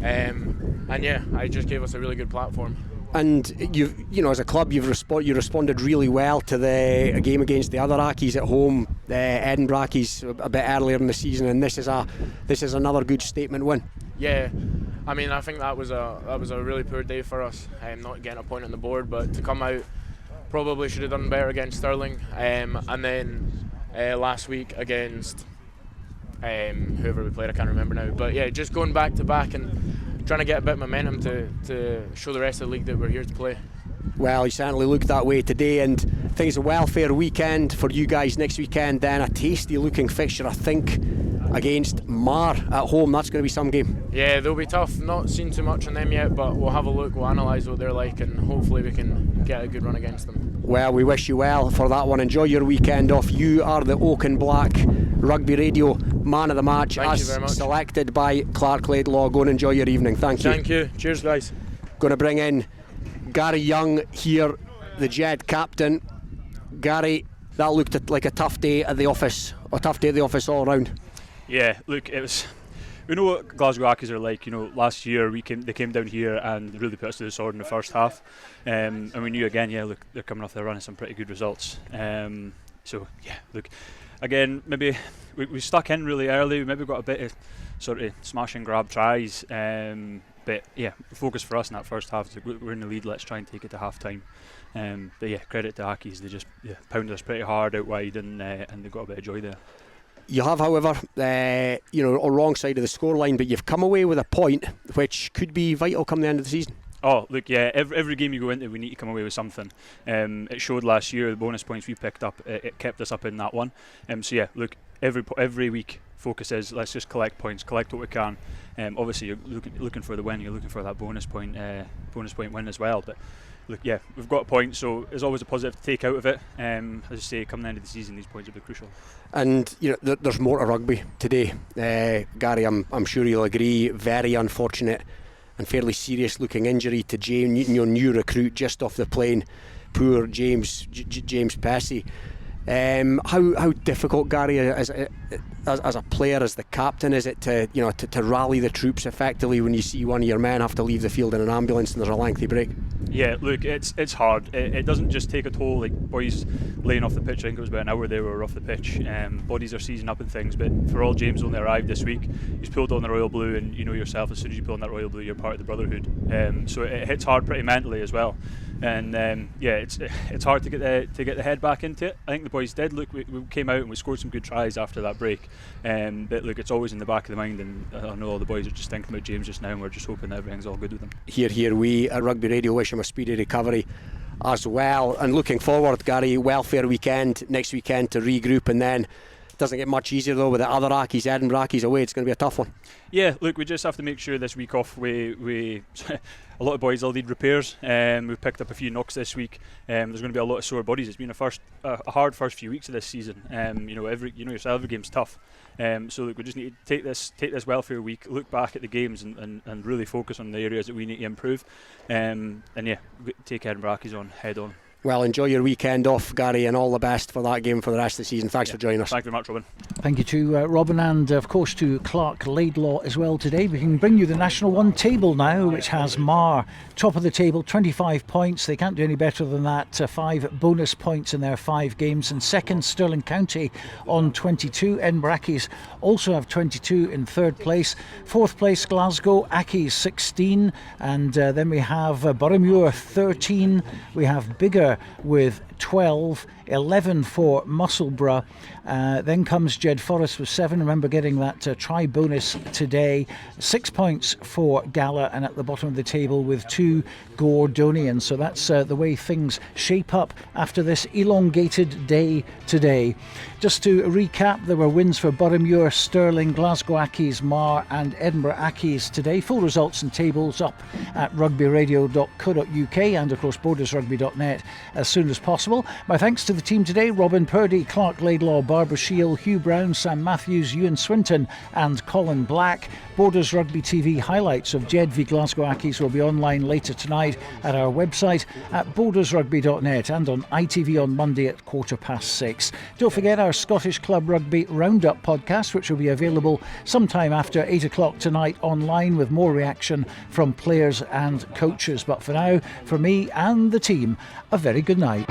And yeah, it just gave us a really good platform. And you know, as a club, you responded really well to a game against the other Accies at home, Edinburgh Accies, a bit earlier in the season, and this is another good statement win. Yeah, I mean, I think that was a really poor day for us, not getting a point on the board, but to come out, probably should have done better against Stirling, and then last week against whoever we played, I can't remember now, but yeah, just going back to back and trying to get a bit of momentum to show the rest of the league that we're here to play. Well, you certainly look that way today, and I think it's a welfare weekend for you guys next weekend. Then a tasty looking fixture, I think, against Mar at home. That's going to be some game. Yeah, they'll be tough. Not seen too much on them yet, but we'll have a look, we'll analyse what they're like, and hopefully we can get a good run against them. Well, we wish you well for that one. Enjoy your weekend off. You are the Oaken Black Rugby Radio man of the match. Thank you very much. Selected by Clark Laidlaw. Go and enjoy your evening. Thank you. Thank you. Cheers, guys. Going to bring in Gary Young here, the Jed captain. Gary, that looked like a tough day at the office, all round. Yeah, look, it was. We know what Glasgow Accies are like. You know, last year they came down here and really put us to the sword in the first half, and we knew again. Yeah, look, they're coming off their run of some pretty good results. So yeah, look, again, maybe we stuck in really early. We maybe got a bit of sort of smash and grab tries. But yeah, focus for us in that first half. We're in the lead. Let's try and take it to half time. But yeah, credit to Accies. They just pounded us pretty hard out wide, and they got a bit of joy there. You have, however, a wrong side of the scoreline, but you've come away with a point, which could be vital come the end of the season. Oh, look, yeah, every game you go into, we need to come away with something. It showed last year, the bonus points we picked up, it kept us up in that one. So yeah, look, every week focus is let's just collect points, collect what we can. Obviously, you're looking for the win, you're looking for that bonus point win as well. But look, yeah, we've got a point, so there's always a positive to take out of it. As I say, come the end of the season, these points will be crucial. And you know, there's more to rugby today, Gary. I'm sure you'll agree. Very unfortunate and fairly serious looking injury to James, your new recruit just off the plane. Poor James Pessy. How difficult, Gary, as a player, as the captain, is it to rally the troops effectively when you see one of your men have to leave the field in an ambulance and there's a lengthy break? Yeah, look, it's hard. It doesn't just take a toll. Like boys laying off the pitch, I think it was about an hour they were off the pitch. Bodies are seizing up and things, but for all, James only arrived this week. He's pulled on the royal blue, and you know yourself, as soon as you pull on that royal blue, you're part of the brotherhood. So it hits hard pretty mentally as well. And yeah, it's hard to get the head back into it. I think the boys did. Look, we came out and we scored some good tries after that break. But look, it's always in the back of the mind, and I know all the boys are just thinking about James just now, and we're just hoping that everything's all good with him. Here, we at Rugby Radio wish him a speedy recovery as well. And looking forward, Gary, welfare weekend next weekend to regroup, and then it doesn't get much easier though with the other Accies, Edinburgh Accies away. It's going to be a tough one. Yeah, look, we just have to make sure this week off we a lot of boys will need repairs. We've picked up a few knocks this week. There's going to be a lot of sore bodies. It's been a hard first few weeks of this season. Every game's tough. So look, we just need to take this welfare week, look back at the games, and really focus on the areas that we need to improve. And yeah, take Edinburgh Accies on head on. Well, enjoy your weekend off, Gary, and all the best for that game for the rest of the season. Thanks for joining us. Thank you very much, Robin. Thank you to Robin, and of course to Clark Laidlaw as well today. We can bring you the National 1 table now, which has Mar top of the table, 25 points. They can't do any better than that. 5 bonus points in their 5 games. And second, Stirling County on 22. Edinburgh Accies also have 22 in third place. Fourth place, Glasgow Accies 16. And then we have Boroughmuir 13. We have Biggar with 12, 11 for Musselburgh. Then comes Jed-Forest with 7. Remember getting that try bonus today. 6 points for Gala, and at the bottom of the table with 2 Gordonians. So that's the way things shape up after this elongated day today. Just to recap, there were wins for Boroughmuir, Stirling, Glasgow Accies, Mar and Edinburgh Accies today. Full results and tables up at rugbyradio.co.uk and of course bordersrugby.net as soon as possible. My thanks to the team today: Robin Purdie, Clark Laidlaw, Barbara Shield, Hugh Brown, Sam Matthews, Ewan Swinton and Colin Black. Borders Rugby TV highlights of Jed v Glasgow Accies will be online later tonight at our website at bordersrugby.net and on ITV on Monday at 6:15. Don't forget our Scottish Club Rugby Roundup podcast, which will be available sometime after 8 o'clock tonight online with more reaction from players and coaches. But for now, for me and the team, a very good night.